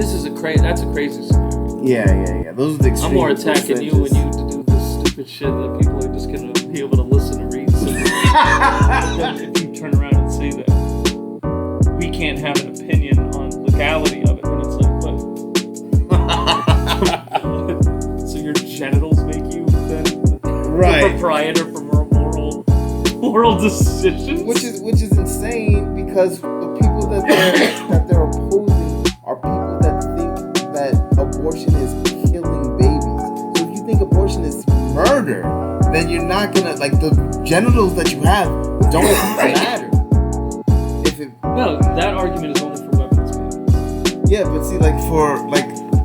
That's a crazy scenario. Yeah. Those are the extreme. I'm more attacking you when you do this stupid shit that people are just gonna be able to listen to read. If you turn around and say that we can't have an opinion on legality of it, then it's like, what? So your genitals make you then the proprietor for moral decisions? Which is insane because the people that they're opposing are people that think that abortion is killing babies. So if you think abortion is murder, then you're not gonna the genitals that you have don't matter. No, that argument is only for weapons babies. Yeah, but see,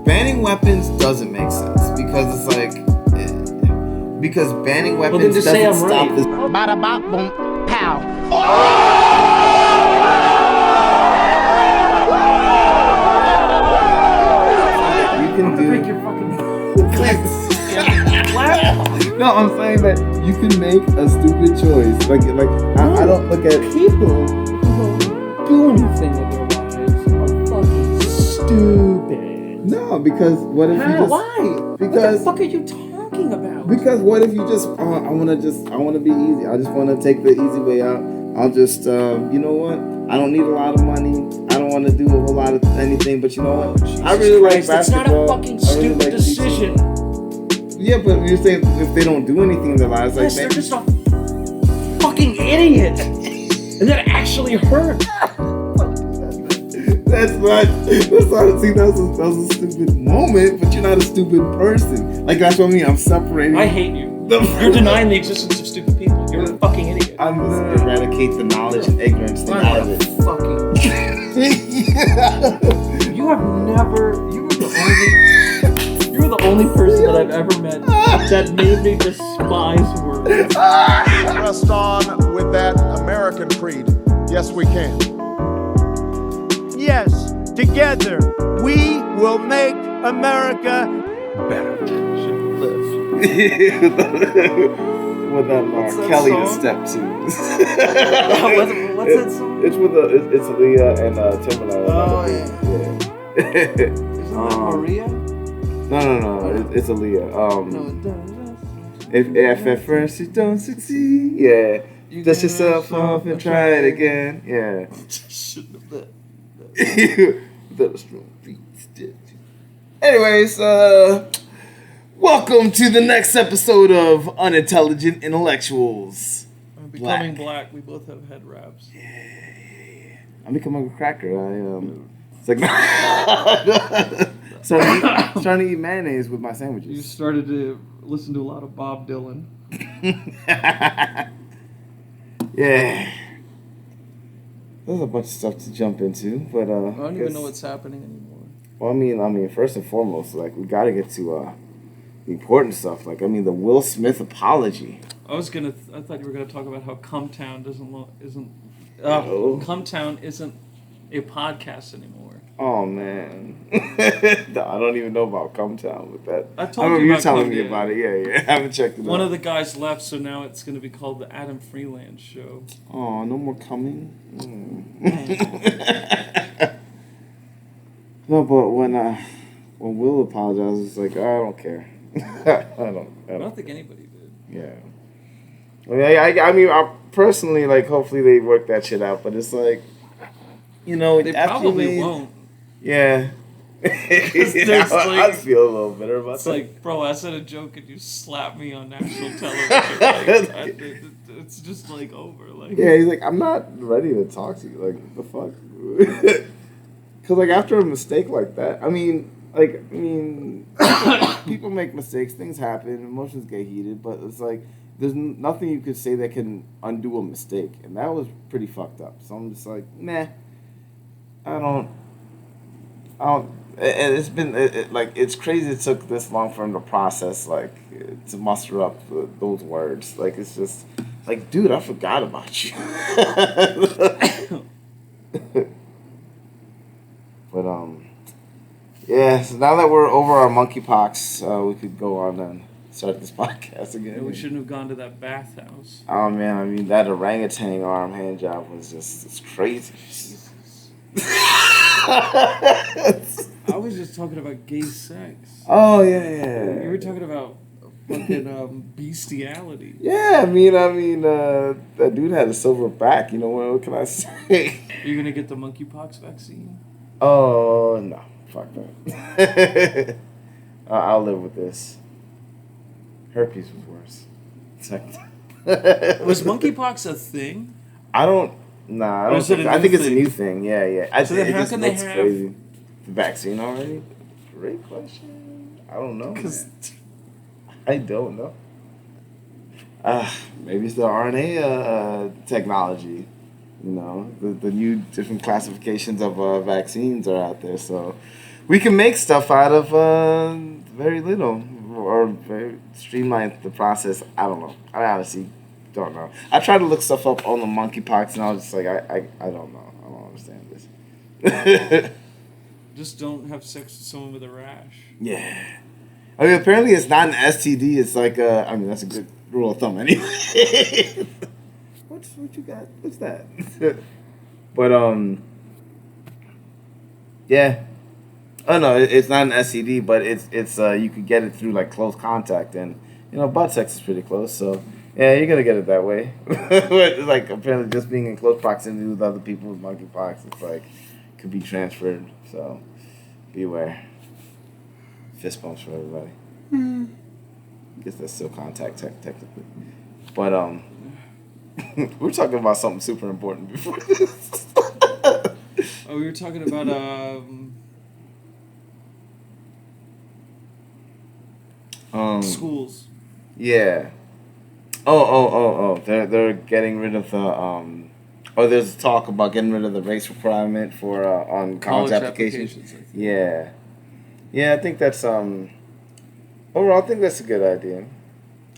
banning weapons doesn't make sense because it's because banning weapons then just doesn't say I'm stop right. this. Bada bop boom pow. You can break your fucking clips. No, I'm saying that you can make a stupid choice. I don't look at people who don't do anything with their lives are fucking stupid. No, because what if you just... Why? Because... What the fuck are you talking about? Because what if you just... I want to be easy. I just want to take the easy way out. I'll just, you know what? I don't need a lot of money. I don't want to do a whole lot of anything, but you know what? Jesus I really Christ, like basketball. It's not a fucking stupid decision. Yeah, but you're saying if they don't do anything in their lives, yes, they're just a fucking idiot. And that actually hurt. That's not. See, that was a stupid moment, but you're not a stupid person. That's what I mean. I'm separating. I hate you. You're denying the existence of stupid people. You're a fucking idiot. I'm gonna eradicate the knowledge and ignorance thing out of it. Fucking. You have never. You were the only person that I've ever met that made me despise words. Pressed on with that American creed. Yes, we can. Yes, together we will make America better. Should live. With that Kelly to step to. What's that song? It's with it's Aaliyah and Timberlake. Oh yeah. Isn't that Maria? No. It's Aaliyah. No, it doesn't. If at first you don't succeed, yeah, you dust yourself off and try it again. Yeah. Shouldn't have done. Anyways, welcome to the next episode of Unintelligent Intellectuals. Becoming black, we both have head wraps. Yeah. I'm becoming a cracker. It's like starting to eat mayonnaise with my sandwiches. You started to listen to a lot of Bob Dylan. Yeah. There's a bunch of stuff to jump into, but I don't even know what's happening anymore. Well, I mean, first and foremost, we gotta get to the important stuff. The Will Smith apology. I thought you were gonna talk about how Cumtown isn't a podcast anymore. Oh man, no, I don't even know about Cumtown with that. I told you you're telling me about it. Yeah, I haven't checked it out. One of the guys left, so now it's gonna be called the Adam Freeland Show. Oh, no more coming. No, but when Will apologized, it's like I don't care. I don't think anybody did. Yeah. I mean, I personally hopefully they work that shit out, but it's they probably won't. Yeah. I feel a little bitter about that. Bro, I said a joke and you slapped me on national television. It's just over. Yeah, he's like, I'm not ready to talk to you. The fuck? Because after a mistake like that, people make mistakes, things happen, emotions get heated, but it's there's nothing you could say that can undo a mistake, and that was pretty fucked up. So I'm just nah. I don't. And it's been it's crazy it took this long for him to process to muster up those words. It's just dude, I forgot about you. But yeah. So now that we're over our monkeypox, we could go on and start this podcast again. Yeah, we shouldn't have gone to that bathhouse. Oh man, I mean that orangutan arm hand job was just crazy. I was guys talking about gay sex. Oh yeah. You were talking about fucking bestiality. Yeah, I mean, that dude had a silver back. You know what can I say? You're gonna get the monkeypox vaccine? Oh no, fuck that. I'll live with this. Herpes was worse. Was monkeypox a thing? I don't. Nah, I don't. I think it's a new thing. Yeah. So then how can they looks have crazy. The vaccine already? Great question. I don't know. Because I don't know. Maybe it's the RNA technology. You know, the new different classifications of vaccines are out there, so we can make stuff out of very little or very streamline the process. I don't know. I honestly don't know. I tried to look stuff up on the monkeypox, and I was just like, I don't know. I don't understand this. just don't have sex with someone with a rash. Yeah. I mean, apparently it's not an STD. It's like, that's a good rule of thumb anyway. What you got? What's that? But, yeah. Oh, no, it's not an STD, but it's you could get it through, like, close contact. And, butt sex is pretty close, so, yeah, you're going to get it that way. But, like, apparently just being in close proximity with other people with monkeypox, it's like, could be transferred, so beware. Fist bumps for everybody. I guess that's still contact technically. But we were talking about something super important before this. Oh, we were talking about schools. Yeah. Oh. They're getting rid of the there's talk about getting rid of the race requirement for on college applications. Yeah. Yeah, I think that's overall I think that's a good idea.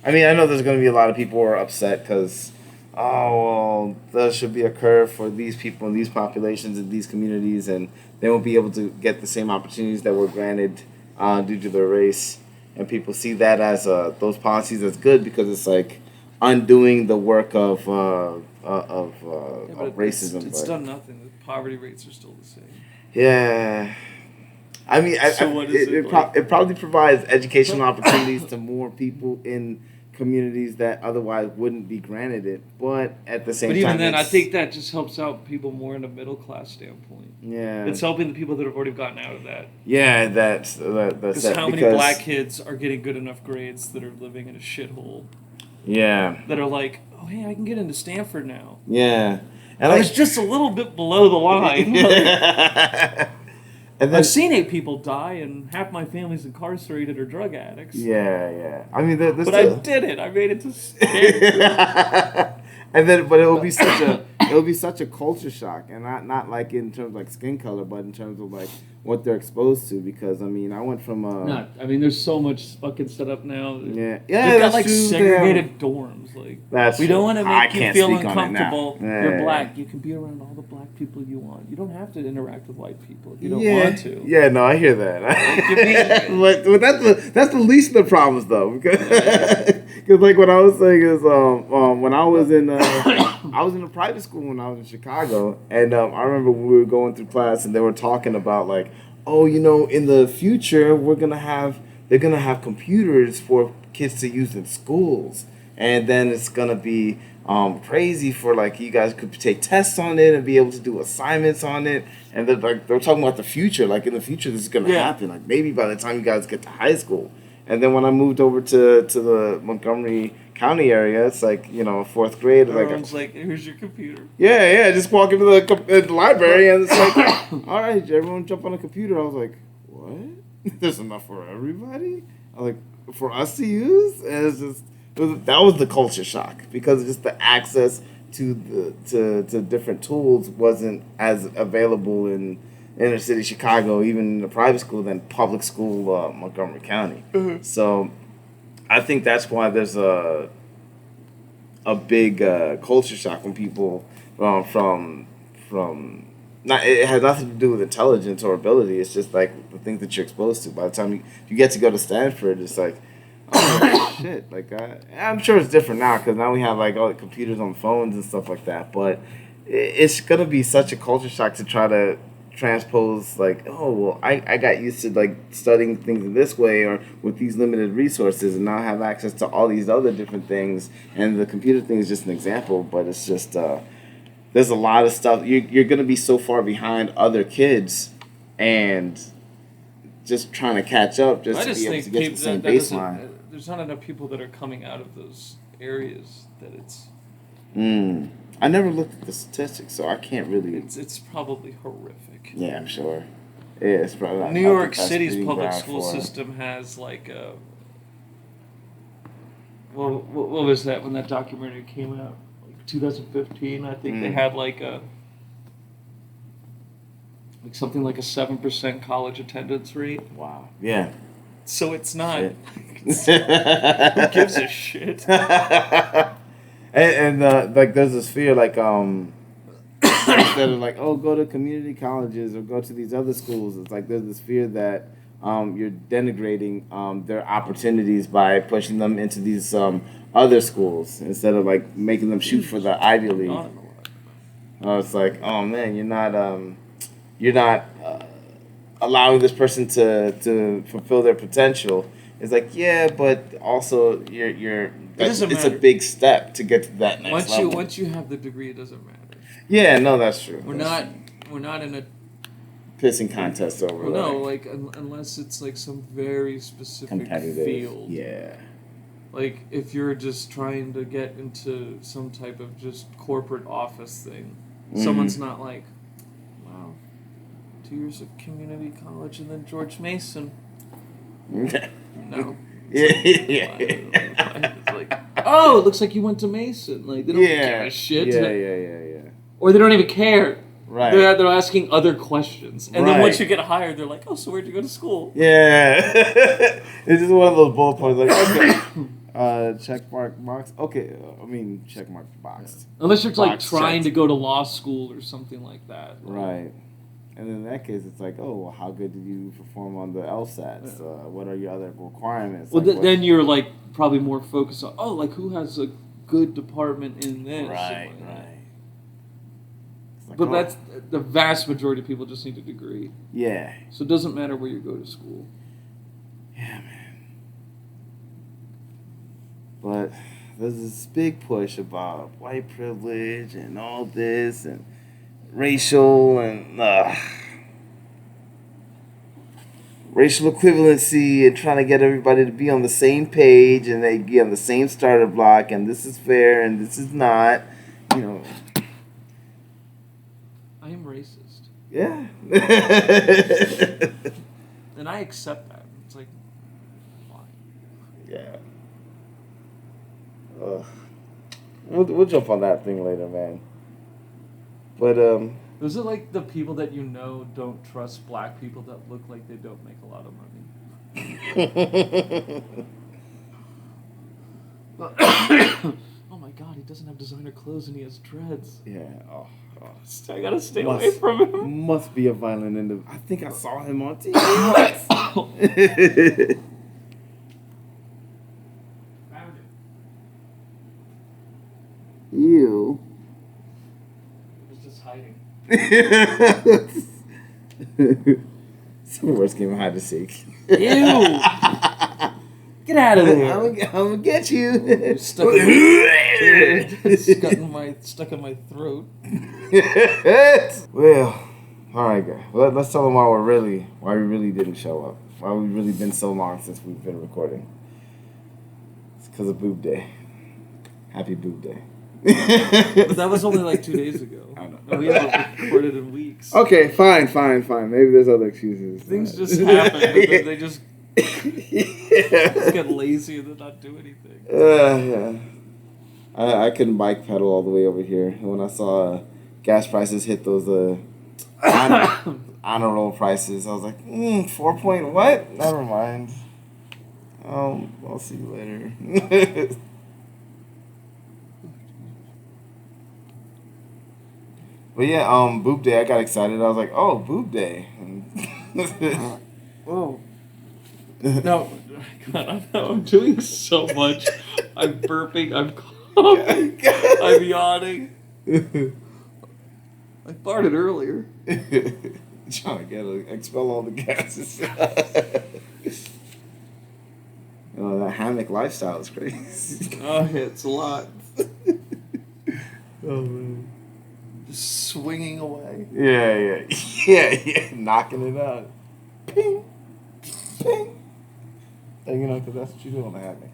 I mean, I know there's going to be a lot of people who are upset because there should be a curve for these people in these populations in these communities, and they won't be able to get the same opportunities that were granted due to their race. And people see that as those policies as good because it's like undoing the work of racism. It's done nothing. The poverty rates are still the same. Yeah. I mean, it probably provides educational opportunities to more people in communities that otherwise wouldn't be granted it. But at the same time... But even then, I think that just helps out people more in a middle-class standpoint. Yeah. It's helping the people that have already gotten out of that. Yeah, that's Because how many black kids are getting good enough grades that are living in a shithole? Yeah. That are like, oh, hey, I can get into Stanford now. Yeah. And I was just a little bit below the line. And then, I've seen 8 people die, and half my family's incarcerated or drug addicts. Yeah. I mean, I did it. I made it to Stanford. But it will be such a culture shock, and not like in terms of like skin color, but in terms of like what they're exposed to. Because I mean, I went from there's so much fucking set up now. Yeah. They've got like segregated dorms. Like we don't want to make you feel uncomfortable. You're black. You can be around all the black people you want. You don't have to interact with white people if you don't want to. Yeah, no, I hear that. But that's the least of the problems though, because like what I was saying is when I was in a private school when I was in Chicago, and I remember when we were going through class and they were talking about like, in the future they're gonna have computers for kids to use in schools, and then it's gonna be crazy for like you guys could take tests on it and be able to do assignments on it, and they're talking about the future, like in the future this is gonna happen, like maybe by the time you guys get to high school. And then when I moved over to the Montgomery County area, it's like, 4th grade. Everyone's like, here's your computer. Yeah. Just walk into the library and it's like, all right, everyone jump on a computer. I was like, what? There's enough for everybody? I was like, for us to use? And that was the culture shock because just the access to different tools wasn't as available in inner city Chicago, even in the private school, than public school Montgomery County. Mm-hmm. So I think that's why there's a big culture shock when people from not, it has nothing to do with intelligence or ability. It's just like the things that you're exposed to. By the time you get to go to Stanford, it's like, oh shit! Like I'm sure it's different now because now we have like all the computers on phones and stuff like that. But it's gonna be such a culture shock to try to transpose like, oh well, I got used to like studying things in this way or with these limited resources, and now I have access to all these other different things. And the computer thing is just an example, but it's just there's a lot of stuff. You're gonna be so far behind other kids, and just trying to catch up just I to just be able think to get to the same that doesn't- baseline. there's not enough people that are coming out of those areas that it's I never looked at the statistics, so I can't really. it's probably horrific. Yeah, I'm sure. Yeah, it's probably not New not York the best City's breeding public ground school for it. system has like a. Well, what was that when that documentary came out? Like 2015, I think they had like something like a 7% college attendance rate. Wow. Yeah. So it's not. Shit. Who gives a shit? And like there's this fear like instead of like, oh, go to community colleges or go to these other schools, it's like there's this fear that you're denigrating their opportunities by pushing them into these other schools instead of like making them shoot for the Ivy League. It's like, oh man, you're not allowing this person to fulfill their potential. It's like, yeah, but also it's a matter. big step to get to that next level. Once you have the degree, it doesn't matter. Yeah, no, that's true. We're not in a pissing contest over. well, no, like unless it's like some very specific competitive field. Yeah. Like if you're just trying to get into some type of just corporate office thing, someone's not like, wow, 2 years of community college and then George Mason. No. Yeah. It's like, oh, it looks like you went to Mason. Like they don't give a shit. Yeah. Or they don't even care. Right. They're asking other questions, and then Right. once you get hired, they're like, "Oh, so where'd you go to school?" Yeah. It's just one of those bullet points. Like, okay, check mark box. Okay, check mark box. Unless you're like Box trying checked. to go to law school or something like that. Right. And in that case, it's like, oh, well, how good did you perform on the LSATs? What are your other requirements? Well, Like, then you're like probably more focused on like who has a good department in this. Right. It's like, But oh, that's the vast majority of people just need a degree, yeah. so it doesn't matter where you go to school. Yeah, man. But there's this big push about white privilege and all this and racial and racial equivalency and trying to get everybody to be on the same page and they be on the same starter block and this is fair and this is not, I am racist, Yeah. and I accept that. It's like, why? Yeah. We'll jump on that thing later, man. But Is it like the people that don't trust black people that look like they don't make a lot of money? Oh my god, he doesn't have designer clothes and he has dreads. yeah. Oh. I gotta stay away from him. Must be a violent individual. I think I saw him on TV. Ew. He was just hiding. It's the worst game of hide and seek. Ew! Get out of there! I'm gonna get you. Stuck in my throat. Well, all right, guys. Let's tell them why we really didn't show up. Why we've really been so long since we've been recording. It's because of Boob Day. Happy Boob Day. But that was only like 2 days ago. I know. And we haven't recorded in weeks. Okay, fine. Maybe there's other excuses. Things just happen, and then they just get lazy and then not do anything. Yeah. I couldn't bike pedal all the way over here. And when I saw gas prices hit those honor roll prices, I was like, 4 point what? Never mind. I'll see you later. But yeah, Boob Day, I got excited. I was like, oh, Boob Day. Whoa. No, God, I'm doing so much. I'm burping, I'm coughing, I'm yawning. I farted earlier. Trying to expel all the gases. That hammock lifestyle is crazy. Oh, yeah, it's a lot. Oh man. Just swinging away. Yeah, knocking it out. Ping, ping. And because that's what you do on the hammock.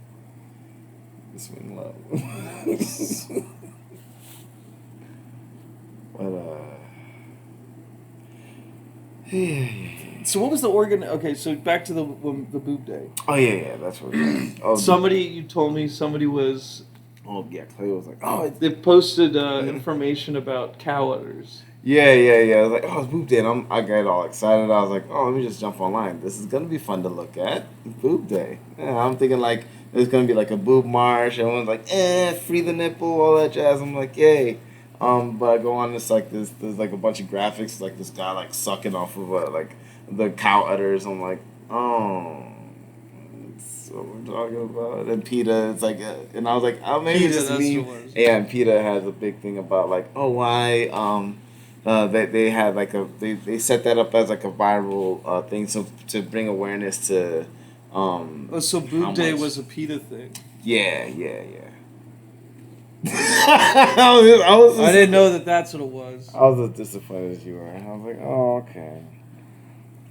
You swing low. But So what was the organ? Okay, so back to the boob day. Oh yeah, that's what. You told me somebody was. Oh yeah, Clay was like, oh, They posted information about cow udders. Yeah. I was like, oh, it's boob day, and I got all excited. I was like, oh, let me just jump online. This is gonna be fun to look at. Boob day. Yeah, I'm thinking like there's gonna be like a boob march. Everyone's like, free the nipple, all that jazz. I'm like, yay. But I go on there's like a bunch of graphics, like this guy like sucking off of like the cow udders. I'm like, oh. What we're talking about, and PETA, it's like, and I was like, oh, maybe it's just me. Yeah, and PETA has a big thing about like, oh, why, they had like they set that up as like a viral thing, so to bring awareness to, so Boob Day was a PETA thing. Yeah. I didn't know that's what it was. I was as disappointed as you were. I was like, oh, okay.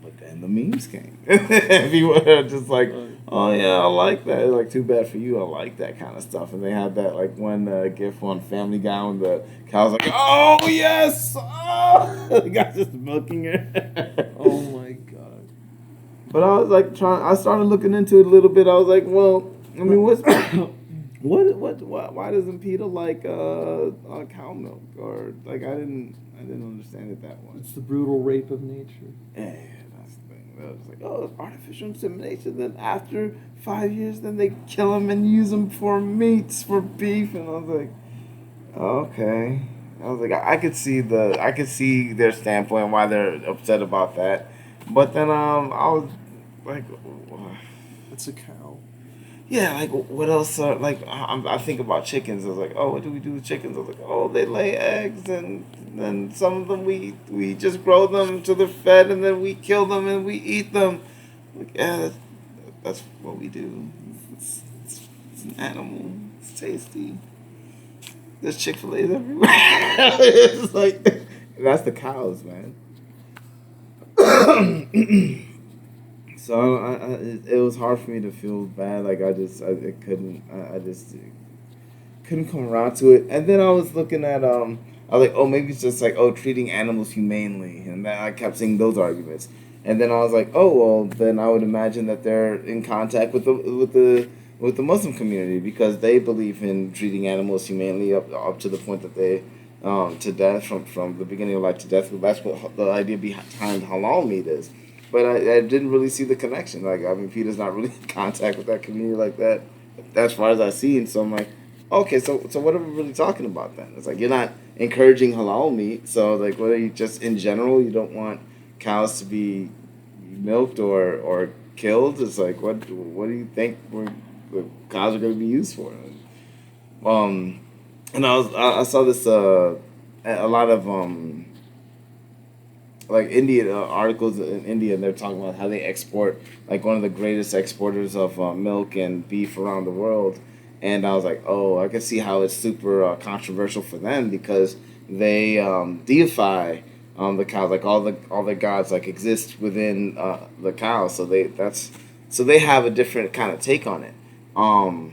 But then the memes came. People were just like, oh yeah, I like that. It's like, too bad for you. I like that kind of stuff. And they had that like one GIF on Family Guy when the cow's like, oh yes, oh! The guy's just milking her. Oh my god. But I was like I started looking into it a little bit. I was like, well, I mean, why doesn't PETA like cow milk, or like I didn't understand it that much. It's the brutal rape of nature. Yeah. I was like, oh, it's artificial insemination. Then after 5 years, then they kill them and use them for meats, for beef. And I was like, oh, okay. I was like, I could see their standpoint, why they're upset about that. But then I was like, it's a cow. Yeah, like what else? I think about chickens. I was like, oh, what do we do with chickens? I was like, oh, they lay eggs, and then some of them we just grow them till they're fed, and then we kill them and we eat them. Like, yeah, that's what we do. It's an animal. It's tasty. There's Chick-fil-A's everywhere. It's like that's the cows, man. So it was hard for me to feel bad. Like I just couldn't come around to it. And then I was looking at I was like, oh, maybe it's just like, oh, treating animals humanely, and then I kept seeing those arguments. And then I was like, oh, well, then I would imagine that they're in contact with the Muslim community, because they believe in treating animals humanely up to the point that they to death from the beginning of life to death. That's what the idea behind halal meat is. But I didn't really see the connection. Like, I mean, PETA's not really in contact with that community like that, as far as I see. And so I'm like, okay, so what are we really talking about then? It's like, you're not encouraging halal meat. So, like, what are you, just in general, you don't want cows to be milked or killed? It's like, what do you think the cows are going to be used for? And I saw this a lot of like India articles in India, and they're talking about how they export, like one of the greatest exporters of milk and beef around the world. And I was like, oh, I can see how it's super controversial for them, because they deify the cows, like all the gods like exist within the cows. So they have a different kind of take on it. Do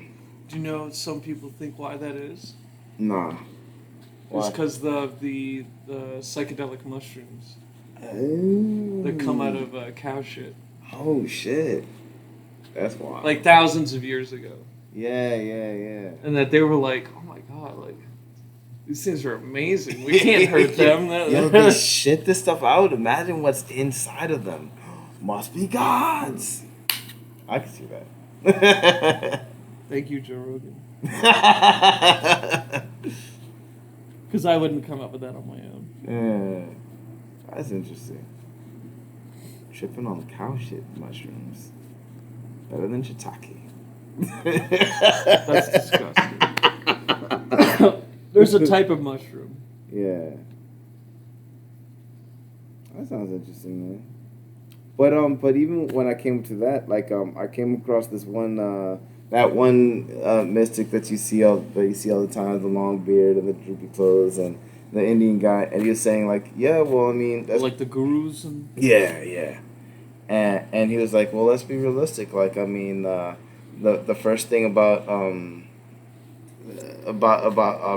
you know some people think why that is? Nah. It's because the psychedelic mushrooms Oh. that come out of cow shit. Oh shit, that's wild. Like thousands of years ago. Yeah. And that they were like, oh my god, like these things are amazing. We can't hurt them. Yo, they shit this stuff out. Imagine what's inside of them. Must be gods. I can see that. Thank you, Joe Rogan. Because I wouldn't come up with that on my own. Yeah. That's interesting. Tripping on cow shit mushrooms. Better than shiitake. That's disgusting. There's a type of mushroom. Yeah. That sounds interesting, man. But even when I came to that, like, I came across this one, that one mystic that you see all the time, the long beard and the droopy clothes and the Indian guy, and he was saying like, yeah, well, I mean, that's Like the gurus and. yeah. And he was like, well, let's be realistic. Like, I mean, the first thing about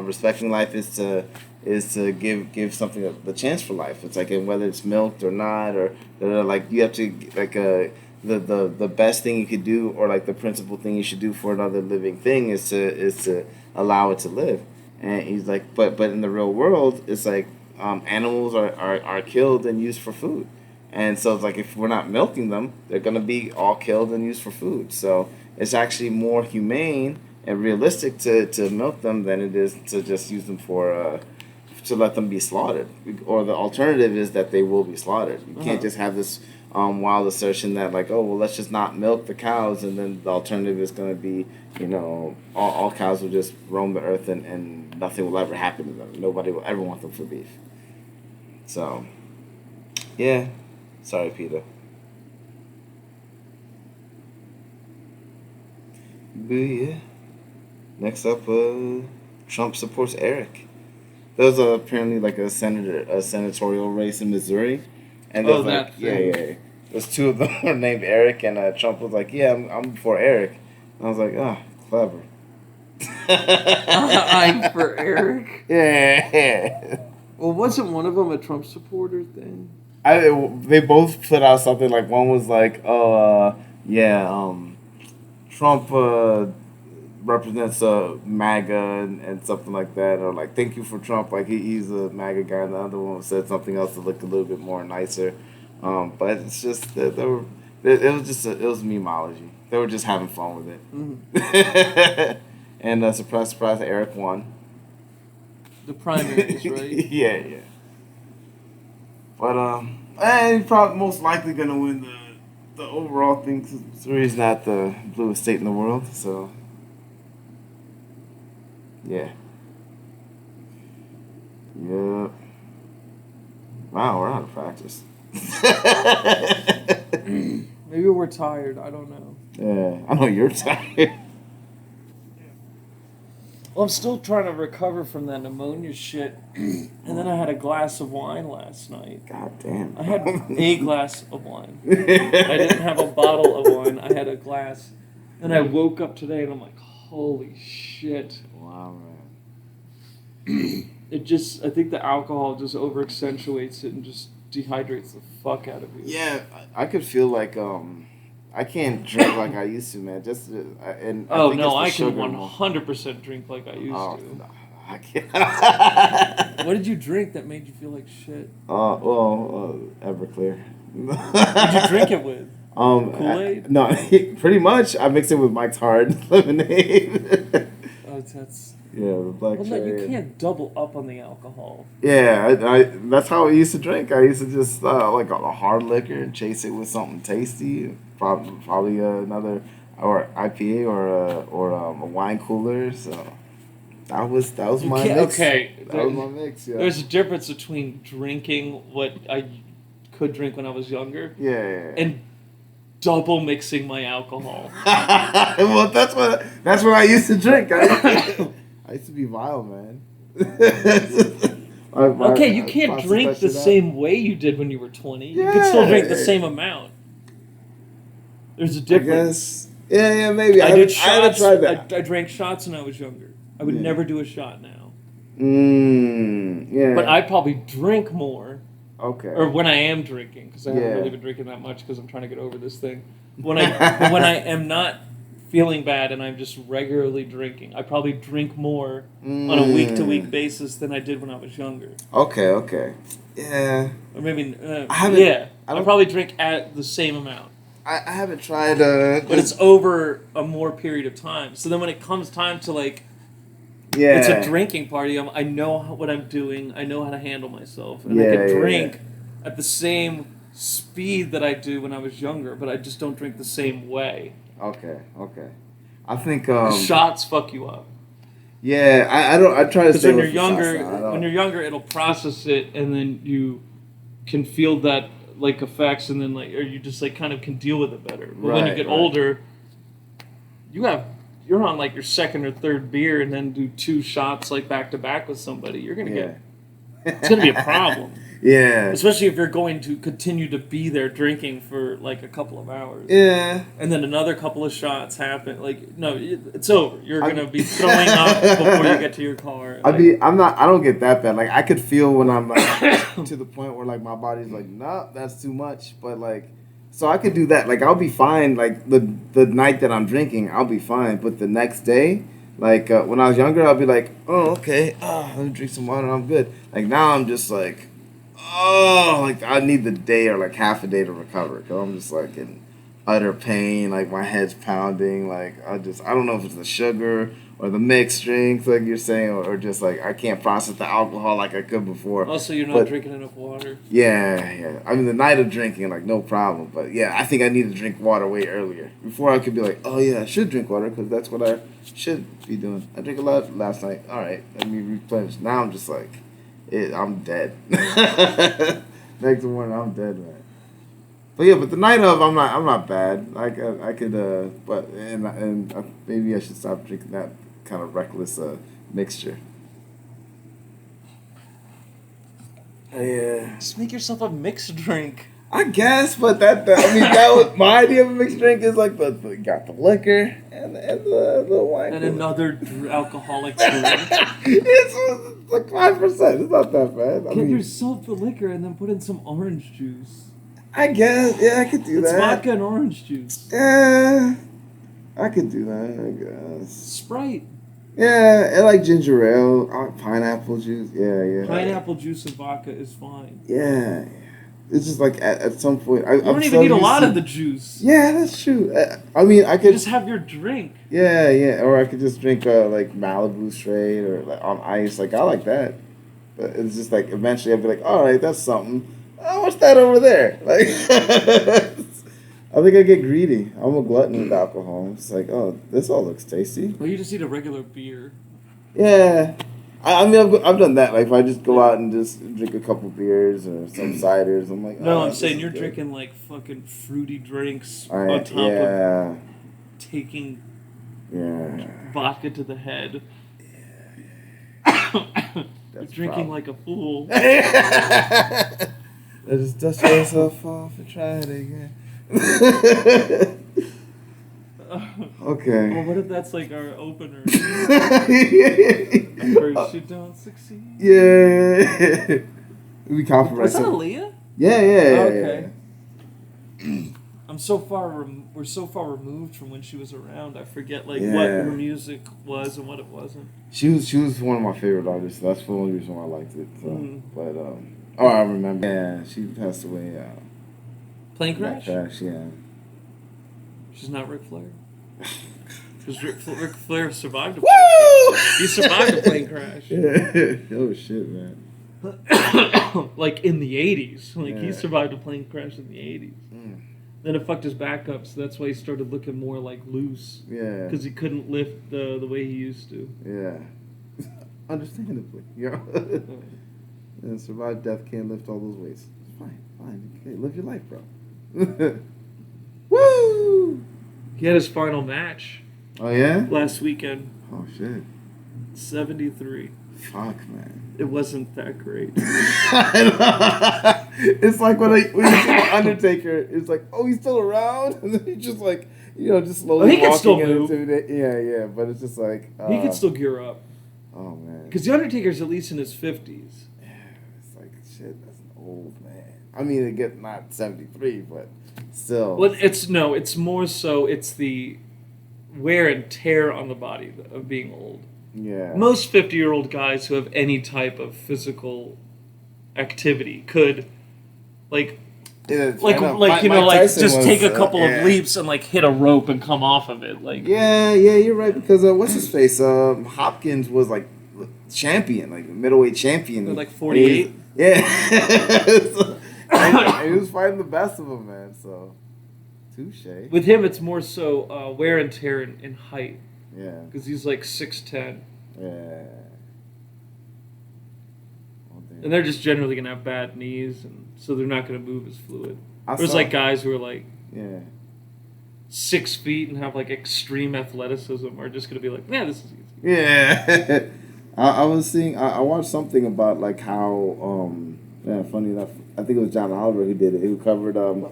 respecting life is to give something the chance for life. It's like, and whether it's milked or not, or like you have to like the best thing you could do, or like the principal thing you should do for another living thing is to allow it to live. And he's like, but in the real world, it's like animals are killed and used for food. And so it's like, if we're not milking them, they're going to be all killed and used for food. So it's actually more humane and realistic to milk them than it is to just use them for to let them be slaughtered. Or the alternative is that they will be slaughtered. You can't just have this wild assertion that like, oh, well, let's just not milk the cows, and then the alternative is going to be, all cows will just roam the earth and nothing will ever happen to them. Nobody will ever want them for beef. So, yeah. Sorry, Peter. But yeah. Next up, Trump supports Eric. There was apparently like a senatorial race in Missouri, and there's like, yeah. There's two of them were named Eric, and Trump was like, yeah, I'm for Eric. And I was like, oh, clever. I'm for Eric. Yeah. Well, wasn't one of them a Trump supporter thing? They both put out something like, one was like, Trump represents MAGA and something like that, or like, thank you for Trump, like he's a MAGA guy, and the other one said something else that looked a little bit more nicer. But it's just that it was memeology. They were just having fun with it. Mm-hmm. And surprise, Eric won. The primaries, right? Yeah. But he's probably most likely gonna win the overall thing, because Missouri's not the bluest state in the world. So yeah. Yep. Wow, we're out of practice. Maybe we're tired. I don't know. Yeah, I know you're tired. Well, I'm still trying to recover from that pneumonia shit. And then I had a glass of wine last night. God damn. I had a glass of wine. I didn't have a bottle of wine. I had a glass. And I woke up today and I'm like, holy shit. Wow, man. I think the alcohol just over accentuates it and just dehydrates the fuck out of you. Yeah, I could feel like I can't drink like I used to, man. I can 100% drink like I used to. No, I can't. What did you drink that made you feel like shit? Everclear. What did you drink it with? Kool-Aid? No, pretty much. I mixed it with Mike's Hard Lemonade. Oh, that's... Yeah, the black cherry. Well, no, you can't double up on the alcohol. Yeah, I that's how I used to drink. I used to just like a hard liquor and chase it with something tasty. Probably another or IPA or a wine cooler. So that was my mix. Okay, that was my mix. Yeah. There's a difference between drinking what I could drink when I was younger. Yeah. And double mixing my alcohol. Well, that's what I used to drink. I used to be vile, man. Okay, you can't drink the same way you did when you were 20. You can still drink the same amount. There's a difference. Yeah, maybe. I did shots. I haven't tried that. I drank shots when I was younger. I would never do a shot now. Yeah. But I probably drink more. Okay. Or when I am drinking, because I haven't really been drinking that much because I'm trying to get over this thing. When I am not feeling bad and I'm just regularly drinking, I probably drink more on a week-to-week basis than I did when I was younger. Okay. Yeah. Or maybe, I probably drink at the same amount. I haven't tried... but it's over a more period of time. So then when it comes time to, like... Yeah. It's a drinking party. I know what I'm doing. I know how to handle myself. And I can drink at the same speed that I do when I was younger, but I just don't drink the same way. Okay. I think... shots fuck you up. Yeah, I try to stay when you're younger, it'll process it, and then you can feel that like effects, and then like, or you just like kind of can deal with it better. But when you Right, get right. older, you're on like your second or third beer, and then do 2 shots like back to back with somebody. You're gonna Yeah. it's gonna be a problem. Yeah. Especially if you're going to continue to be there drinking for like a couple of hours. Yeah. And then another couple of shots happen. Like, no, it's over. You're going to be throwing up before you get to your car. Like, I don't get that bad. Like, I could feel when I'm like to the point where like my body's like, nah, that's too much. But like, so I could do that. Like, I'll be fine. Like the night that I'm drinking, I'll be fine. But the next day, like when I was younger, I'll be like, oh, okay, let me drink some water, I'm good. Like now I'm just like, oh, like I need the day or like half a day to recover. Cause I'm just like in utter pain. Like my head's pounding. Like I don't know if it's the sugar or the mixed drinks, like you're saying, or just like I can't process the alcohol like I could before. Also, you're not drinking enough water. Yeah. I mean, the night of drinking, like no problem. But yeah, I think I need to drink water way earlier before I could be like, oh yeah, I should drink water because that's what I should be doing. I drank a lot last night. All right, let me replenish. Now I'm just like, I'm dead. Next morning, I'm dead, man. But yeah, but the night of, I'm not bad. I could, but maybe I should stop drinking that kind of reckless mixture. Yeah. Just make yourself a mixed drink. I guess, but that was my idea of a mixed drink is like you got the liquor and the wine. And another alcoholic drink. It's like 5%. It's not that bad. Get yourself the liquor and then put in some orange juice. I guess, yeah, I could do It's that. vodka and orange juice. Yeah, I could do that, I guess. Sprite. Yeah, and like ginger ale, pineapple juice. Yeah. Pineapple juice and vodka is fine. Yeah. It's just like at some point. You don't even need a lot of the juice. Yeah, that's true. I mean, I could just have your drink. Yeah, or I could just drink like Malibu straight or like on ice. Like I like that, but it's just like eventually I'll be like, all right, that's something. Oh, what's that over there? Like, I think I get greedy. I'm a glutton with alcohol. It's like, oh, this all looks tasty. Well, you just need a regular beer. Yeah. I mean, I've done that. Like, if I just go out and just drink a couple beers or some ciders, I'm like, no, I'm saying you're drinking like fucking fruity drinks right, on top of taking vodka to the head. You're drinking like a fool. Just dust yourself off and try it again. Okay. Well, what if that's like our opener? First you don't succeed. Yeah. We copyright. Was that Aaliyah? Yeah. Okay. I'm so far. We're so far removed from when she was around. I forget what her music was and what it wasn't. She was one of my favorite artists. That's the only reason why I liked it. So. But I remember. Yeah, she passed away. Plane crash. Yeah. She's not Ric Flair. Because Ric Flair survived a plane crash. He survived a plane crash. Yeah. Oh shit, man. Like in the 80s. Like he survived a plane crash in the 80s. Then it fucked his back up, so that's why he started looking more like loose. Yeah. Because he couldn't lift the way he used to. Yeah. Understandably. Yeah. And survive death, can't lift all those weights. Fine. Okay, live your life, bro. Woo! He had his final match. Oh yeah? Last weekend. Oh shit. 73. Fuck, man. It wasn't that great. It's like when you see the Undertaker, it's like, oh, he's still around? And then he's just like, just slowly he can still walking move. into it. Yeah, but it's just like... he can still gear up. Oh, man. Because the Undertaker's at least in his 50s. Yeah, it's like, shit, that's an old man. I mean, again, not 73, but still. Well, it's more so it's the wear and tear on the body of being old. Yeah. Most 50-year-old guys who have any type of physical activity could, Mike just Tyson take a couple of leaps and hit a rope and come off of it. Yeah, you're right because what's his face? Hopkins was champion, middleweight champion. 48. Yeah. He was fighting the best of them, man. So, touche. With him, it's more so wear and tear in height. Yeah. Because he's 6'10". Yeah. Oh, And they're just generally gonna have bad knees, and so they're not gonna move as fluid. I There's saw- like guys who are like Yeah. 6 feet and have like extreme athleticism are just gonna be like, yeah, this is easy. Yeah. I was seeing. I watched something about like how. Yeah, funny enough, I think it was John Oliver who did it. Who covered the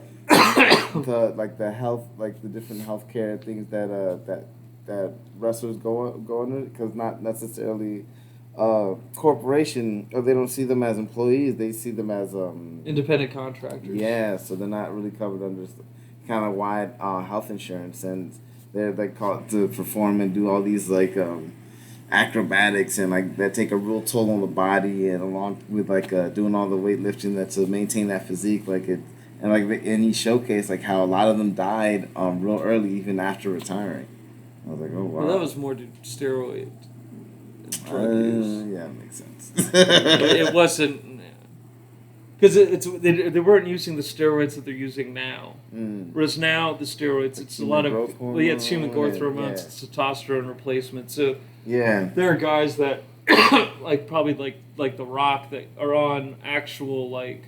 health, like the different healthcare things that wrestlers go under, because not necessarily corporation, or they don't see them as employees. They see them as Independent contractors. yeah, so they're not really covered under kind of wide health insurance, and they're like called to perform and do all these like acrobatics, and like that take a real toll on the body, and along with like doing all the weightlifting that to maintain that physique, like it, and he showcased like how a lot of them died real early, even after retiring. I was like, oh wow. Well, that was more to steroid and drug use. Yeah, that makes sense. It wasn't because they weren't using the steroids that they're using now. Whereas now the steroids, it's a lot of it's human growth hormones, it's testosterone replacement. So yeah, there are guys that like probably like The Rock that are on actual like.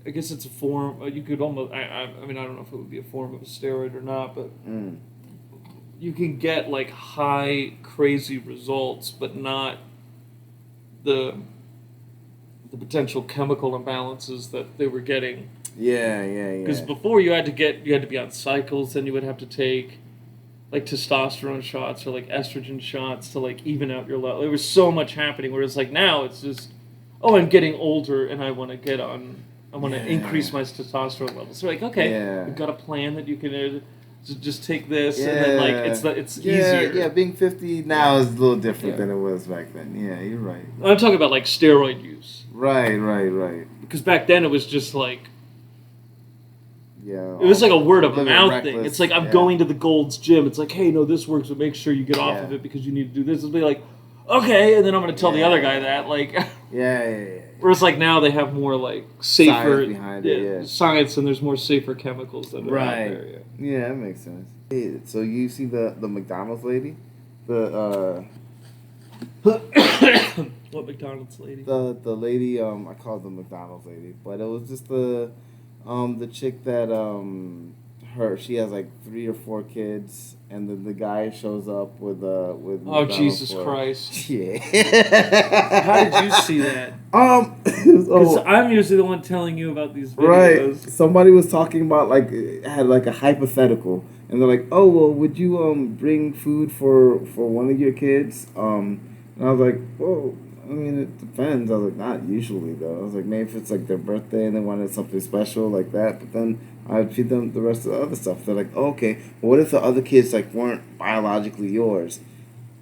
I guess it's a form. You could almost. I mean, I don't know if it would be a form of a steroid or not, but you can get like high, crazy results, but not the potential chemical imbalances that they were getting. Yeah. Because before you had to be on cycles, then you would have to take like testosterone shots or like estrogen shots to like even out your level. There was so much happening. Whereas like now it's just, oh, I'm getting older and I want to increase my testosterone levels. So like, okay, we've got a plan that you can just take this and then like it's easier. Yeah, being 50 now is a little different than it was back then. Yeah, you're right. I'm talking about like steroid use. Right. Because back then it was just like, yeah, it was like a word of mouth reckless, thing. It's like, I'm going to the Gold's Gym. It's like, hey, no, this works, but make sure you get off of it because you need to do this. It'll be like, okay, and then I'm going to tell the other guy that. Like, yeah. Whereas like now they have more like safer science behind it, science, and there's more safer chemicals that are out there. Yeah, that makes sense. Hey, so you see the McDonald's lady, the What McDonald's lady? the lady, I call her the McDonald's lady, but it was just the chick that she has like 3 or 4 kids, and then the guy shows up with oh, McDonald's Jesus Christ! Yeah. How did you see that? Because I'm usually the one telling you about these videos. Right. Somebody was talking about like had like a hypothetical, and they're like, "Oh well, would you bring food for one of your kids?" And I was like, "Well, I mean, it depends." I was like, "Not usually though." I was like, "Maybe if it's like their birthday and they wanted something special like that," but then I'd feed them the rest of the other stuff. They're like, oh, "Okay, well, what if the other kids like weren't biologically yours?"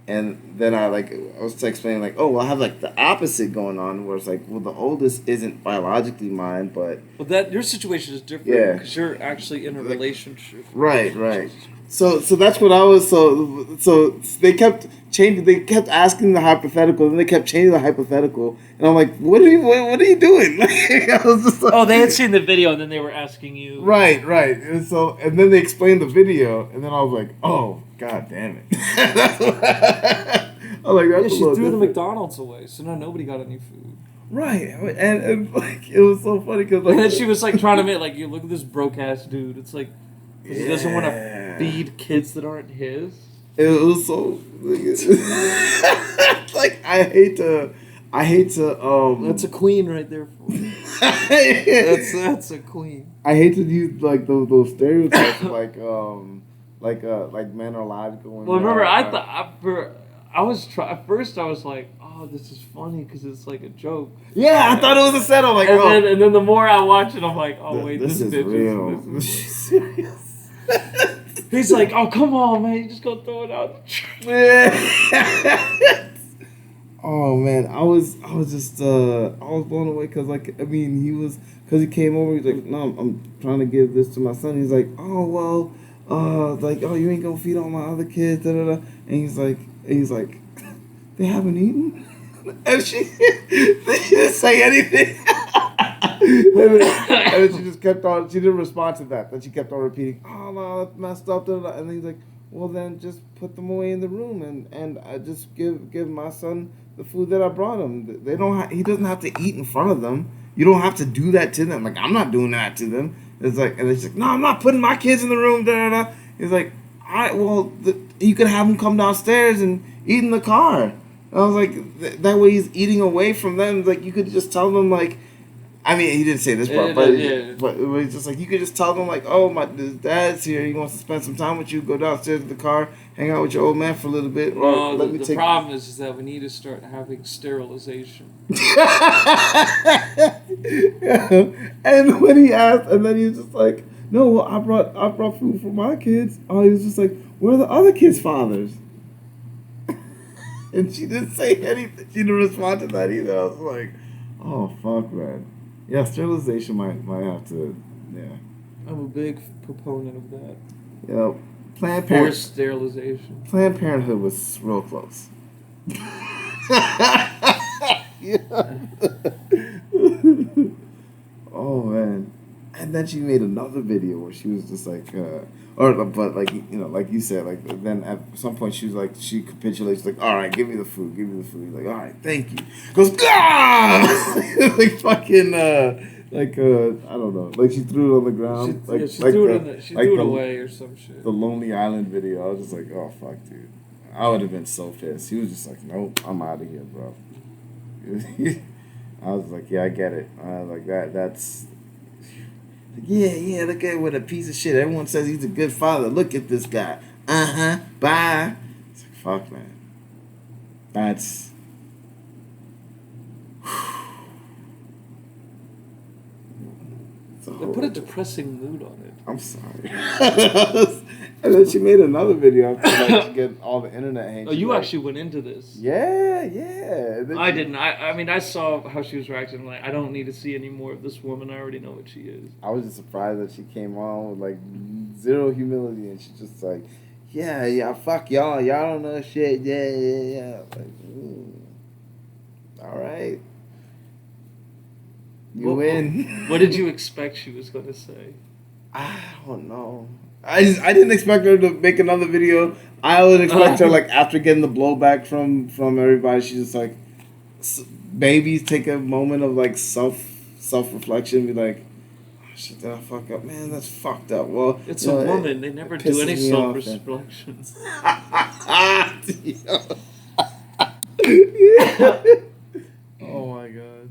And then I was explaining like, oh, well, I have like the opposite going on, where it's like, well, the oldest isn't biologically mine, but that your situation is different because you're actually in a relationship. Right. So that's what I was. So they kept changing. They kept asking the hypothetical, and they kept changing the hypothetical. And I'm like, what are you doing? I was just like, oh, they had seen the video, and then they were asking you. Right. And then they explained the video, and then I was like, oh, god damn it. I was like, that's she threw the McDonald's away, so now nobody got any food. Right, and like it was so funny because like, and then she was like trying to make like, you look at this broke ass dude. It's like he doesn't want to feed kids that aren't his. It was so like I hate to. That's a queen right there for you. that's a queen. I hate to use like those stereotypes like men are alive going. Well, remember at first I was like, oh, this is funny because it's like a joke. Yeah, I thought it was a setup. Like, and then the more I watch it, I'm like, oh wait, this is bitch real. This is serious. He's like, oh come on, man, you just gonna throw it out. Yeah. Oh man, I was just I was blown away because like I mean he came over, he's like, no, I'm trying to give this to my son. He's like, oh well, like, oh, you ain't gonna feed all my other kids, da da da. And he's like they haven't eaten. And she didn't say anything. And then she just kept on. She didn't respond to that. Then she kept on repeating, "Oh no, that's messed up." Da, da, da. And then he's like, well then just put them away in the room and I just give my son the food that I brought him. They don't. He doesn't have to eat in front of them. You don't have to do that to them. Like I'm not doing that to them. It's like, and it's like, no, I'm not putting my kids in the room. Da, da, da. It's like, you could have him come downstairs and eat in the car. I was like, that way he's eating away from them. Like you could just tell them like, I mean, he didn't say this part, but it was just like you could just tell them like, oh, my dad's here. He wants to spend some time with you. Go downstairs to the car, hang out with your old man for a little bit. Well, the problem is that we need to start having sterilization. And when he asked, and then he was just like, no, well, I brought food for my kids. Oh, he was just like, where are the other kids' fathers? And she didn't say anything. She didn't respond to that either. I was like, oh fuck, man. Yeah, sterilization might have to. Yeah. I'm a big proponent of that. Yeah, Planned Forced sterilization. Planned Parenthood was real close. Oh man. And then she made another video where she was just like, but like like you said, like then at some point she was like, she capitulates, like, all right, give me the food. He's like, all right, thank you. Goes, ah! Like fucking, I don't know, like she threw it on the ground, she threw it away or some shit. The Lonely Island video. I was just like, oh fuck, dude. I would have been so pissed. He was just like, nope, I'm out of here, bro. I was like, yeah, I get it. Like that's. Yeah, look at what a piece of shit. Everyone says he's a good father. Look at this guy. Bye. It's like, fuck, man. That's. They put a depressing mood on it. I'm sorry. And then she made another video after like to get all the internet hate. Oh, you actually went into this. Yeah. I didn't. I mean, I saw how she was reacting. Like, I don't need to see any more of this woman. I already know what she is. I was just surprised that she came on with like zero humility, and she's just like, yeah, fuck y'all. Y'all don't know shit. Yeah. Like, all right. You win. What did you expect she was going to say? I don't know. I didn't expect her to make another video. I would expect her, like, after getting the blowback from everybody, she's just like, babies take a moment of like self-reflection, be like, oh shit, did I fuck up? Man, that's fucked up. Well, it's a woman. They never do any self-reflections. Oh my god.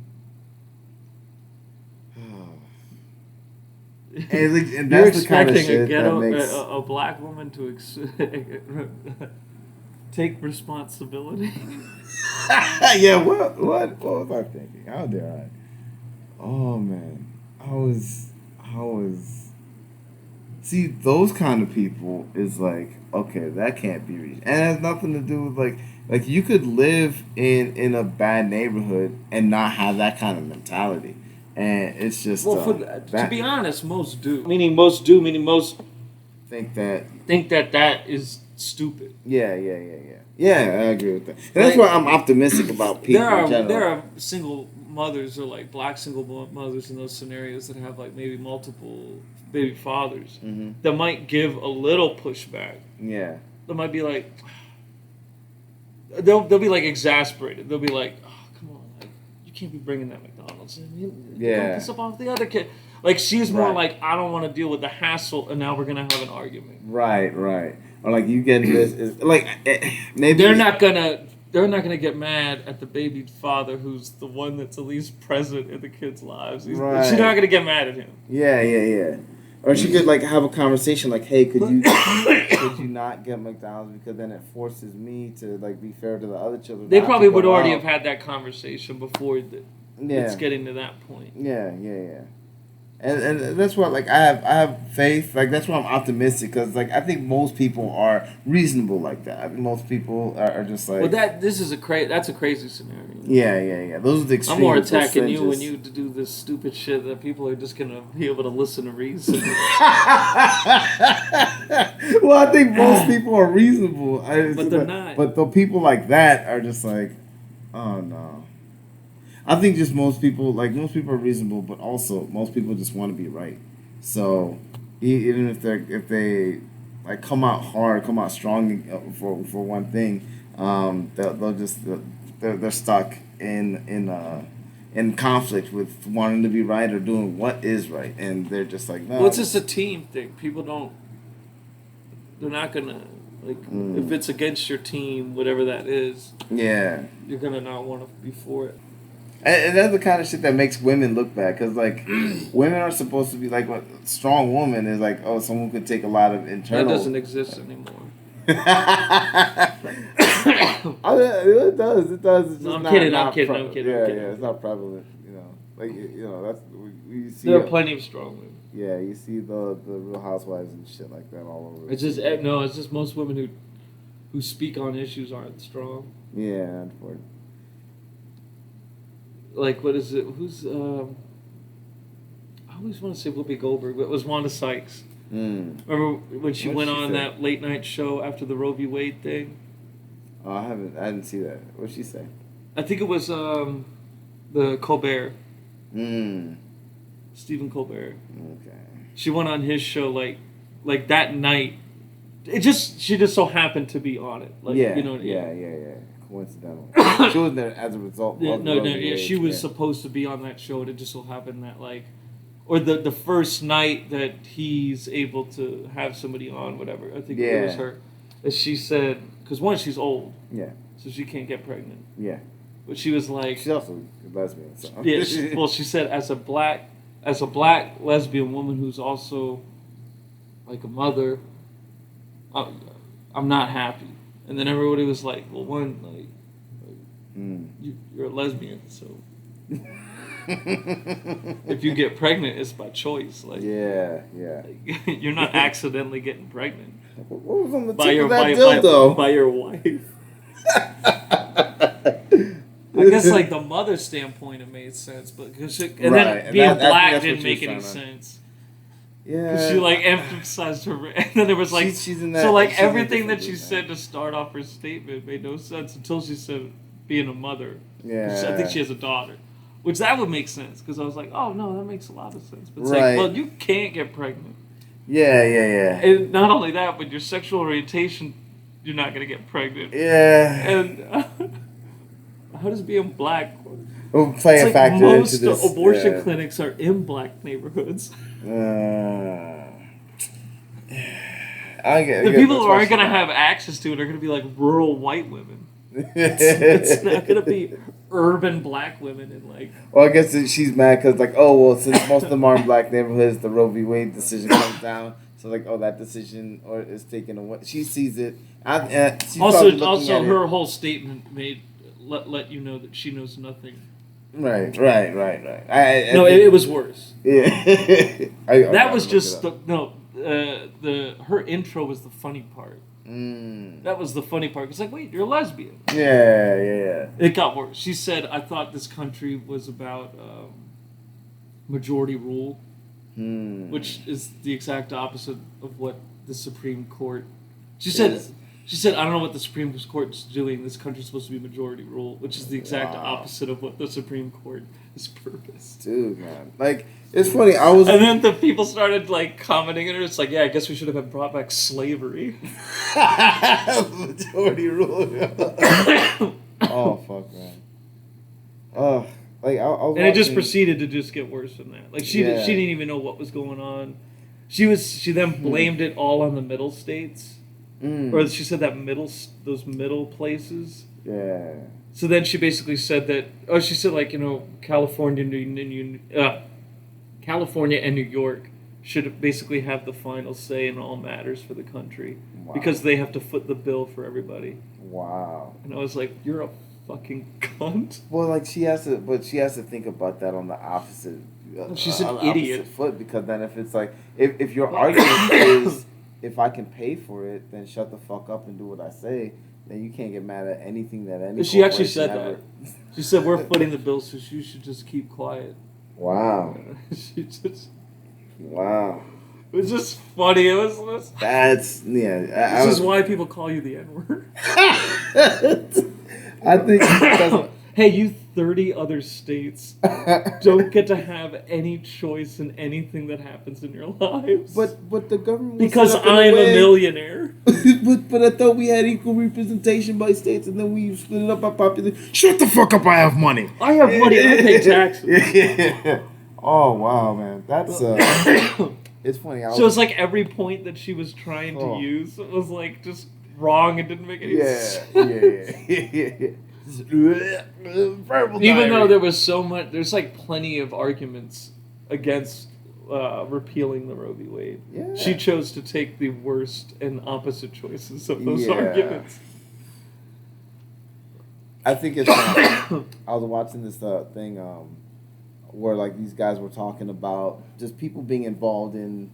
And that's the kind of shit that makes a black woman to take responsibility. Yeah, what was I thinking? How dare I? Oh man, I was. See, those kind of people is like, okay, that can't be reached, and it has nothing to do with like you could live in a bad neighborhood and not have that kind of mentality. And it's just to be honest, most do. Meaning most think that is stupid. Yeah. Yeah, I agree with that. And that's why I'm optimistic about people in general. There are single mothers or like black single mothers in those scenarios that have like maybe multiple baby fathers that might give a little pushback. Yeah. They might be like, they'll be like exasperated. They'll be like, oh, come on, like you can't be bringing that McDonald's in. You don't piss off the other kid. Like she's more like, I don't want to deal with the hassle, and now we're gonna have an argument. Right. Or like you get this, like maybe they're not gonna get mad at the baby father who's the one that's at least present in the kids' lives. Right. She's not gonna get mad at him. Yeah. Or she could like have a conversation like, hey, could you not get McDonald's because then it forces me to like be fair to the other children. They probably would already have had that conversation before it's getting to that point. Yeah. And that's why, like, I have faith. Like, that's why I'm optimistic, because, like, I think most people are reasonable like that. I think most people are just like... Well, that's a crazy scenario. Yeah. Those are the extremes. I'm more attacking you when you do this stupid shit that people are just going to be able to listen to reason. Well, I think most people are reasonable. But they're not. But the people like that are just like, oh, no. I think just most people are reasonable, but also most people just want to be right. So even if they like come out hard, come out strong for one thing, they'll just they're stuck in conflict with wanting to be right or doing what is right, and they're just like, no. Well, it's just a team thing. People don't. They're not gonna if it's against your team, whatever that is. Yeah. You're gonna not want to be for it. And that's the kind of shit that makes women look bad, because like women are supposed to be like, what strong woman is like, oh, someone who could take a lot of internal. That doesn't exist anymore. It does. It's just No, I'm not, kidding. not I'm kidding. pre- I'm kidding. Yeah, I'm kidding. yeah, it's not prevalent. Like that's we see. There are plenty of strong women. Yeah, you see the Real Housewives and shit like that all over. It's just most women who speak on issues aren't strong. Yeah, unfortunately. Like, what is it? Who's I always want to say Whoopi Goldberg, but it was Wanda Sykes. Remember when she went on that late night show after the Roe v. Wade thing? Oh, I didn't see that. What'd she say? I think it was the Colbert. Stephen Colbert. Okay. She went on his show like that night. She just so happened to be on it. Like, yeah. You know. Yeah. Coincidental. She was there as a result. Yeah, of no. Roe v. Yeah, Wade. she was supposed to be on that show, and it just so happened that or the first night that he's able to have somebody on, whatever. I think it was her. As she said, because one, she's old. Yeah. So she can't get pregnant. Yeah. But she was like, she's also a lesbian. So. Yeah. She said as a black lesbian woman who's also like a mother, I'm not happy. And then everybody was like, well, one, you're a lesbian, so if you get pregnant, it's by choice. Like, yeah. You're not accidentally getting pregnant. What was on the tip of that dildo? By your wife. I guess like the mother's standpoint, it made sense, but then being black didn't make any sense. Yeah, she emphasized her, and then there was she's in that, so everything that she said to start off her statement made no sense until she said being a mother. Yeah, I think she has a daughter, which that would make sense because I was like, oh no, that makes a lot of sense. But it's well, you can't get pregnant. Yeah. And not only that, but your sexual orientation, you're not gonna get pregnant. Yeah. And how does being black? We'll play a factor most into this. Abortion clinics are in black neighborhoods. The people who aren't going to have access to it are going to be like rural white women. It's not going to be urban black women and Well, I guess she's mad because since most of them are in black neighborhoods, the Roe v. Wade decision comes down. So that decision is taken away. She sees it. Also, her whole statement let you know that she knows nothing. Right. It was worse. Yeah. That was just her intro was the funny part. That was the funny part. It's like, wait, you're a lesbian. Yeah. It got worse. She said, I thought this country was about majority rule, which is the exact opposite of what the Supreme Court. She said, I don't know what the Supreme Court's doing. This country's supposed to be majority rule, which is the exact opposite of what the Supreme Court is purposed. Dude, man. It's funny. And then the people started, commenting on it. It's like, yeah, I guess we should have brought back slavery. Majority rule. Oh, fuck, man. I was and it just proceeded to just get worse than that. She didn't even know what was going on. She then blamed it all on the middle states. Or she said that those middle places. Yeah. So then she basically said that. Oh, she said California and New York should basically have the final say in all matters for the country because they have to foot the bill for everybody. Wow. And I was like, you're a fucking cunt. Well, she has to think about that on the opposite. She's an idiot. Foot, because then if it's if your argument is, if I can pay for it, then shut the fuck up and do what I say. Then you can't get mad at anything that any. She actually said that. She said we're footing the bill, so you should just keep quiet. Wow. Wow. It was just funny. It was. That's This is why people call you the N-word. I think. Hey, you 30 other states don't get to have any choice in anything that happens in your lives. But the government was because set up in I'm a way- millionaire. but I thought we had equal representation by states, and then we split it up by population. Shut the fuck up! I have money. I have money. I pay taxes. Yeah. Oh wow, man, that's it's funny. So it's like every point that she was trying to use was like just wrong and didn't make any sense. Yeah. Even though there was so much, there's like plenty of arguments against repealing the Roe v. Wade. Yeah. She chose to take the worst and opposite choices of those arguments. I think it's. I was watching this thing where like these guys were talking about just people being involved in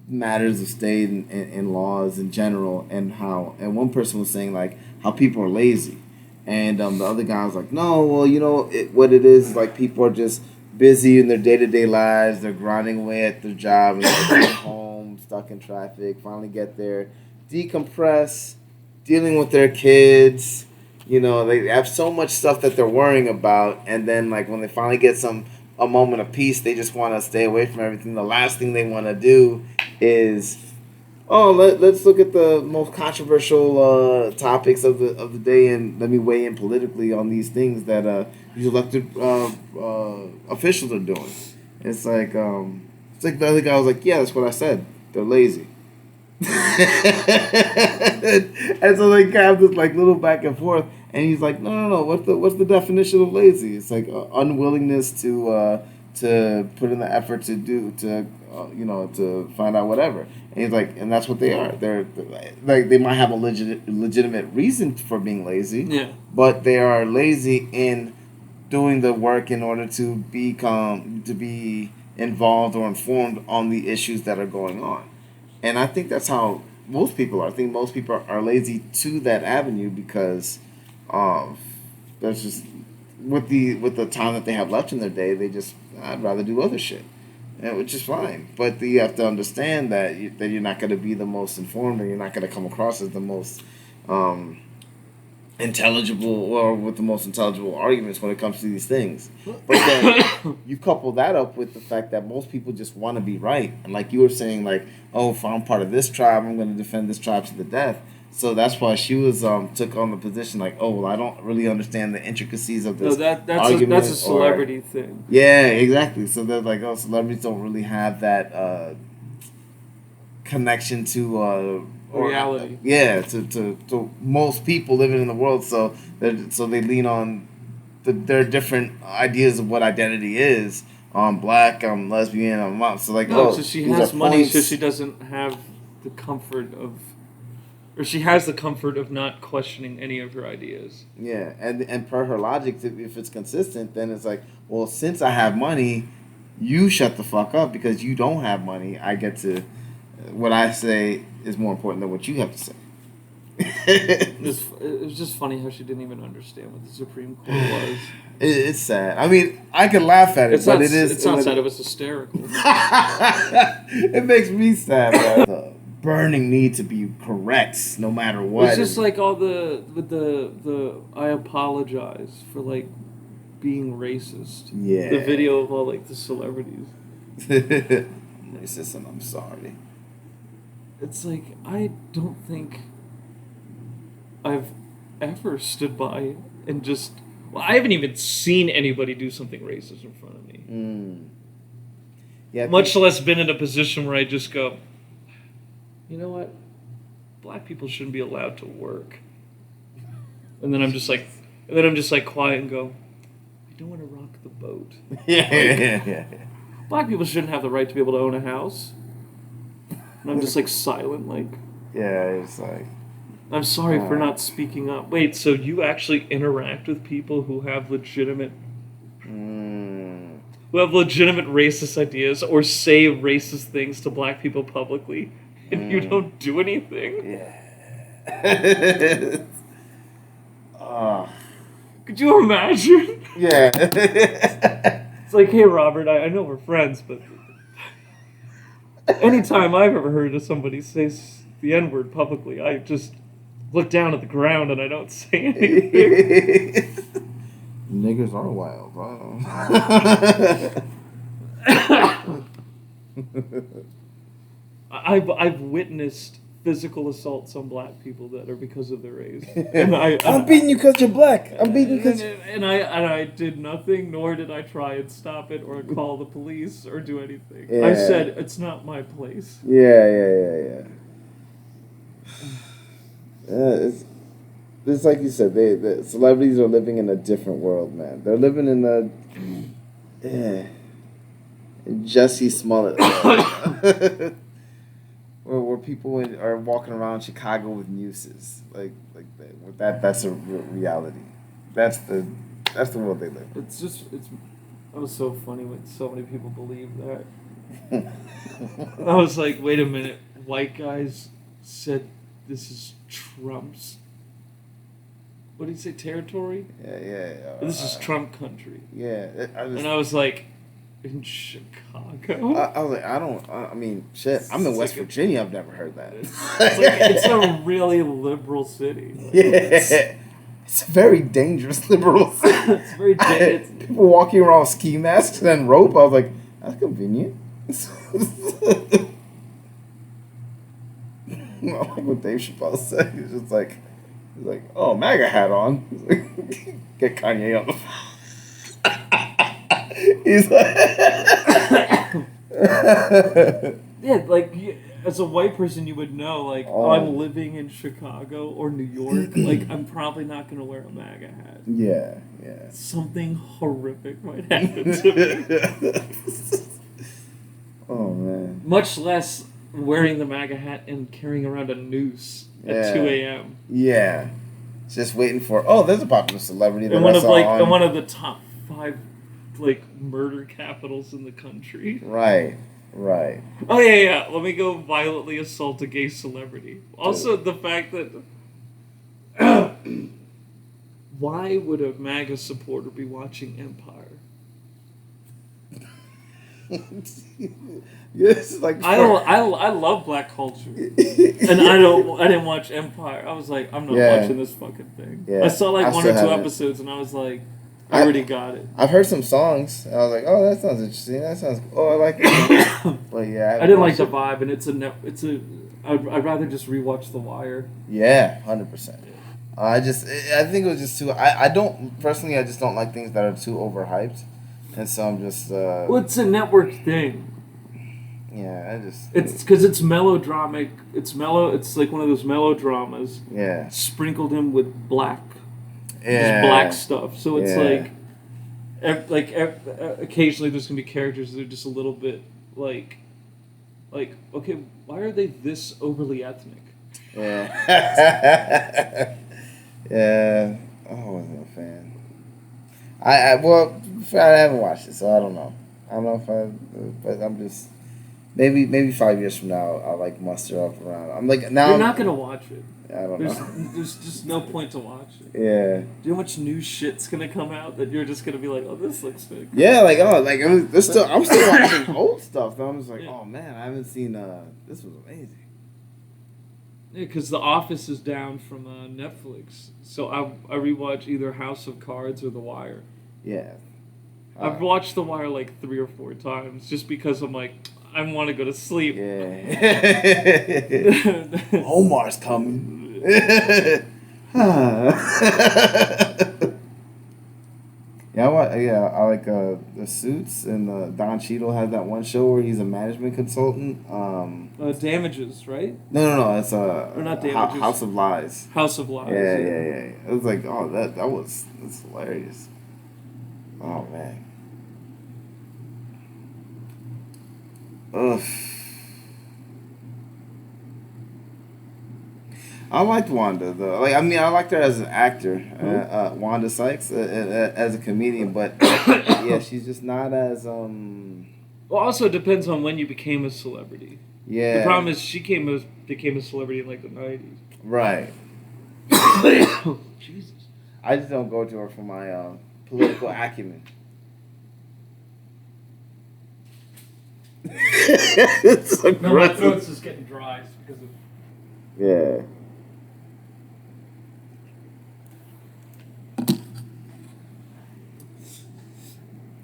matters of state and laws in general, and one person was saying like how people are lazy, and the other guy was like, no, well, you know what it is like people are just busy in their day-to-day lives. They're grinding away at their job and they're going home, stuck in traffic, finally get there, decompress, dealing with their kids. You know, they have so much stuff that they're worrying about, and then like when they finally get a moment of peace, they just want to stay away from everything. The last thing they want to do is, let's look at the most controversial topics of the day, and let me weigh in politically on these things that these elected officials are doing. It's like the other guy was like, yeah, that's what I said. They're lazy. And so they have this like little back and forth, and he's like, no. What's the definition of lazy? It's like unwillingness to put in the effort to find out whatever. And he's like, and that's what they are. They're like they might have a legitimate reason for being lazy. Yeah. But they are lazy in doing the work in order to be involved or informed on the issues that are going on. And I think that's how most people are. I think most people are lazy to that avenue because that's just with the time that they have left in their day. I'd rather do other shit, which is fine. But you have to understand that you're not going to be the most informed, and you're not going to come across as the most intelligible or with the most intelligible arguments when it comes to these things. But then you couple that up with the fact that most people just want to be right. And like you were saying, like, oh, if I'm part of this tribe, I'm going to defend this tribe to the death. So that's why she was took on the position like, oh, well, I don't really understand the intricacies of this argument. That's a celebrity thing. Yeah, exactly. So they're like, oh, celebrities don't really have that connection to reality. To most people living in the world. So they lean on their different ideas of what identity is. I'm black, I'm lesbian, I'm mom. So like, so she has money, points. so she doesn't have the comfort of, or she has the comfort of not questioning any of her ideas. Yeah, and per her logic, if it's consistent, then it's like, well, since I have money, you shut the fuck up because you don't have money. I get to, what I say is more important than what you have to say. It was just funny how she didn't even understand what the Supreme Court was. It's sad. I mean, I can laugh at it, It's but not, it is. It's not sad. It was hysterical. It makes me sad, man. The burning need to be correct, no matter what. It's just like all the I apologize for like being racist. Yeah. The video of all like the celebrities. I'm racist and I'm sorry. It's like I don't think I've ever stood by and just. Well, I haven't even seen anybody do something racist in front of me. Yeah. Much less been in a position where I just go, you know what? Black people shouldn't be allowed to work. And then I'm just like quiet and go, I don't want to rock the boat. Yeah. Black people shouldn't have the right to be able to own a house. And I'm just like silent, like. Yeah, it's like. I'm sorry for not speaking up. Wait, so you actually interact with people who have legitimate racist ideas or say racist things to black people publicly, and you don't do anything? Yeah. Could you imagine? Yeah. It's like, hey, Robert, I know we're friends, but anytime I've ever heard of somebody say the N-word publicly, I just look down at the ground and I don't say anything. Niggers are wild. I've witnessed physical assaults on black people that are because of their race. And I'm beating you because you're black. I'm beating you because... And I did nothing, nor did I try and stop it or call the police or do anything. Yeah. I said, it's not my place. Yeah. It's like you said, the celebrities are living in a different world, man. They're living in Jussie Smollett world. Where people are walking around Chicago with nooses, like that. That's a reality. That's the world they live in. That was so funny when so many people believe that. I was like, wait a minute, white guys said this is Trump's. What did he say? Territory? Yeah. This is Trump country. Yeah, and I was like, in Chicago. I was like, I mean, shit. I'm in West Virginia. I've never heard that. It's a really liberal city. It's a very dangerous liberal city. It's very dangerous. People walking around with ski masks and rope. I was like, that's convenient. I like what Dave Chappelle said. He's just like, oh, MAGA hat on. He's like, get Kanye on the phone. He's like, yeah, like as a white person, you would know, like, I'm living in Chicago or New York. Like, I'm probably not gonna wear a MAGA hat. Yeah. Something horrific might happen to me. Oh man. Much less wearing the MAGA hat and carrying around a noose at 2 a.m. Yeah. Just waiting for, there's a popular celebrity that in one of the top 5 murder capitals in the country. Right. Oh yeah. Let me go violently assault a gay celebrity. Also, the fact that why would a MAGA supporter be watching Empire? Yes, like I love black culture, and I didn't watch Empire. I was like, I'm not watching this fucking thing. Yeah. I saw 1 or 2 episodes, and I was like, I already got it. I've heard some songs. And I was like, oh, that sounds interesting. That sounds. I like it. But yeah, I didn't like the vibe, and I'd rather just rewatch The Wire. Yeah, 100%. I think it was just too. I don't personally. I just don't like things that are too overhyped, and so I'm just. Well, it's a network thing. Yeah, It's because it's melodramatic. It's mellow. It's like one of those melodramas. Yeah. Sprinkled in with black. Yeah. Just black stuff. So it's occasionally there's gonna be characters that are just a little bit like okay, why are they this overly ethnic? Yeah. Yeah. I wasn't a fan. I haven't watched it, so I don't know. But I'm just maybe 5 years from now I'll muster up around. I'm like now. You're not gonna watch it. I don't know. There's just no point to watch it. Yeah. Do you know how much new shit's gonna come out that you're just gonna be like, oh, this looks good? Yeah, I'm still watching old stuff. Though. I'm just like, oh man, I haven't seen. This was amazing. Yeah, because The Office is down from Netflix, so I rewatch either House of Cards or The Wire. Yeah. I've watched The Wire 3 or 4 times just because I'm like, I want to go to sleep. Yeah. Omar's coming. I like the Suits, and Don Cheadle has that one show where he's a management consultant. Damages, right? No, it's or not Damages. House of Lies. House of Lies. Yeah. It was like, that's hilarious. Oh man. Ugh. I liked Wanda though. I liked her as an actor, Wanda Sykes, as a comedian. But yeah, she's just not as Well, also it depends on when you became a celebrity. Yeah. The problem is she became a celebrity in the 90s. Right. Jesus. I just don't go to her for my political acumen. It's aggressive. No, my throat's just getting dry because of. Yeah.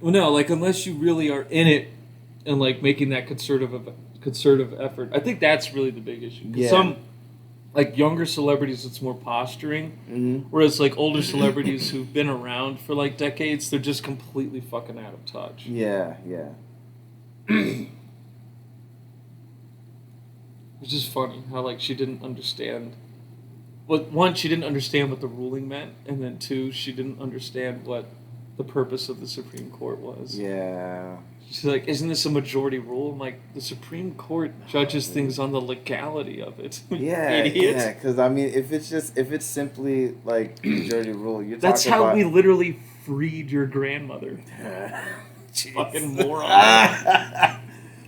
Well, no, like unless you really are in it and like making that concerted effort. I think that's really the big issue. 'Cause Yeah. some like younger celebrities, it's more posturing, whereas like older celebrities who've been around for like decades, they're just completely fucking out of touch. Yeah, yeah. It's just funny how like she didn't understand. Well, one, she didn't understand what the ruling meant, and then two, she didn't understand what the purpose of the Supreme Court was. Yeah. She's like, "Isn't this a majority rule?" I'm like, "The Supreme Court judges things on the legality of it." Yeah, Idiot. yeah. Because I mean, if it's simply like majority rule, you're That's talking how about. we literally freed your grandmother. Jeez. Fucking moron.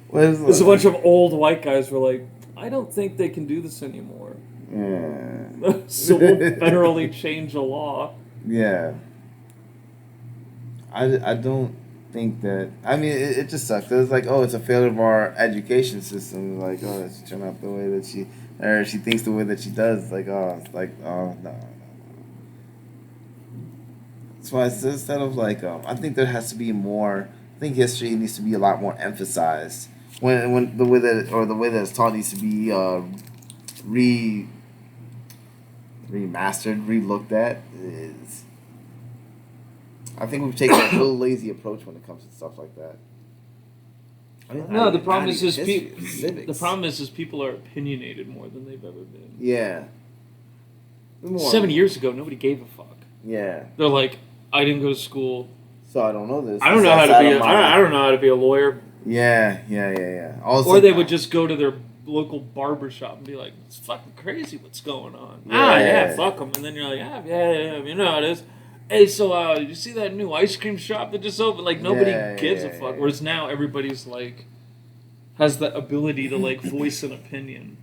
What is There's a bunch of old white guys who were like, "I don't think they can do this anymore." Yeah. So we'll federally change a law. Yeah. I don't think that. I mean, it just sucks. It's like, oh, it's a failure of our education system. Like, oh, she turned out the way that she, or she thinks the way that she does. It's like, oh, no. That's why it's instead of like, I think there has to be more. I think history needs to be a lot more emphasized. When the way that it's taught needs to be remastered, relooked at is. I think we've taken a real lazy approach when it comes to stuff like that. I mean, No, the problem is civics. the problem is people are opinionated more than they've ever been. Yeah. 7 years ago, nobody gave a fuck. Yeah. They're like, I didn't go to school. So I don't know this. I don't know how to be. I don't know how to be a lawyer. Yeah. Also, Or they would just go to their local barber shop and be like, "It's fucking crazy. What's going on?" Yeah. Fuck them. And then you're like, yeah, you know how it is. Hey, so did you see that new ice cream shop that just opened? Like nobody gives a fuck. Whereas now everybody's like has the ability to like voice an opinion.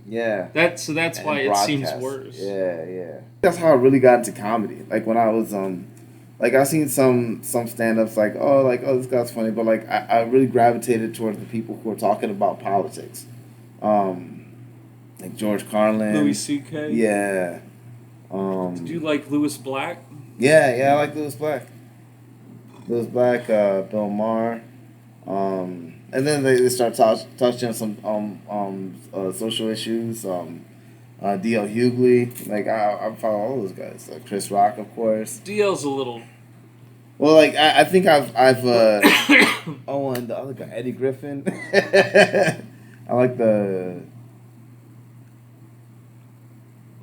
Yeah. That's why it seems worse. Yeah. That's how I really got into comedy. Like when I was like I've seen some stand-ups like oh this guy's funny, but like I really gravitated towards the people who are talking about politics. Like George Carlin. Louis C.K. Yeah. Did you like Louis Black? Yeah, I like Louis Black. Bill Maher. And then they start touching on some social issues. D.L. Hughley. Like I follow all those guys. Chris Rock, of course. DL's a little. Well, like I think I've oh, and the other guy, Eddie Griffin. I like the.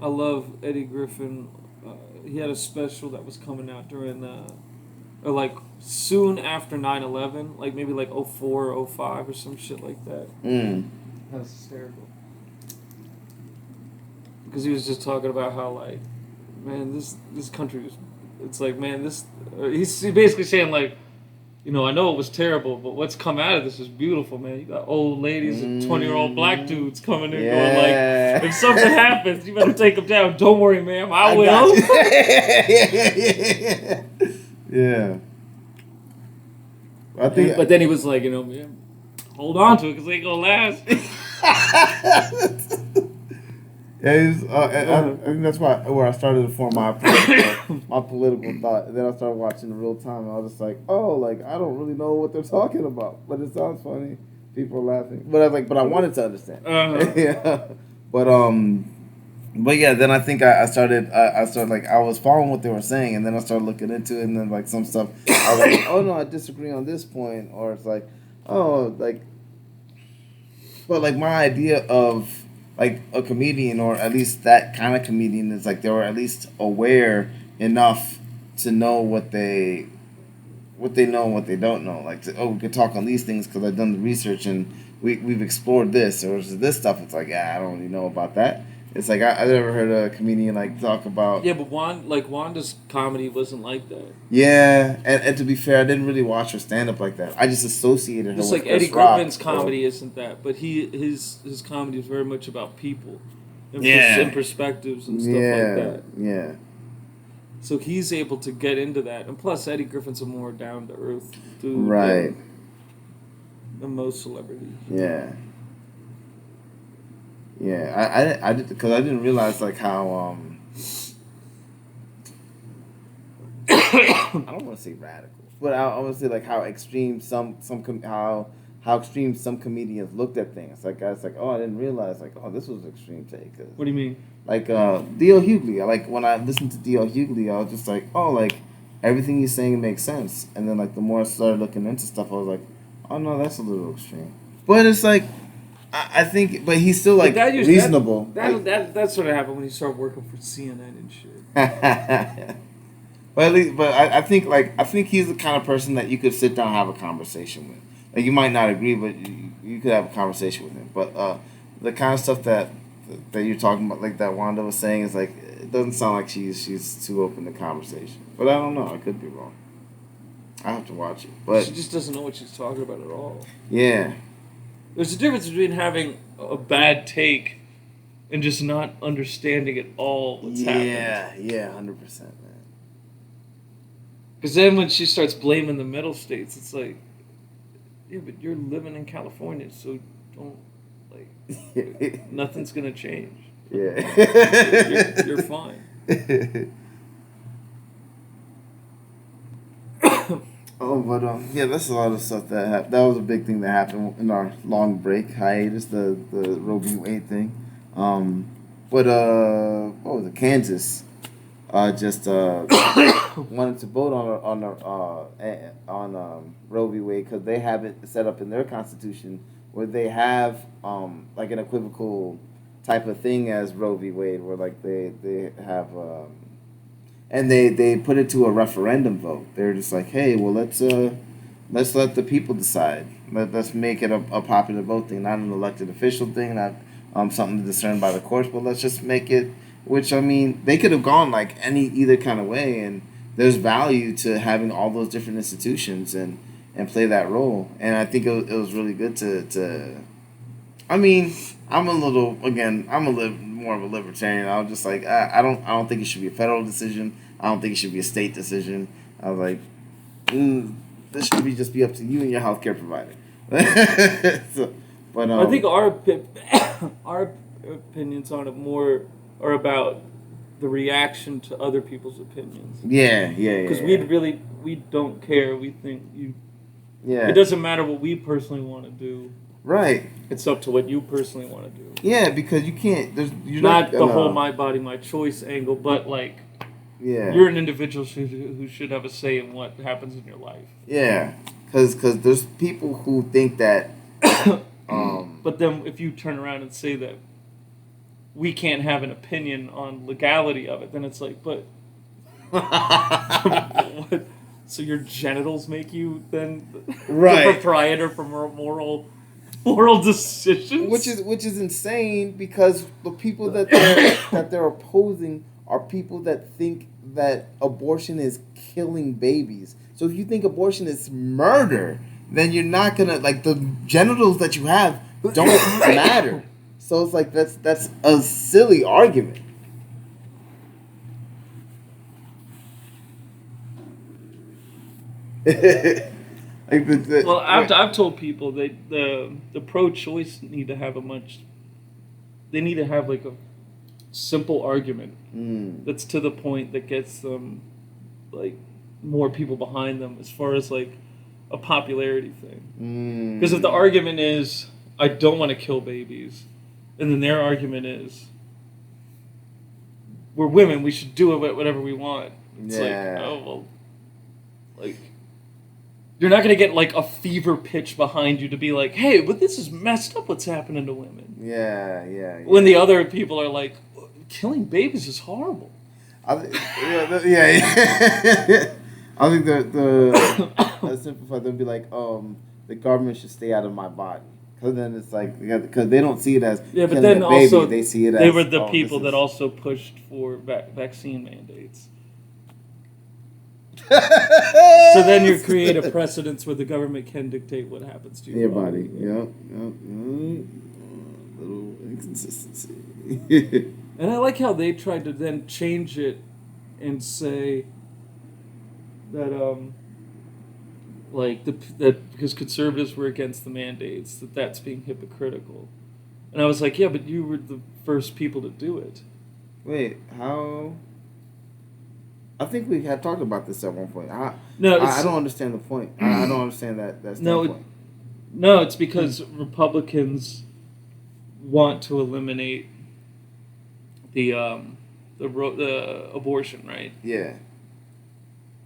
I love Eddie Griffin. He had a special that was coming out during, or like soon after 9/11, like maybe like 04 or 05 or some shit like that. That was hysterical. Because he was just talking about how like, man, this country was, it's like, man, this, he's basically saying like, you know, I know it was terrible, but what's come out of this is beautiful, man. You got old ladies and 20-year-old black dudes coming in going like, if something happens, you better take them down. Don't worry, ma'am, I will. Yeah. I think, but then he was like, you know, man, hold on to it because it ain't gonna last. Yeah, I think that's where I started to form my political thought. And then I started watching in real time, and I was just like, oh, like I don't really know what they're talking about, but it sounds funny. People are laughing, but I was like, but I wanted to understand. Yeah, but yeah, then I think I started like I was following what they were saying, and then I started looking into it, and then like some stuff I was like, oh no, I disagree on this point, or it's like, oh, like, but like my idea of like a comedian, or at least that kind of comedian, is like they were at least aware enough to know what they know and what they don't know. Like, we could talk on these things because I've done the research and we've explored this, or this stuff. It's like, yeah, I don't really know about that. It's like I've never heard a comedian like talk about. Yeah, but Wanda's comedy wasn't like that. Yeah, and to be fair, I didn't really watch her stand up like that. I just associated her It's with like Chris Eddie Rock, Griffin's comedy isn't that, but his comedy is very much about people, and, Yeah. and perspectives and stuff like that. Yeah. So he's able to get into that, and plus Eddie Griffin's a more down to earth dude, Right. than most celebrities. Yeah. Yeah, I did, because I didn't realize like how don't want to say radical, but I want to say like how extreme how extreme some comedians looked at things. Like I was like, oh, I didn't realize like, oh, this was an extreme take. What do you mean? Like D.L. Hughley. Like when I listened to D.L. Hughley, I was just like, oh, like everything he's saying makes sense. And then like the more I started looking into stuff, I was like, oh no, that's a little extreme. But it's like I think, but he's still like reasonable. That sort of happened when he started working for CNN and shit. But at least, I think he's the kind of person that you could sit down and have a conversation with. Like you might not agree, but you could have a conversation with him. But the kind of stuff that you're talking about, like that Wanda was saying, is like it doesn't sound like she's too open to conversation. But I don't know. I could be wrong. I have to watch it. But she just doesn't know what she's talking about at all. Yeah. There's a difference between having a bad take and just not understanding at all what's happening. Yeah, 100%, man. Because then when she starts blaming the middle states, it's like, yeah, but you're living in California, so don't, like, nothing's going to change. Yeah. You're fine. Oh, but yeah, that's a lot of stuff that happened. That was a big thing that happened in our long break hiatus, the Roe v. Wade thing. But what was it? Kansas just wanted to vote on Roe v. Wade because they have it set up in their constitution where they have like an equivocal type of thing as Roe v. Wade, where like they have. And they put it to a referendum vote. They're just like, hey, well, let's let the people decide. Let's make it a popular vote thing, not an elected official thing, not something discerned by the courts, but let's just make it. Which I mean, they could have gone like either kind of way, and there's value to having all those different institutions and play that role. And I think it was really good to. I mean, I'm more of a libertarian. I was just like, I don't think it should be a federal decision. I don't think it should be a state decision. I was like, this should just be up to you and your healthcare provider. But I think our opinions on it more are about the reaction to other people's opinions. Yeah. Because we don't care. We think Yeah. It doesn't matter what we personally want to do. Right. It's up to what you personally want to do. Yeah, because you can't. You're not the whole my body, my choice angle, but like, you're an individual who should have a say in what happens in your life. Yeah, because there's people who think that. But then if you turn around and say that we can't have an opinion on legality of it, then it's like, but. What? So your genitals make you then the proprietor for moral decisions, which is insane because the people that they're opposing are people that think that abortion is killing babies. So if you think abortion is murder, then you're not gonna like the genitals that you have don't matter. So it's like that's a silly argument. Well, I've told people that the pro-choice need to have they need to have like a simple argument that's to the point that gets them like more people behind them as far as like a popularity thing. Because if the argument is I don't want to kill babies, and then their argument is we're women, we should do whatever we want. It's like, oh well, like. You're not going to get, like, a fever pitch behind you to be like, hey, but this is messed up what's happening to women. Yeah. When the other people are like, killing babies is horrible. I think the simplified, they'll be like, the government should stay out of my body. Because then it's like, because they don't see it as but then also, they see it as... They were the people that also pushed for vaccine mandates. So then you create a precedence where the government can dictate what happens to your body. Yep. Little inconsistency. And I like how they tried to then change it and say that that because conservatives were against the mandates, that's being hypocritical. And I was like, yeah, but you were the first people to do it. Wait, how? Simplified. They'll be like, the government should stay out of my body. Because then it's like, because they don't see it as... Yeah, but then also, they were the people that also pushed for vaccine mandates. So then you create a precedence where the government can dictate what happens to your body. Wait, how? I think we had talked about this at one point. No, I don't understand the point. I don't understand that standpoint. No, it's because Republicans want to eliminate the abortion, right? Yeah.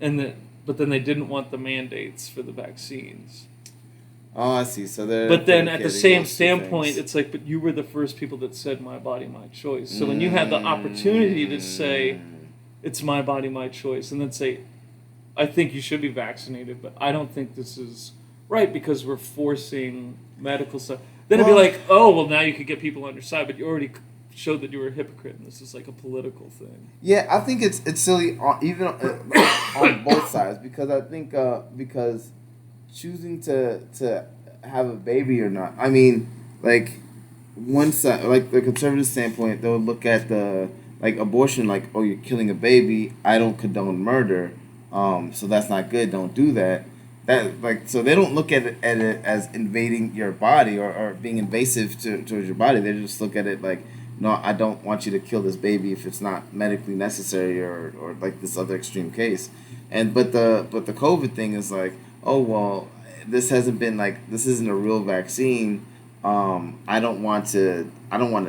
But then they didn't want the mandates for the vaccines. Oh, I see. So they're. But then at the same those two standpoint, things. it's like, but you were the first people that said "my body, my choice." So when you had the opportunity to say, "It's my body, my choice," and then say, "I think you should be vaccinated, but I don't think this is right because we're forcing medical stuff," then it'd be like, "Oh, well, now you could get people on your side," but you already showed that you were a hypocrite, and this is like a political thing. Yeah, I think it's silly even on both sides because I think because choosing to have a baby or not, I mean, like one side, like the conservative standpoint, they'll look at the like abortion, like, oh, you're killing a baby. I don't condone murder, so that's not good. Don't do that. That like so they don't look at it as invading your body or being invasive towards your body. They just look at it like, no, I don't want you to kill this baby if it's not medically necessary or like this other extreme case. But the COVID thing is like, oh well, this isn't a real vaccine. I don't want to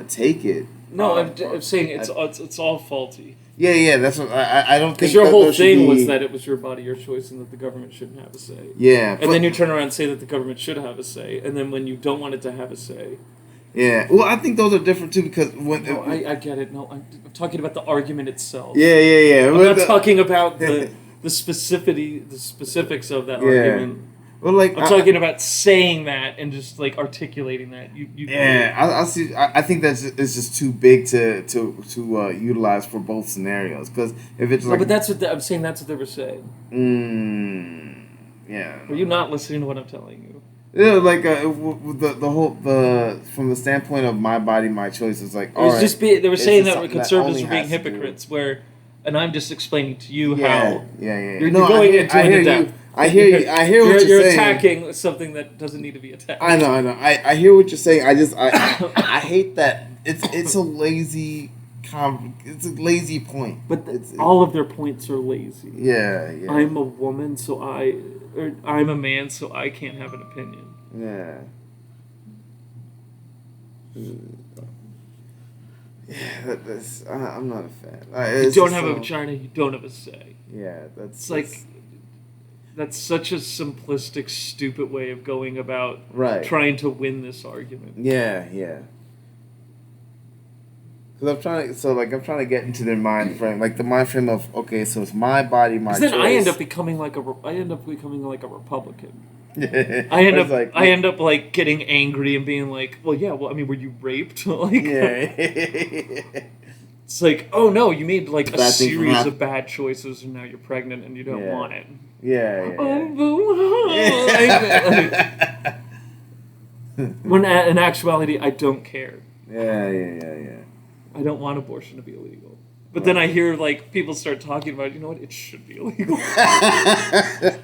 take it. No, I'm saying it's all faulty. Yeah, that's what I don't think. Because your whole thing was that it was your body, your choice, and that the government shouldn't have a say. Yeah, and then you turn around and say that the government should have a say, and then when you don't want it to have a say. Yeah, well, I think those are different too because when I get it. No, I'm talking about the argument itself. Yeah. I'm not talking about the specifics of that argument. Well, like I'm talking about saying that and just like articulating that. I see. I think it's just too big to utilize for both scenarios because if it's like. But that's what I'm saying. That's what they were saying. Yeah. Were you not listening to what I'm telling you? Yeah, like the whole from the standpoint of my body, my choice is like. They were saying that conservatives were being hypocrites. And I'm just explaining to you how. Yeah. You're going into it in depth. I hear you. I hear what you're saying. You're attacking something that doesn't need to be attacked. I know. I hear what you're saying. I hate that. It's a lazy. It's a lazy point. But all of their points are lazy. Yeah. I'm a woman, so I'm a man, so I can't have an opinion. Yeah. Yeah, I'm not a fan. You don't have a vagina, you don't have a say. Yeah, that's such a simplistic, stupid way of going about trying to win this argument. Yeah. Because I'm trying to get into their mind frame, like the mind frame of okay, so it's my body, my choice. Then I end up becoming like a Republican. I end up like getting angry and being like, well, yeah, well, I mean, were you raped? Like, it's like, oh no, you made like a series of bad choices and now you're pregnant and you don't want it. When in actuality, I don't care. Yeah. I don't want abortion to be illegal. But then I hear like people start talking about, you know what, it should be illegal. I'm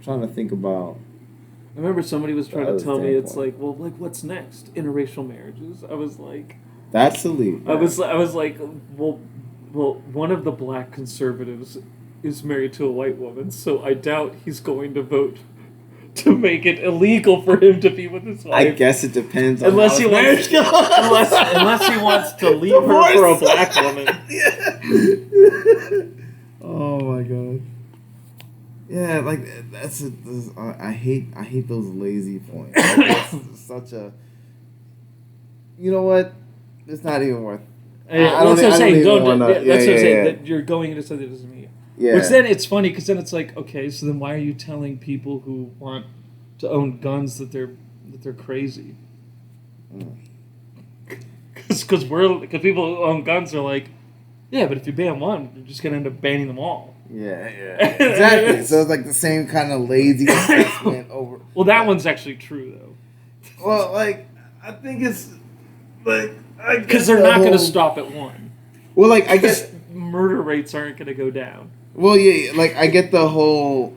trying to think about. I remember somebody was trying to tell me it's like, well, like what's next? Interracial marriages. I was like, that's illegal. I was like, well, one of the black conservatives is married to a white woman, so I doubt he's going to vote to make it illegal for him to be with his wife. I guess it depends on unless he wants to leave her for a black woman. Oh my god. Yeah, like I hate those lazy points. Like, it's such a. You know what? It's not even worth. That's what I'm saying. That you're going into something that doesn't mean. Yeah. Which then it's funny because then it's like, okay, so then why are you telling people who want to own guns that they're crazy? Because people who own guns are like, yeah, but if you ban one, you're just gonna end up banning them all. Yeah, exactly. So it's like the same kind of lazy assessment over. Well, that one's actually true though. Well, like I think it's like because they're not gonna stop at one. Well, like I guess murder rates aren't gonna go down. Well, yeah, like I get the whole.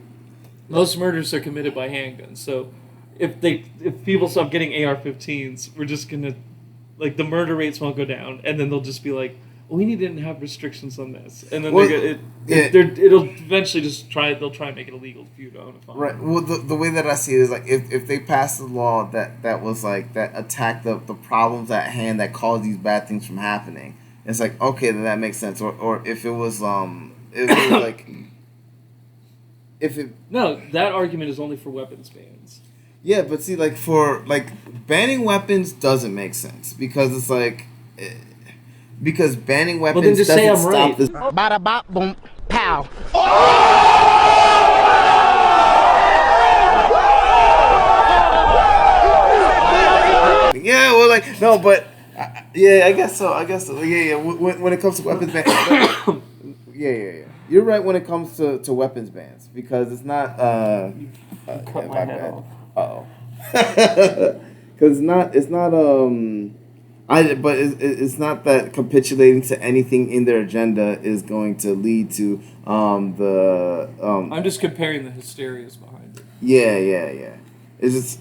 Most murders are committed by handguns, so if people stop getting AR-15s, we're just gonna like the murder rates won't go down, and then they'll just be like, well, we need to have restrictions on this, and then it'll eventually they'll try and make it illegal if you own a phone. Right. Well, the way that I see it is like if they pass a law that was like that attacked the problems at hand that caused these bad things from happening, it's like okay, then that makes sense. Or if it was like if it no, that argument is only for weapons bans. Yeah, but see, like for like banning weapons doesn't make sense because it's like because banning weapons then just doesn't say I'm stop right. this. Bada bop boom pow. Yeah, well, like no, but yeah, I guess so. Yeah. When it comes to weapons bans, yeah. You're right when it comes to weapons bans because it's not. Cut my head off. Uh-oh. Because it's not it's not that capitulating to anything in their agenda is going to lead to I'm just comparing the hysterias behind it. Yeah. It's just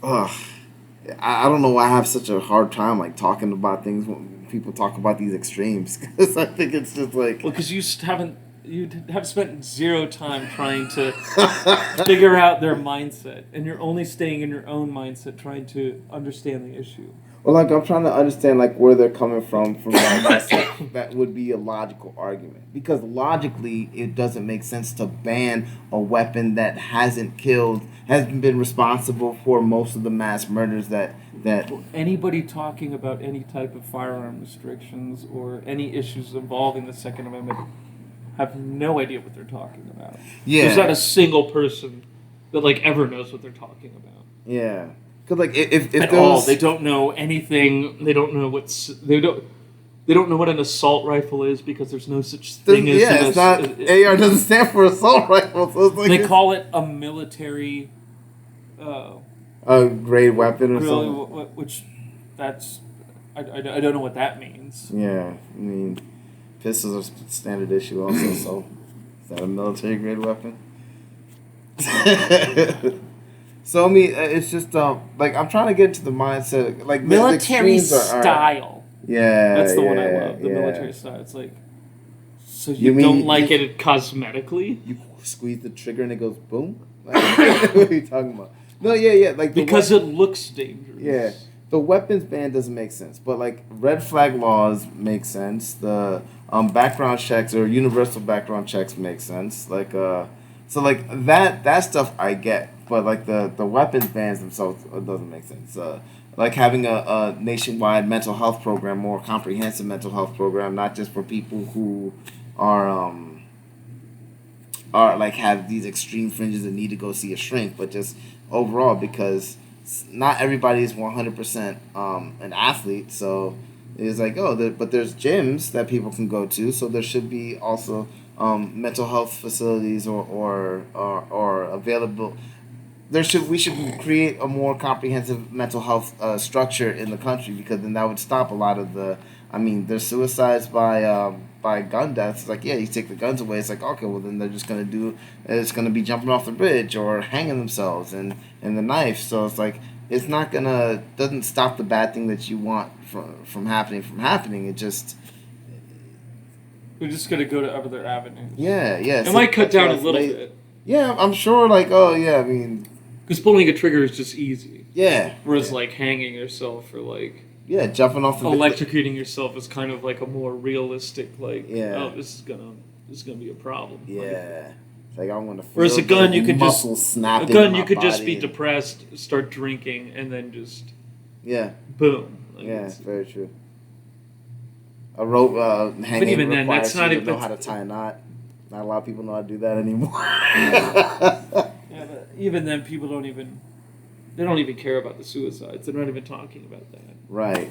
I don't know why I have such a hard time like talking about things when people talk about these extremes because I think it's just like because you have spent zero time trying to figure out their mindset, and you're only staying in your own mindset trying to understand the issue. Well, like I'm trying to understand like where they're coming from like, that would be a logical argument because logically it doesn't make sense to ban a weapon that hasn't been responsible for most of the mass murders that anybody talking about any type of firearm restrictions or any issues involving the Second Amendment have no idea what they're talking about. Yeah, there's not a single person that like ever knows what they're talking about. Yeah, because like if at all, they don't know anything. They don't know they don't know what an assault rifle is because there's no such thing as it's not AR doesn't stand for assault rifle. So it's like they call it a military a grade weapon or something. Which that's I don't know what that means. Yeah, I mean. Pistols are standard issue also, so is that a military grade weapon? So I mean, it's just like I'm trying to get into the mindset, like military style. Yeah, that's the one I love. The military style. It's like, so you don't like it cosmetically? You squeeze the trigger and it goes boom. Like, what are you talking about? No, yeah, like because it looks dangerous. Yeah. The weapons ban doesn't make sense, but like red flag laws make sense. The background checks or universal background checks make sense. Like so like that stuff I get, but like the weapons bans themselves doesn't make sense. Like having a nationwide mental health program, more comprehensive mental health program, not just for people who are like have these extreme fringes and need to go see a shrink, but just overall because not everybody is 100% an athlete, so it's like but there's gyms that people can go to, so there should be also mental health facilities or available. We should create a more comprehensive mental health structure in the country because then that would stop a lot of there's suicides by gun deaths. It's like, yeah, you take the guns away. It's like, okay, well then they're just gonna be jumping off the bridge or hanging themselves and the knife. So it's like it's not doesn't stop the bad thing that you want from happening. It just we're just gonna go to other avenues. Yeah. It might cut down a little bit. Yeah, I'm sure. Like, oh yeah, I mean, because pulling a trigger is just easy. Yeah. Whereas like hanging yourself or like. Yeah, jumping off the electrocuting yourself is kind of like a more realistic, like, yeah. Oh, this is gonna be a problem. Yeah, like I'm gonna. Whereas a gun, you could just be depressed, start drinking, and then just. Yeah. Boom. Like yeah, very true. A rope hanging. But even then, that's not even know how to tie a knot. Not a lot of people know how to do that anymore. Yeah, but even then, people don't even. They don't even care about the suicides. They're not even talking about that. Right.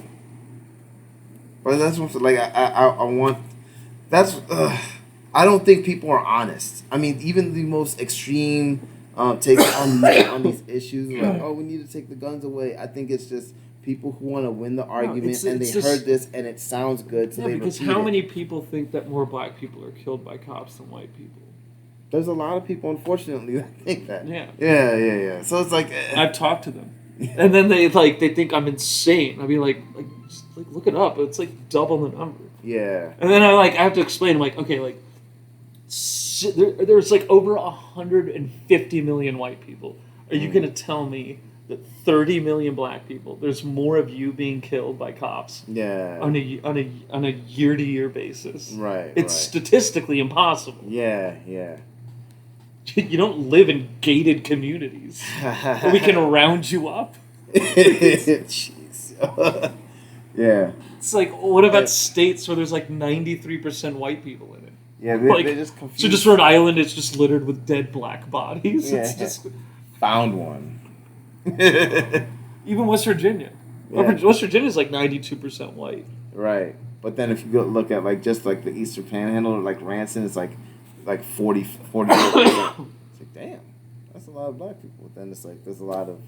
But that's what like I want. That's I don't think people are honest. I mean, even the most extreme takes on these issues, like, oh, we need to take the guns away. I think it's just people who want to win the argument and they heard this and it sounds good, so they because repeat how it. many people think that more black people are killed by cops than white people? There's a lot of people, unfortunately, that think that. Yeah. Yeah. So it's like... I've talked to them. And then they think I'm insane. I'll be like, just, look it up. It's like double the number. Yeah. And then I have to explain, like, okay, like, there's like over 150 million white people. Are you going to tell me that 30 million black people, there's more of you being killed by cops on a year-to-year basis? Right. It's statistically impossible. Yeah. You don't live in gated communities where we can round you up. Jeez. Yeah. It's like, what about states where there's like 93% white people in it? Yeah, they just confused. So just Rhode Island is just littered with dead black bodies. Yeah. It's just found one. Even West Virginia. Yeah. West Virginia is like 92% white. Right. But then if you go look at like just like the Eastern Panhandle, like Ranson, it's like 40%. It's like, damn, that's a lot of black people. But then it's like there's a lot of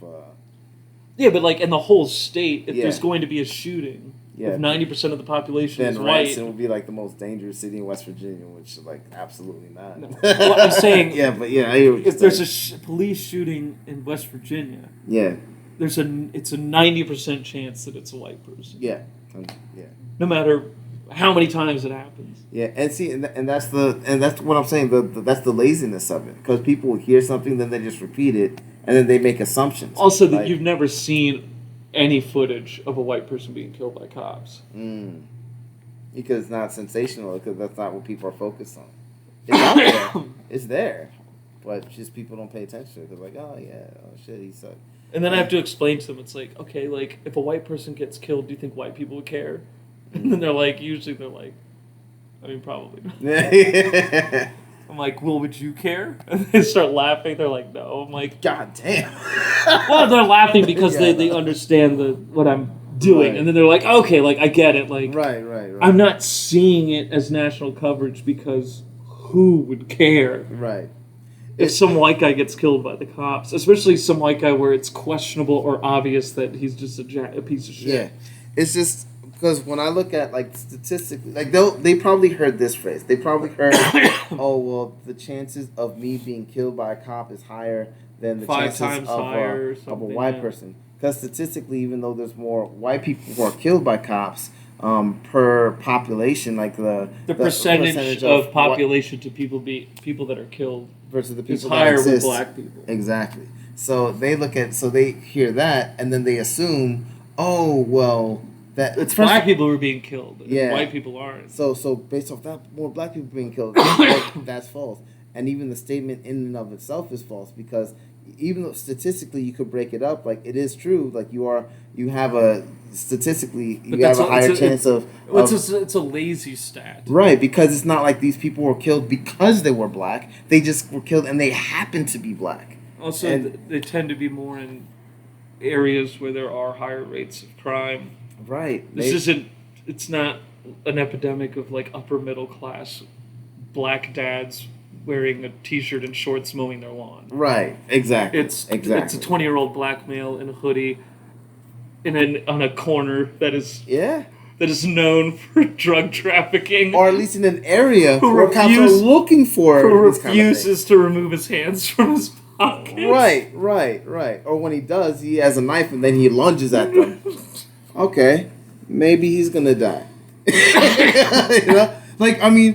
yeah, but like in the whole state, if Yeah. there's going to be a shooting, Yeah. if 90% of the population then is white, Ranson would be like the most dangerous city in West Virginia, which like absolutely not. no. Well, I'm saying yeah, but yeah, I hear what you're if there's saying. a police shooting in West Virginia, Yeah, it's a 90% chance that it's a white person. yeah. No matter how many times it happens. Yeah, and see, and that's what I'm saying. That's the laziness of it, because people will hear something, then they just repeat it, and then they make assumptions. Also, that Like, you've never seen any footage of a white person being killed by cops. Because it's not sensational, because that's not what people are focused on. It's out there, it's there, but just people don't pay attention to it. They're like, oh yeah, oh shit, he sucked. And then I have to explain to them, it's like, okay, like, if a white person gets killed, do you think white people would care? And then usually they're like, I mean, probably not. I'm like, well, would you care? And they start laughing. They're like, no. I'm like, God damn. well, they're laughing because Yeah, they understand what I'm doing. Right. And then they're like, okay, like, I get it. Like, Right. I'm not seeing it as national coverage because who would care Right. if some white guy gets killed by the cops? Especially some white guy where it's questionable or obvious that he's just a piece of shit. Yeah. It's just... Because when I look at, like, statistically, like, they probably heard this phrase. They probably heard, oh, well, the chances of me being killed by a cop is higher than the 5 chances times higher or of a something, white yeah. person. Because statistically, even though there's more white people who are killed by cops per population, like the percentage of population to people that are killed versus the is people that higher with exist. black people. Exactly. So they hear that, and then they assume, oh, well... That It's black people who are being killed. And Yeah. white people aren't. So based off that, more black people being killed, that's false. And even the statement in and of itself is false, because even though statistically you could break it up, like it is true, like you have a higher chance of it's a lazy stat. right, because it's not like these people were killed because they were black. They just were killed and they happen to be black. Also, And- they tend to be more in areas where there are higher rates of crime. Right. It's not an epidemic of like upper middle class black dads wearing a t-shirt and shorts mowing their lawn. Right. Exactly. It's a 20-year-old black male in a hoodie on a corner that is known for drug trafficking, or at least in an area Who where cops are refuse- looking for who this kind of thing. refuses to remove his hands from his pockets. Right. Or when he does, he has a knife and then he lunges at them. Okay, maybe he's gonna die. You know, like I mean,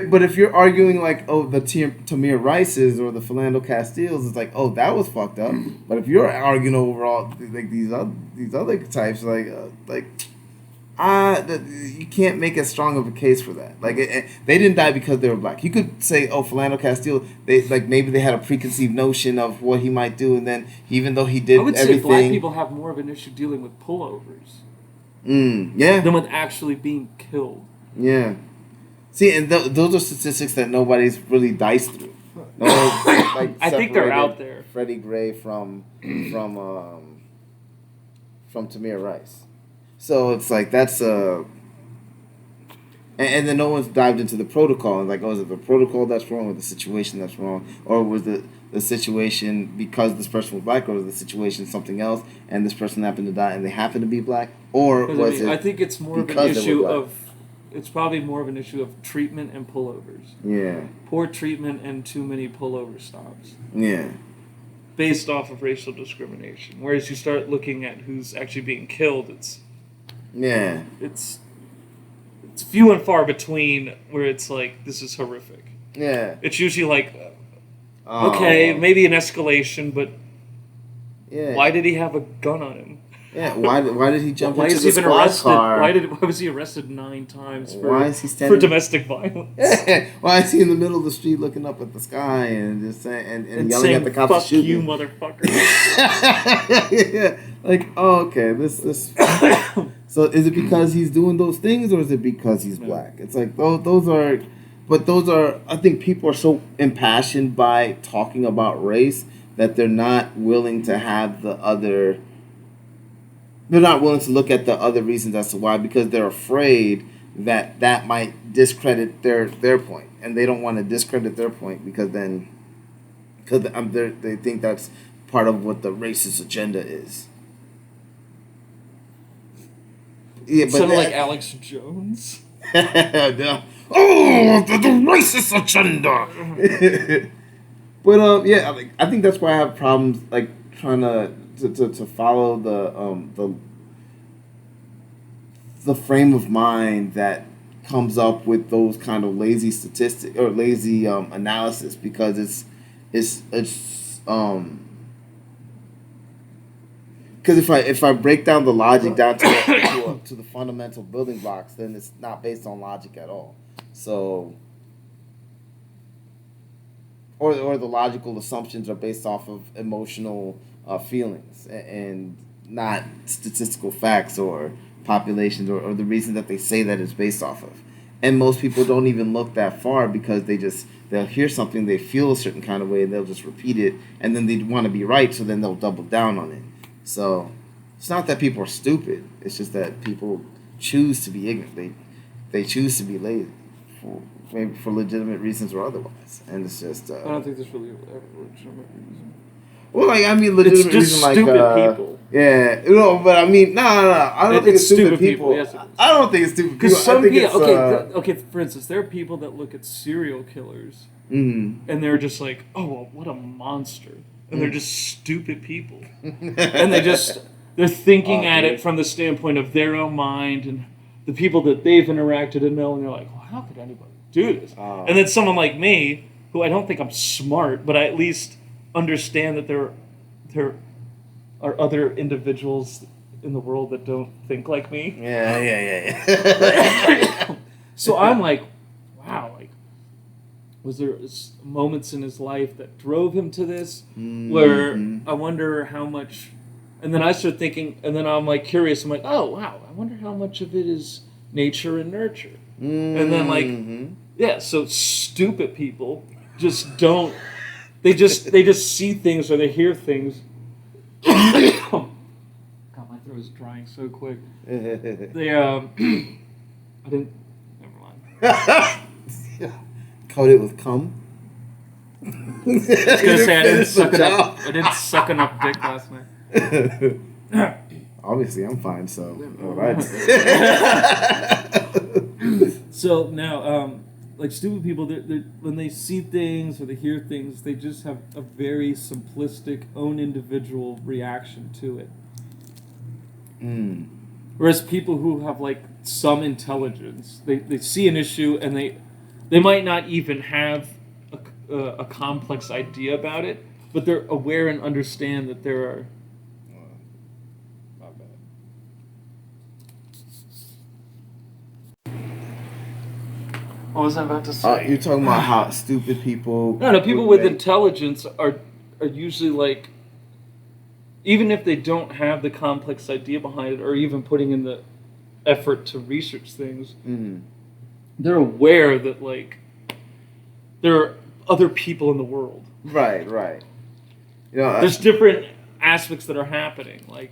but if you're arguing like, oh, the Tamir Rices or the Philando Castiles, it's like, oh, that was fucked up. But if you're arguing overall, like these other types, you can't make as strong of a case for that. Like they didn't die because they were black. You could say, oh, Philando Castile, maybe they had a preconceived notion of what he might do, and then even though he did I would everything, say black people have more of an issue dealing with pullovers yeah, than with actually being killed. yeah. See, and those are statistics that nobody's really diced through. No one's, like, I think they're separated out there. Freddie Gray from Tamir Rice. So it's like that's and then no one's dived into the protocol and like, oh, is it the protocol that's wrong or the situation that's wrong, or was the situation because this person was black, or was the situation something else and this person happened to die and they happened to be black, or was I it? think it's more of an because they were issue black? of it's probably more of an issue of treatment and pullovers. Yeah. Poor treatment and too many pullover stops. Yeah. Based off of racial discrimination. Whereas you start looking at who's actually being killed, it's few and far between where it's like, this is horrific. Yeah. It's usually like, okay, maybe an escalation, but why did he have a gun on him? Yeah, why did he jump why into is the he been squad arrested? car? Why was he arrested 9 times for domestic violence? Why is he in the middle of the street looking up at the sky and just saying and yelling saying, at the cops? "Fuck you, motherfucker!" Yeah, like okay, this. So is it because he's doing those things, or is it because he's black? It's like those are. I think people are so impassioned by talking about race that they're not willing to have the other. They're not willing to look at the other reasons as to why, because they're afraid that might discredit their point, and they don't want to discredit their point because they think that's part of what the racist agenda is. Yeah, but sounded like Alex Jones. No. Oh, the racist agenda. But yeah, I think that's why I have problems like trying to follow the frame of mind that comes up with those kind of lazy statistics or lazy analysis, because it's because if I break down the logic down to the fundamental building blocks, then it's not based on logic at all. So, or the logical assumptions are based off of emotional feelings and not statistical facts or populations or the reason that they say that it's based off of. And most people don't even look that far because they'll hear something, they feel a certain kind of way, and they'll just repeat it, and then they want to be right, so then they'll double down on it. So it's not that people are stupid. It's just that people choose to be ignorant. They choose to be lazy, maybe for legitimate reasons or otherwise. And it's just. I don't think there's really a legitimate reason. Well, like I mean, legitimate it's just reason, stupid like people. Yeah, but I mean, no. I don't think it's stupid people. Yes, it is. I don't think it's stupid people. Because some people, okay, for instance, there are people that look at serial killers and they're just like, oh, well, what a monster. And they're just stupid people. And they're thinking at it from the standpoint of their own mind and the people that they've interacted and know, and they're like, well, how could anybody do this? And then someone like me, who I don't think I'm smart, but I at least understand that there are other individuals in the world that don't think like me. Yeah. So I'm like, wow, like, was there moments in his life that drove him to this? Where I wonder how much, and then I start thinking, and then I'm like curious. I'm like, oh wow, I wonder how much of it is nature and nurture. And then like, yeah, so stupid people just don't. They just see things or they hear things. God, my throat is drying so quick. They I didn't. Never mind. Coated with cum. I was gonna say I didn't suck enough dick last night. Obviously, I'm fine. So, all right. So now, like stupid people, they're, when they see things or they hear things, they just have a very simplistic, own individual reaction to it. Whereas people who have like some intelligence, they see an issue and they might not even have a complex idea about it, but they're aware and understand that there are. Not bad. What was I about to say? You're talking about how stupid people. No, people with intelligence are usually like, even if they don't have the complex idea behind it, or even putting in the effort to research things, they're aware that like there are other people in the world. Right. You know, there's different aspects that are happening. Like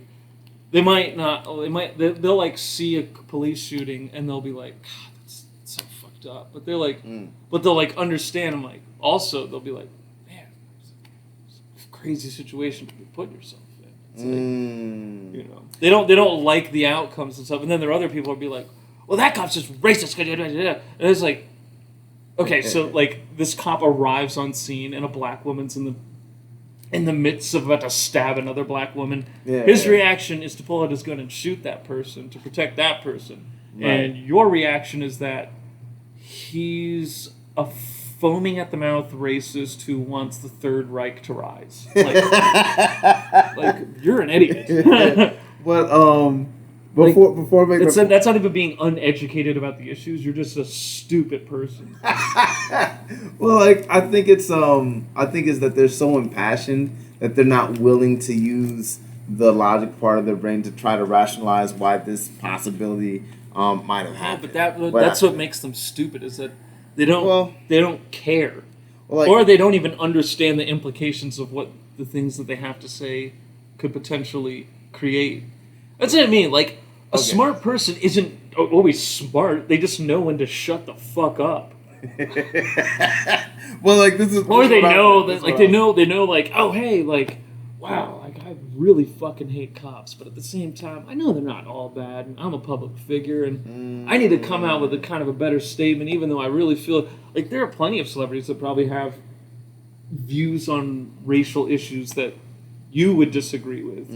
they'll like see a police shooting and they'll be like, God, that's so fucked up. But they're like, but they'll like understand. I'm like, also they'll be like, man, it's a crazy situation to be putting yourself in. It's like, you know, they don't like the outcomes and stuff. And then there are other people who'll be like, well, that cop's just racist. And it's like, okay, so like this cop arrives on scene and a black woman's in the midst of about to stab another black woman. Yeah, His reaction is to pull out his gun and shoot that person to protect that person. Right. And your reaction is that he's a foaming at the mouth racist who wants the Third Reich to rise. Like you're an idiot. But before that's not even being uneducated about the issues. You're just a stupid person. Well, like I think it's that they're so impassioned that they're not willing to use the logic part of their brain to try to rationalize why this possibility might have happened. But that's what makes them stupid is that they don't care, or they don't even understand the implications of what the things that they have to say could potentially create. That's what I mean. Like a smart person isn't always smart. They just know when to shut the fuck up. Well, like this is, or they know that, like they know, like, oh hey, like, wow, like I really fucking hate cops, but at the same time, I know they're not all bad, and I'm a public figure, and I need to come out with a kind of a better statement, even though I really feel like there are plenty of celebrities that probably have views on racial issues that you would disagree with,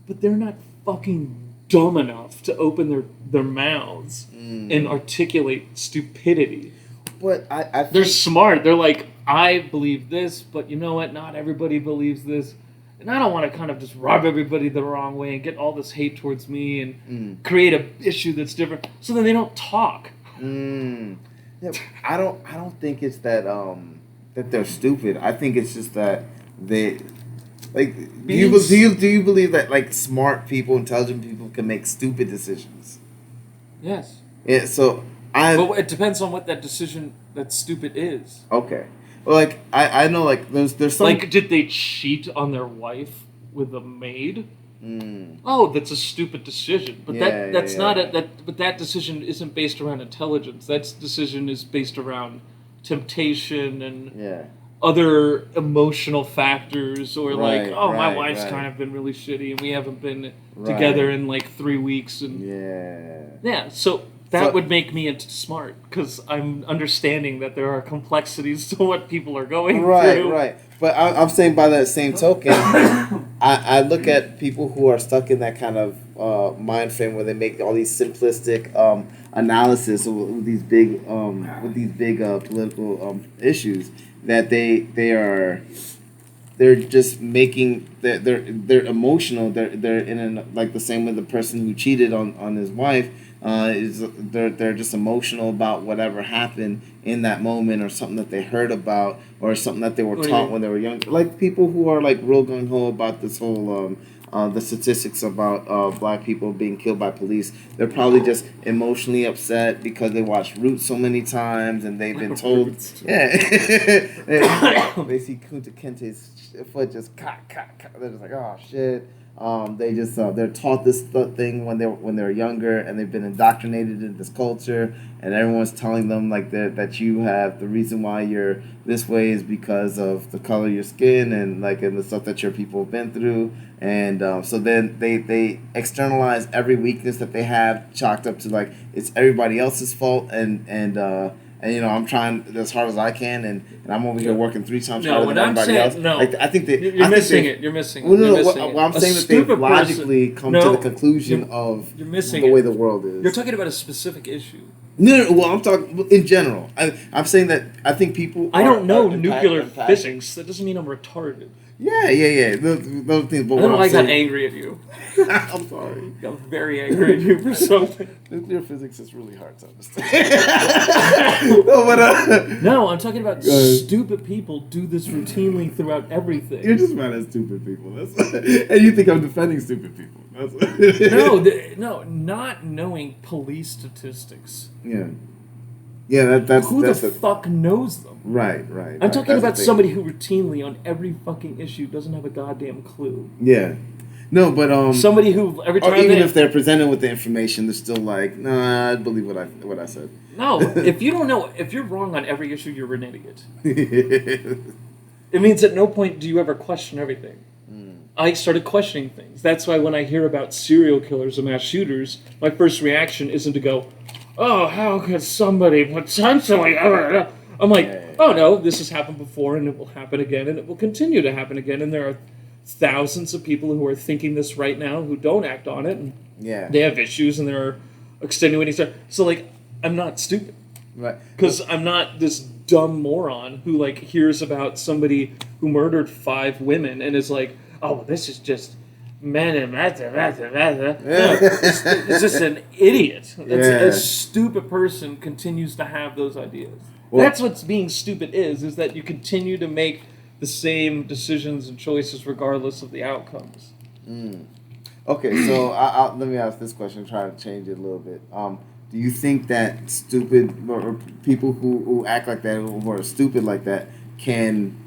but they're not fucking dumb enough to open their mouths and articulate stupidity. But I think they're smart. They're like, I believe this, but you know what? Not everybody believes this. And I don't want to kind of just rub everybody the wrong way and get all this hate towards me and create a issue that's different. So then they don't talk. Yeah, I don't think it's that that they're stupid. I think it's just that they like. Do you believe that like smart people, intelligent people can make stupid decisions? Yes. Yeah. So but it depends on what that decision that stupid is. Okay. Well, like I know like there's some like did they cheat on their wife with a maid? Oh, that's a stupid decision. But but that decision isn't based around intelligence. That decision is based around temptation and other emotional factors, or my wife's kind of been really shitty and we haven't been together in like 3 weeks, and so that would make me smart because I'm understanding that there are complexities to what people are going through. Right. But I'm saying by that same token, I look at people who are stuck in that kind of mind frame where they make all these simplistic analysis with these big political issues that they're just making they're emotional. They're in like the same way the person who cheated on his wife. They're just emotional about whatever happened in that moment, or something that they heard about, or something that they were taught when they were young. Like people who are like real gung ho about this whole the statistics about black people being killed by police. They're probably just emotionally upset because they watched Roots so many times and they've been told, they see Kunta Kinte's foot just they're just like, oh shit. They're taught this thing when they're younger, and they've been indoctrinated in this culture, and everyone's telling them like that you have the reason why you're this way is because of the color of your skin and the stuff that your people have been through, and so then they externalize every weakness that they have, chalked up to like it's everybody else's fault, and I'm trying as hard as I can, and I'm over here working 3 times harder than everybody else. No, I think that you're missing it. You're missing it. Well, I'm saying that they've logically come to the conclusion of the way the world is. You're talking about a specific issue. No, well, I'm talking in general. I'm saying that I think people. I don't know nuclear physics. That doesn't mean I'm retarded. Yeah. Those things. But I don't know. I got angry at you. I'm sorry. I got very angry at you for something. Nuclear physics is really hard to understand. No, I'm talking about stupid people do this routinely throughout everything. You're just mad at stupid people. And you think I'm defending stupid people. No, not knowing police statistics. Yeah, that's who the fuck knows them? Right. I'm talking about somebody who routinely on every fucking issue doesn't have a goddamn clue. Yeah. No, but somebody who every time if they're presented with the information, they're still like, nah, I believe what I said. No, if you don't know, if you're wrong on every issue, you're an idiot. It means at no point do you ever question everything. I started questioning things. That's why when I hear about serial killers and mass shooters, my first reaction isn't to go, oh, how could somebody potentially... I'm like, oh no, this has happened before and it will happen again and it will continue to happen again. And there are thousands of people who are thinking this right now who don't act on it. And they have issues and there are extenuating stuff. So, like, I'm not stupid. Right. Because I'm not this dumb moron who, like, hears about somebody who murdered 5 women and is like, oh, well, this is just... No, it's just an idiot. A stupid person continues to have those ideas. Well, that's what being stupid is that you continue to make the same decisions and choices regardless of the outcomes. Okay, so let me ask this question, try to change it a little bit. Do you think that stupid or people who act like that, who are stupid like that, can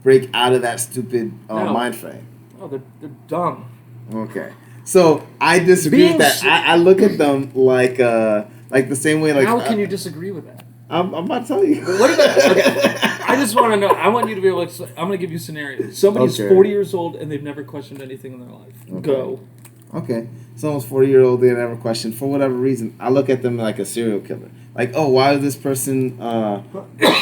break out of that stupid mind frame? Oh, they're dumb. Okay, so I disagree with that. I look at them like the same way. Like, how can you disagree with that? I'm about to tell you. What about? Okay, I just want to know. I want you to be able to. I'm going to give you scenarios. Somebody's 40 years old and they've never questioned anything in their life. Okay. Go. Okay, someone's 40-year-old, they never questioned for whatever reason. I look at them like a serial killer. Like, oh, why does this person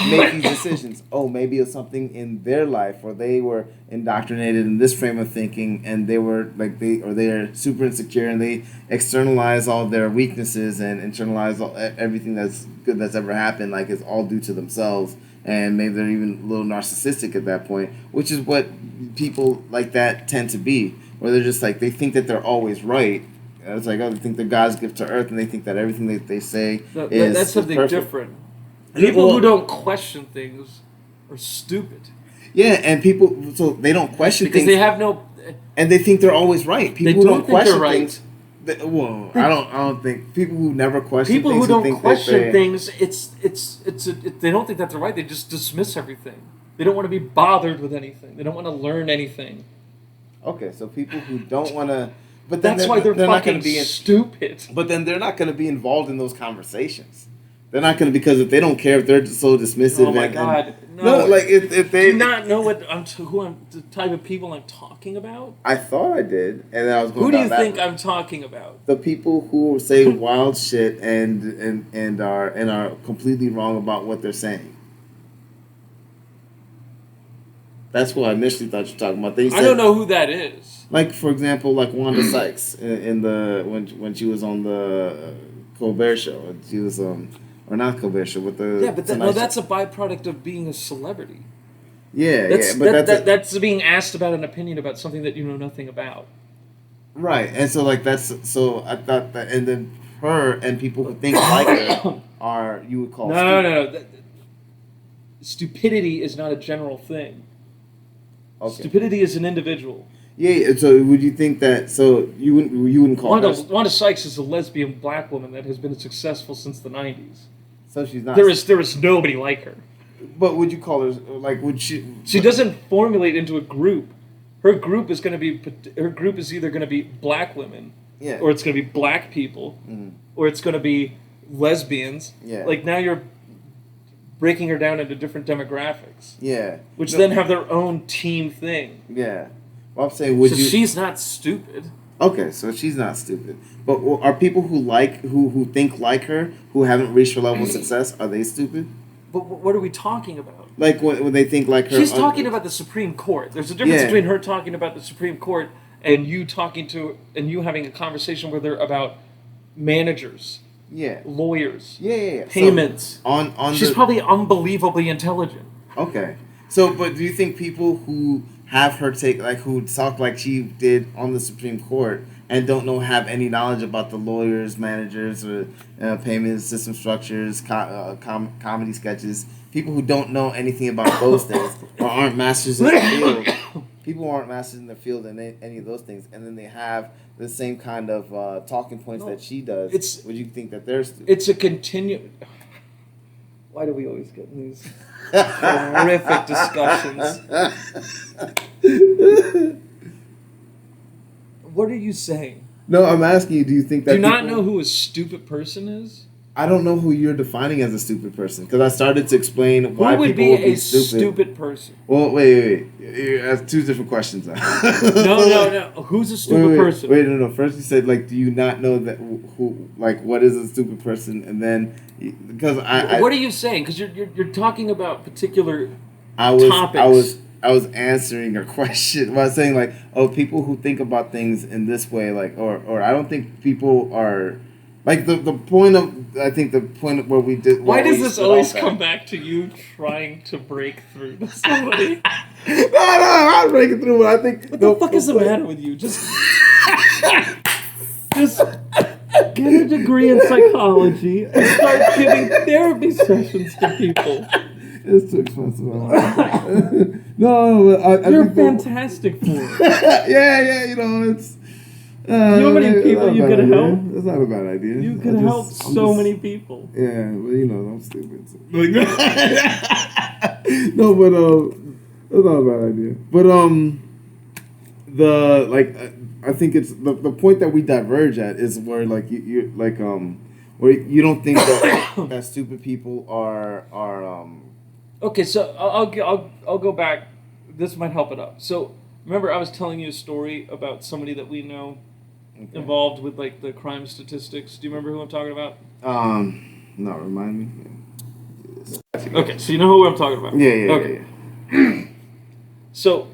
make these decisions? Oh, maybe it's something in their life where they were indoctrinated in this frame of thinking, and they were like they're super insecure, and they externalize all their weaknesses and internalize everything that's good that's ever happened. Like, it's all due to themselves, and maybe they're even a little narcissistic at that point, which is what people like that tend to be. Where they're just like, they think that they're always right. It's like, oh, they think they're God's gift to earth, and they think that everything that they say that's something perfect. Different. People who don't question things are stupid. Yeah, and people, so they don't question because things. They have no... And they think they're always right. People who don't question things... Right. I don't think... People who never question people things... People who don't question things, they don't think that they're right. They just dismiss everything. They don't want to be bothered with anything. They don't want to learn anything. Okay, so people who don't want to... But that's why they're not fucking stupid. But then they're not going to be involved in those conversations. They're not going to, because if they don't care, if they're so dismissive... Oh my God. No, like if they... Do you not know the type of people I'm talking about? I thought I did, and then I was going Who do you that think I'm talking about? The people who say wild shit and are completely wrong about what they're saying. That's what I initially thought you were talking about. I don't know who that is. Like, for example, like Wanda Sykes in the when she was on the Colbert Show. She was or not Colbert Show, but the that's a byproduct of being a celebrity. That's being asked about an opinion about something that you know nothing about. Right, and so I thought that, and then her and people who think like her are, you would call no. Stupidity is not a general thing. Okay. Stupidity is an individual. Yeah. So would you think that? So you wouldn't call Wanda Sykes is a lesbian black woman that has been successful since the 90s. So she's not. There is nobody like her. But would you call her like? Would she? She doesn't formulate into a group. Her group is going to be. Her group is either going to be black women, or it's going to be black people, or it's going to be lesbians. Yeah. Like now you're breaking her down into different demographics. Yeah. Which then have their own team thing. Yeah. Well, I'm saying, she's not stupid. Okay, so she's not stupid. But are people who think like her, who haven't reached her level of success, are they stupid? But what are we talking about? Like when they think like her. She's talking about the Supreme Court. There's a difference between her talking about the Supreme Court and you having a conversation with her about managers. Yeah. Lawyers. Yeah. Payments. So she's probably unbelievably intelligent. Okay. So, but do you think people who have her who talk like she did on the Supreme Court and don't have any knowledge about the lawyers, managers, or payment system structures, comedy sketches, people who don't know anything about those things or aren't masters in the field, people who aren't masters in the field in any of those things, and then they have the same kind of talking points that she does, would you think that they're stupid? It's a Why do we always get in these horrific discussions? What are you saying? No, I'm asking you, do you think that Do you not know who a stupid person is? I don't know who you're defining as a stupid person because I started to explain why Who would people be would be a stupid person? Well, wait. You asked two different questions. No. Who's a stupid person? Wait, no. First you said, like, do you not know that who like, what is a stupid person? And then, because what are you saying? Because you're talking about particular topics. I was answering a question. I was saying, like, people who think about things in this way, like, or I don't think people are, like, the point of, I think the point where we did. Why does this always come back to you trying to break through to somebody? No, I'm breaking through, but I think. What the fuck is the matter with you? Just get a degree in psychology and start giving therapy sessions to people. It's too expensive. No, I you're think fantastic for it. Yeah, it's. You know how many people you could help? That's not a bad idea. You could help so many people. Yeah, well, I'm stupid. So. No, but that's not a bad idea. But I think it's the point that we diverge at is where, like, you like where you don't think that stupid people are. Okay, so I'll go back. This might help it up. So remember, I was telling you a story about somebody that we know involved with, like, the crime statistics. Do you remember who I'm talking about? No, remind me. Okay, so you know who I'm talking about. Yeah. Okay. So,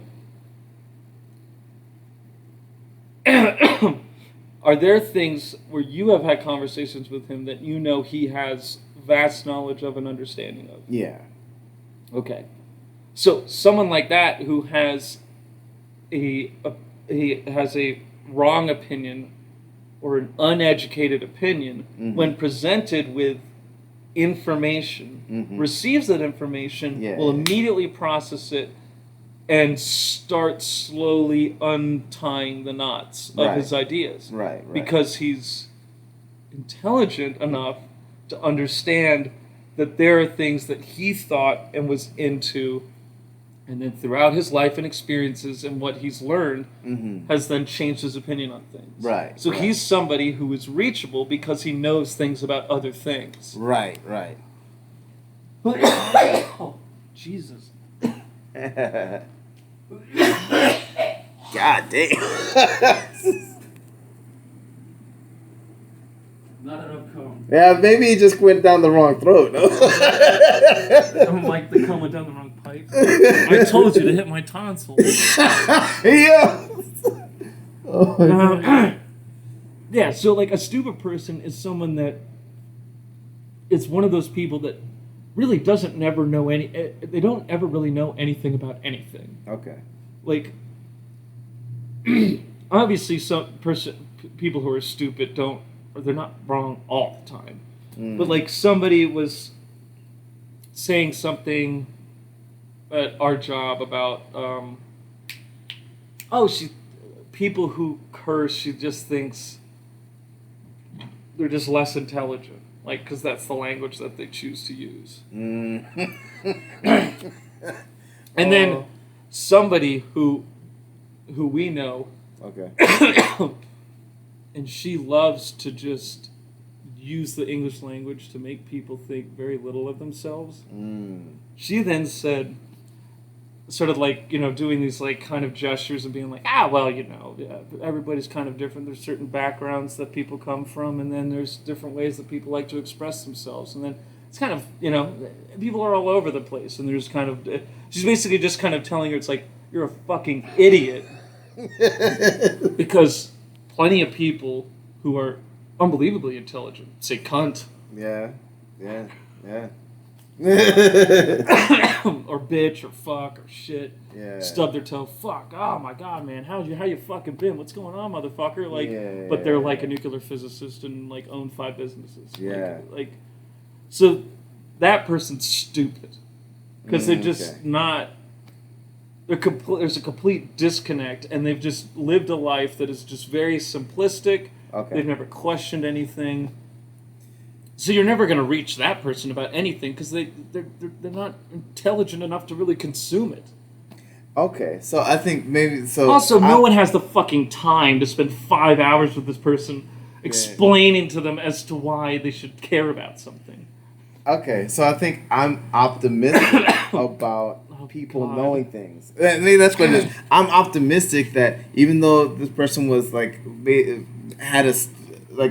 are there things where you have had conversations with him that you know he has vast knowledge of and understanding of? Yeah. Okay. So, someone like that who has a wrong opinion or an uneducated opinion, when presented with information, receives that information, will immediately process it and start slowly untying the knots of his ideas. Right. Because he's intelligent enough to understand that there are things that he thought and was into, and then throughout his life and experiences and what he's learned, has then changed his opinion on things. Right. So he's somebody who is reachable because he knows things about other things. Right. Oh, Jesus. God damn. Not enough cum. Yeah, maybe he just went down the wrong throat. No? I don't like the cum went down the wrong pipe. I told you to hit my tonsils. Yeah. Yeah, so, like, a stupid person is someone that it's one of those people that really doesn't never know they don't ever really know anything about anything. Okay. Like, obviously people who are stupid they're not wrong all the time. But, like, somebody was saying something at our job about people who curse, she just thinks they're just less intelligent, like, because that's the language that they choose to use. And then somebody who we know, okay, and she loves to just use the English language to make people think very little of themselves. She then said, sort of like, doing these, like, kind of gestures and being like, everybody's kind of different. There's certain backgrounds that people come from, and then there's different ways that people like to express themselves. And then it's kind of, people are all over the place, and there's kind of, she's basically just kind of telling her, it's like, you're a fucking idiot. Because plenty of people who are unbelievably intelligent say cunt. Yeah. Or bitch, or fuck, or shit. Yeah. Stub their toe. Fuck. Oh my god, man. How you fucking been? What's going on, motherfucker? Like, but they're like a nuclear physicist and, like, own 5 businesses. Yeah. Like, so that person's stupid because they're just not. There's a complete disconnect, and they've just lived a life that is just very simplistic. Okay. They've never questioned anything. So you're never going to reach that person about anything because they're not intelligent enough to really consume it. Okay, so I think maybe so. Also, no one has the fucking time to spend 5 hours with this person explaining to them as to why they should care about something. Okay, so I think I'm optimistic about people knowing things. Maybe that's what it is. I'm optimistic that even though this person was like had a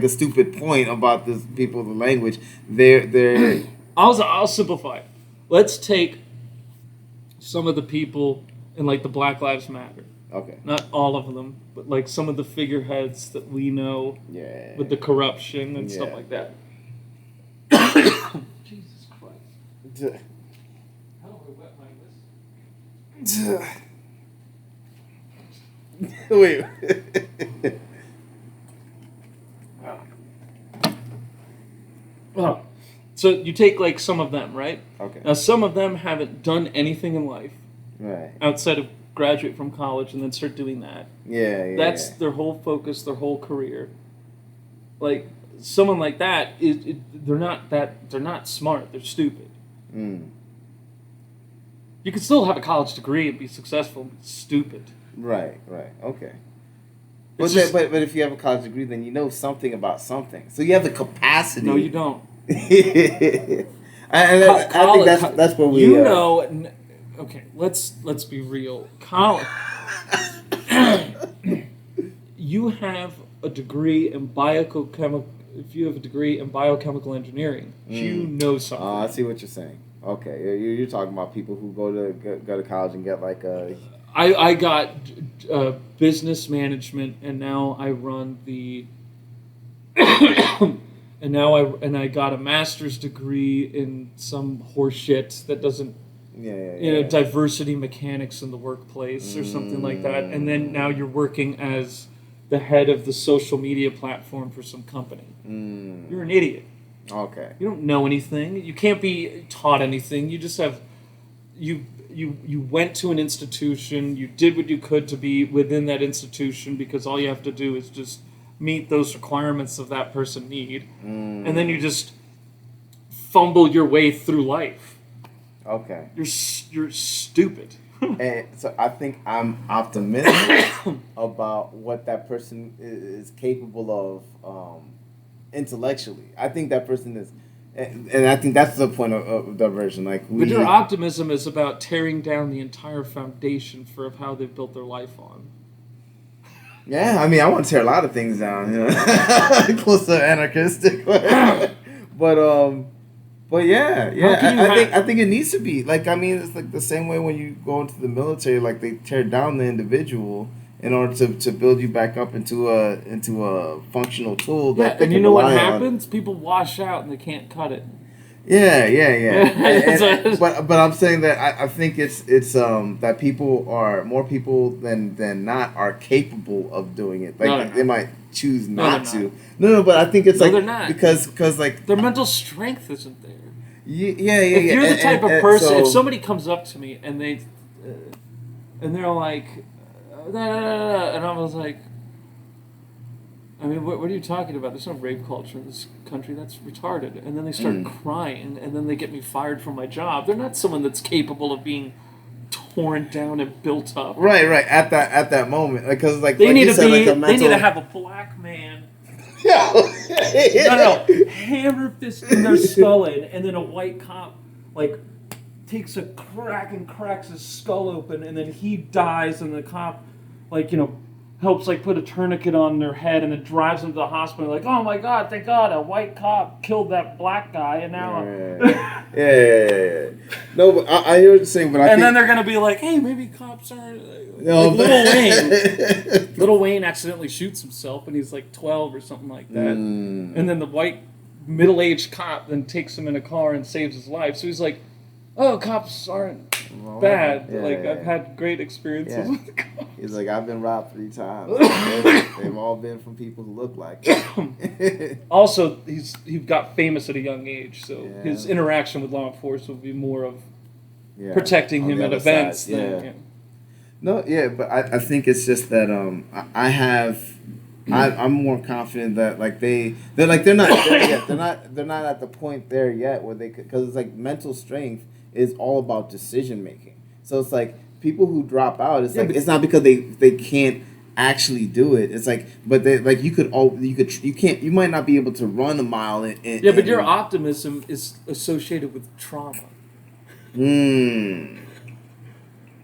stupid point about this people the language, they're I'll simplify it. Let's take some of the people in like the Black Lives Matter. okay. Not all of them, but like some of the figureheads that we know with the corruption and stuff like that. Jesus Christ. How do I wet my Wait. Oh. So you take like some of them, right? Okay. Now some of them haven't done anything in life Right. outside of graduate from college and then start doing that. Yeah. That's their whole focus, their whole career. Like someone like that, they're not smart. They're stupid. Mm. You can still have a college degree and be successful, but stupid. Right. Okay. It's But, just- but if you have a college degree, then you know something about something. So you have the capacity. No, you don't. I think that's where we. Okay, let's be real. College. You have a degree in biochemical. If you have a degree in biochemical engineering, you know something. I see what you're saying. Okay, you're talking about people who go to college and get like a. I got business management, and now I run the. And now I got a master's degree in some horseshit that doesn't, diversity mechanics in the workplace or something like that. And then now you're working as the head of the social media platform for some company. You're an idiot. Okay. You don't know anything. You can't be taught anything. You just have, you went to an institution. You did what you could to be within that institution because all you have to do is just meet those requirements of that person need, and then you just fumble your way through life. Okay. You're stupid. And so I think I'm optimistic about what that person is capable of intellectually. I think that person is, and I think that's the point of diversion. But your optimism is about tearing down the entire foundation of how they've built their life on. Yeah, I mean, I want to tear a lot of things down, close to anarchistic, but yeah, I think it needs to be like, I mean, it's like the same way when you go into the military, like they tear down the individual in order to build you back up into a functional tool. That they and you can know what rely on. happens? People wash out and they can't cut it. Yeah. But I'm saying that I think it's that people are more people than not are capable of doing it. Like they might choose not to. No, but I think it's they're not. because like their mental strength isn't there. Yeah. If you're the type of person, so, if somebody comes up to me and they're like, and I was like, I mean, what are you talking about? There's no rape culture in this country. That's retarded. And then they start crying, and then they get me fired from my job. They're not someone that's capable of being torn down and built up. Right. At that moment, because like they need you to said, be. like a mental... They need to have a black man. No, hammer fist in their skull in, and then a white cop like takes a crack and cracks his skull open, and then he dies, and the cop helps put a tourniquet on their head and then drives them to the hospital. Like, oh my God, thank God, a white cop killed that black guy, and now. Yeah. No, but I hear what you're saying, but then they're gonna be like, hey, maybe cops aren't. No, Little Wayne. Little Wayne accidentally shoots himself, and he's like 12 or something like that. And then the white middle-aged cop then takes him in a car and saves his life. So he's like, oh, cops aren't bad. I've had great experiences with cops. He's like, I've been robbed 3 times. They've all been from people who look like me. Also, he got famous at a young age, so his interaction with law enforcement would be more of protecting him at events than. No, but I think it's just that I'm more confident that they're not there yet. They're not at the point there yet where they could, because it's like mental strength is all about decision making. So it's like people who drop out. It's it's not because they can't actually do it. It's like, but they, like you might not be able to run a mile. Yeah, but your optimism is associated with trauma.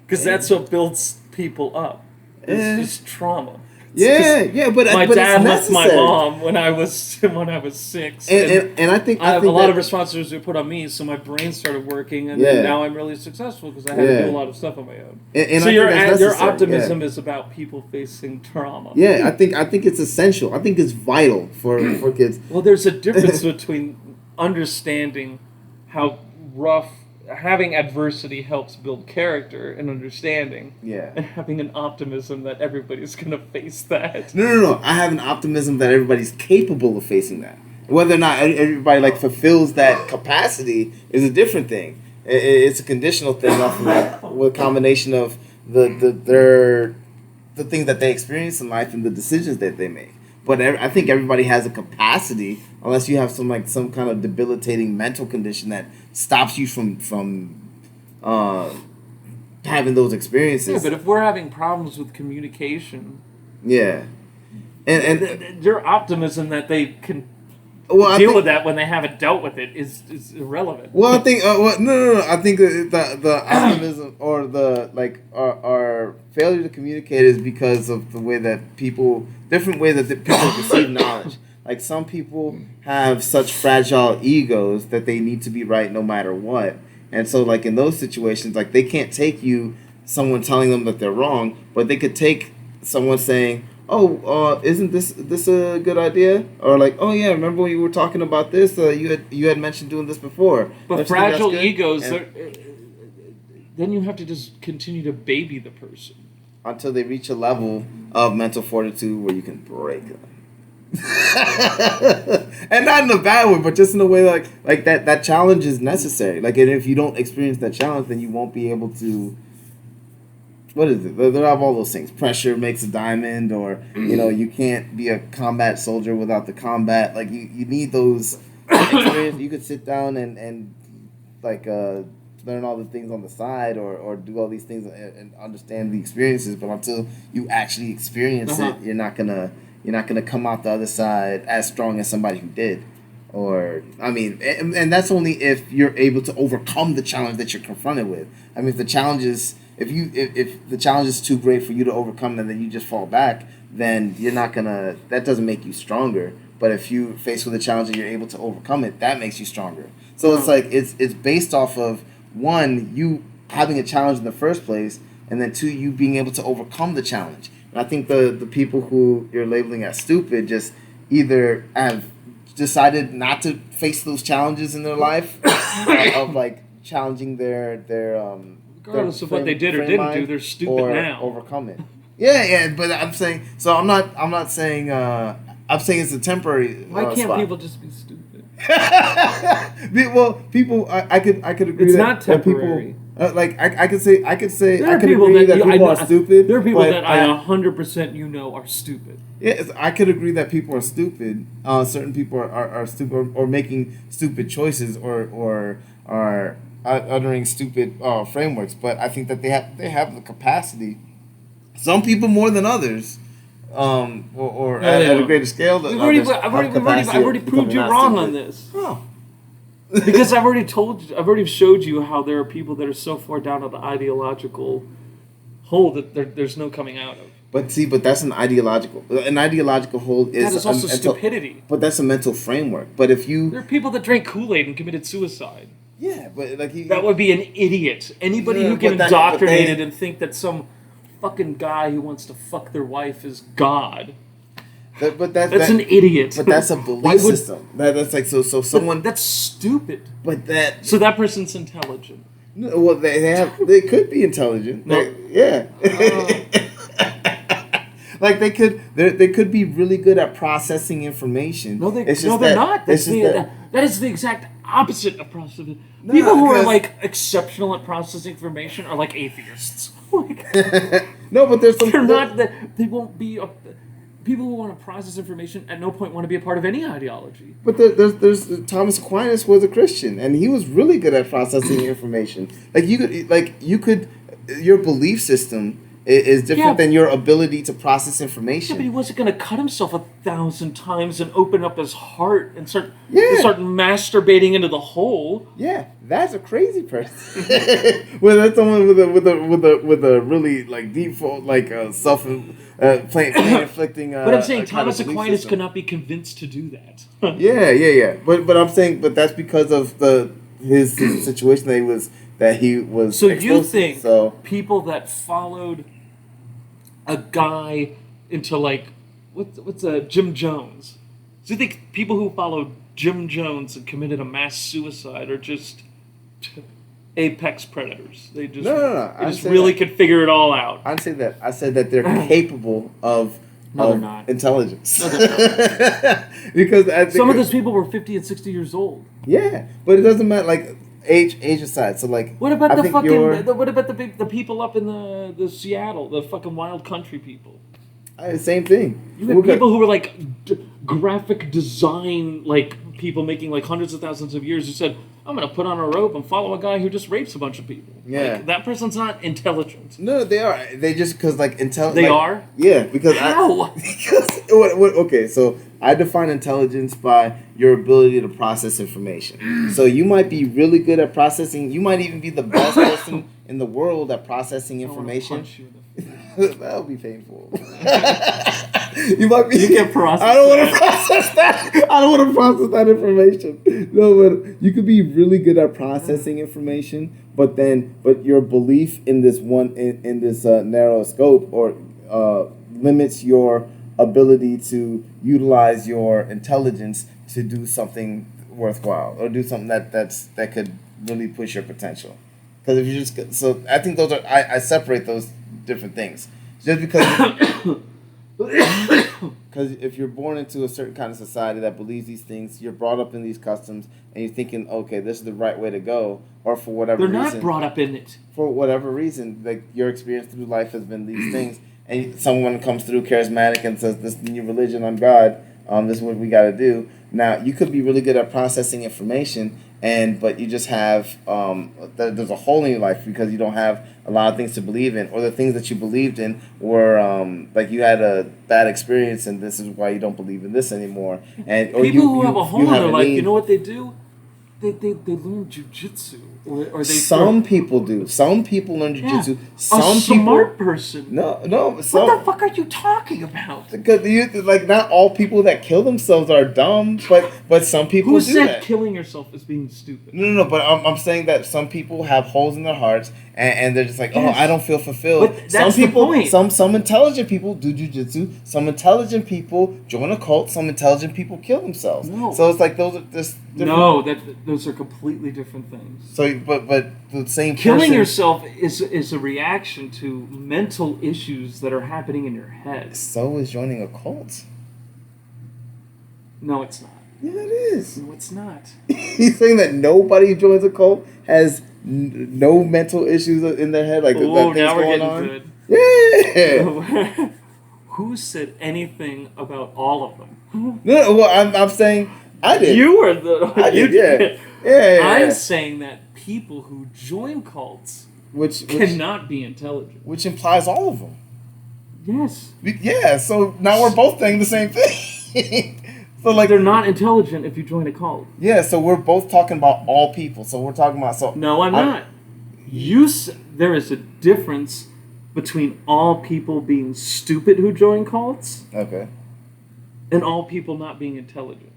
Because that's what builds people up. It's just trauma. Yeah, but my but dad it's left my necessary. mom when I was 6, and I think I have a lot that, of responsibilities put on me, so my brain started working, and Yeah. then now I'm really successful because I had to do a lot of stuff on my own. and So I think that's your necessary, optimism is about people facing trauma. Yeah, I think it's essential. I think it's vital for kids. Well, there's a difference between understanding how rough having adversity helps build character and understanding, Yeah. and having an optimism that everybody's gonna face that. No. I have an optimism that everybody's capable of facing that. Whether or not everybody like fulfills that capacity is a different thing. It's a conditional thing off of with a combination of the things that they experience in life and the decisions that they make. But I think everybody has a capacity, unless you have some kind of debilitating mental condition that stops you from having those experiences. Yeah, but if we're having problems with communication, yeah, and your optimism that they can I deal think, with that when they haven't dealt with it is irrelevant. Well, I think no. I think the optimism or the our failure to communicate is because of the way that different ways that people perceive knowledge. Like some people have such fragile egos that they need to be right no matter what, and so like in those situations, like they can't take someone telling them that they're wrong, but they could take someone saying, "Oh, isn't this a good idea?" Or like, "Oh yeah, remember when you were talking about this? You had mentioned doing this before." But fragile egos, then you have to just continue to baby the person until they reach a level of mental fortitude where you can break them. And not in a bad way, but just in a way like that challenge is necessary. Like, and if you don't experience that challenge, then you won't be able to. What is it? They have all those things. Pressure makes a diamond, or you can't be a combat soldier without the combat. Like you need those experiences. You could sit down and learn all the things on the side, or do all these things and understand the experiences. But until you actually experience it, you're not gonna come out the other side as strong as somebody who did. Or and that's only if you're able to overcome the challenge that you're confronted with. I mean, if the challenge is if the challenge is too great for you to overcome and then you just fall back, then you're not gonna. That doesn't make you stronger. But if you face with a challenge and you're able to overcome it, that makes you stronger. So it's like it's based off of one, you having a challenge in the first place, and then two, you being able to overcome the challenge. And I think the people who you're labeling as stupid just either have decided not to face those challenges in their life of like challenging their regardless of what they did or didn't do, they're stupid now. Overcome it. Yeah, but I'm saying so. I'm not saying. I'm saying it's a temporary. Why can't spot. people just be stupid? Well, people. I could agree. It's that, not temporary. People, I could say. There I are could people agree that people are stupid. There are people but that I 100% are stupid. Yes, I could agree that people are stupid. Certain people are stupid or making stupid choices or are uttering stupid frameworks. But I think that they have the capacity. Some people more than others, or at a greater scale. I've already proved you wrong on this. Oh. Because I've already showed you how there are people that are so far down on the ideological hole that there's no coming out of. But that's an ideological hole is. That is also stupidity. But that's a mental framework. But if you... There are people that drank Kool-Aid and committed suicide. Yeah, but like... that would be an idiot. Anybody who get indoctrinated and think that some fucking guy who wants to fuck their wife is God. That's an idiot. But that's a belief system. That's like so someone... That's stupid. But that... So that person's intelligent. No, well, they could be intelligent. No. Yeah. Like they could be really good at processing information. No, they're not. That is the exact opposite of processing. No, people who are like exceptional at processing information are like atheists. No, but there's some. They're not. They won't be. People who want to process information at no point want to be a part of any ideology. But there's Thomas Aquinas was a Christian and he was really good at processing information. Your belief system is different Yeah. than your ability to process Yeah, information. but he wasn't going to cut himself 1,000 times and open up his heart and start Yeah. masturbating into the hole. Yeah, that's a crazy person. Well, that's someone with a really like deep self plain inflicting. But I'm saying kind of Thomas belief Aquinas system. could not be convinced to do that. Yeah. But I'm saying, but that's because of his situation that he was. So you exposed to. think So people that followed a guy into like what's Jim Jones? Do you think people who followed Jim Jones and committed a mass suicide are just apex predators? They just No. They just really could figure it all out. I'd say that. I said that they're capable of. No, they're of not. intelligence. No, they're Because I think Some of those people were 50 and 60 years old. Yeah, but it doesn't matter. Like age aside. So like, What about I the think fucking? What about the people up in the Seattle, the fucking wild country people? Same thing. You had people who were like graphic design, like people making like hundreds of thousands of years who said, "I'm gonna put on a robe and follow a guy who just rapes a bunch of people." Yeah. Like, that person's not intelligent. No, they are. They just because like They are? Yeah, because How? because okay, so I define intelligence by your ability to process information. So you might be really good at processing. You might even be the best person in the world at processing I wanna information. punch you in the face. That would be painful. You might be. You can process I don't want to process that. I don't want to process that information. No, but you could be really good at processing information, but your belief in this in this narrow scope or limits your ability to utilize your intelligence to do something worthwhile or do something that could really push your potential. Because if you just I think those are I separate those different things. Just because if you're born into a certain kind of society that believes these things, you're brought up in these customs, and you're thinking, okay, this is the right way to go, or for whatever They're reason. not brought up in it. For whatever reason, like your experience through life has been these things, and someone comes through charismatic and says, "This new religion on God, this is what we got to do." Now, you could be really good at processing information, but you just have there's a hole in your life because you don't have a lot of things to believe in, or the things that you believed in were like you had a bad experience, and this is why you don't believe in this anymore. And or People who you have a hole in have their a life, need. you know what they do? They learn jujitsu, or they Some people do. Some people learn jujitsu. Some a people. smart person. No. What the fuck are you talking about? Because like not all people that kill themselves are dumb, but some people Who do said that. killing yourself is being stupid? No. But I'm saying that some people have holes in their hearts, and they're just like, Yes. oh, I don't feel fulfilled. But Some that's the people, point. some intelligent people do jujitsu. Some intelligent people join a cult. Some intelligent people kill themselves. No. So it's like those are just different. No, those are completely different things. So but the same Killing person, yourself is a reaction to mental issues that are happening in your head. So is joining a cult. No, it's not. Yeah, it is. No, it's not. He's saying that nobody who joins a cult has no mental issues in their head, like Oh, that things now we're going getting on. good. Yeah. Who said anything about all of them? No, well, I'm saying I did. You were the. I you did. Yeah. I'm saying that people who join cults which cannot be intelligent. which implies all of them. Yes. Yeah. So now we're both saying the same thing. So like They're not intelligent if you join a cult. yeah. So we're both talking about all people. So we're talking about No, I'm not. There is a difference between all people being stupid who join cults Okay. and all people not being intelligent.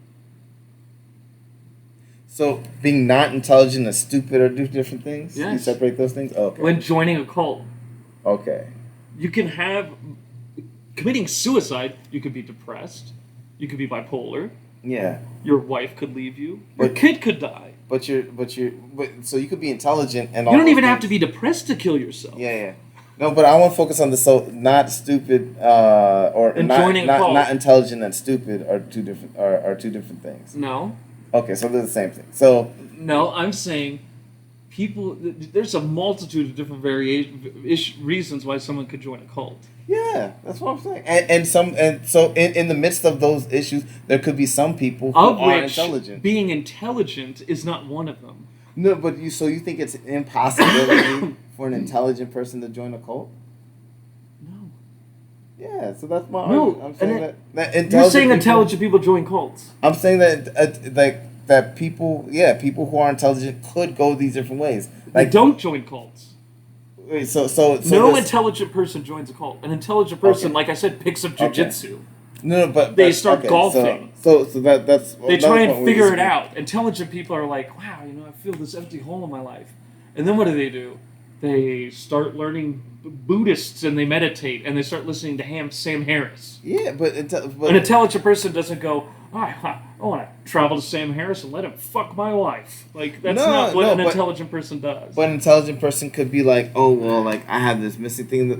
So being not intelligent and stupid are two different things. Yes. You separate those things. Okay. When joining a cult, Okay. you can have committing suicide. You could be depressed. You could be bipolar. Yeah. Your wife could leave you. Your But- kid could die. But so you could be intelligent and all You don't those even have things. to be depressed to kill yourself. Yeah. No, but I want to focus on so not stupid or And not joining a cult. not intelligent and stupid are two different things. No. Okay, so they're the same thing. So No, I'm saying people. There's a multitude of different reasons why someone could join a cult. yeah, that's what I'm saying. And so in the midst of those issues, there could be some people who Of are which intelligent. being intelligent is not one of them. No, but you think it's an impossibility for an intelligent person to join a cult? Yeah, so that's my No, argument. I'm saying that You're saying people, intelligent people join cults. I'm saying that that people who are intelligent could go these different ways. They Like don't join cults. so No this- intelligent person joins a cult. An intelligent person, Okay. like I said, picks up Okay. jujitsu. No, but They start okay, golfing. So that's They another try point and where we figure it disagree. out. Intelligent people are like, wow, I feel this empty hole in my life. And then what do? They start learning Buddhists and they meditate and they start listening to Sam Harris. Yeah, but An intelligent person doesn't go, I want to travel to Sam Harris and let him fuck my wife. Like, that's not what an intelligent person does. But an intelligent person could be like, oh, well, like, I have this missing thing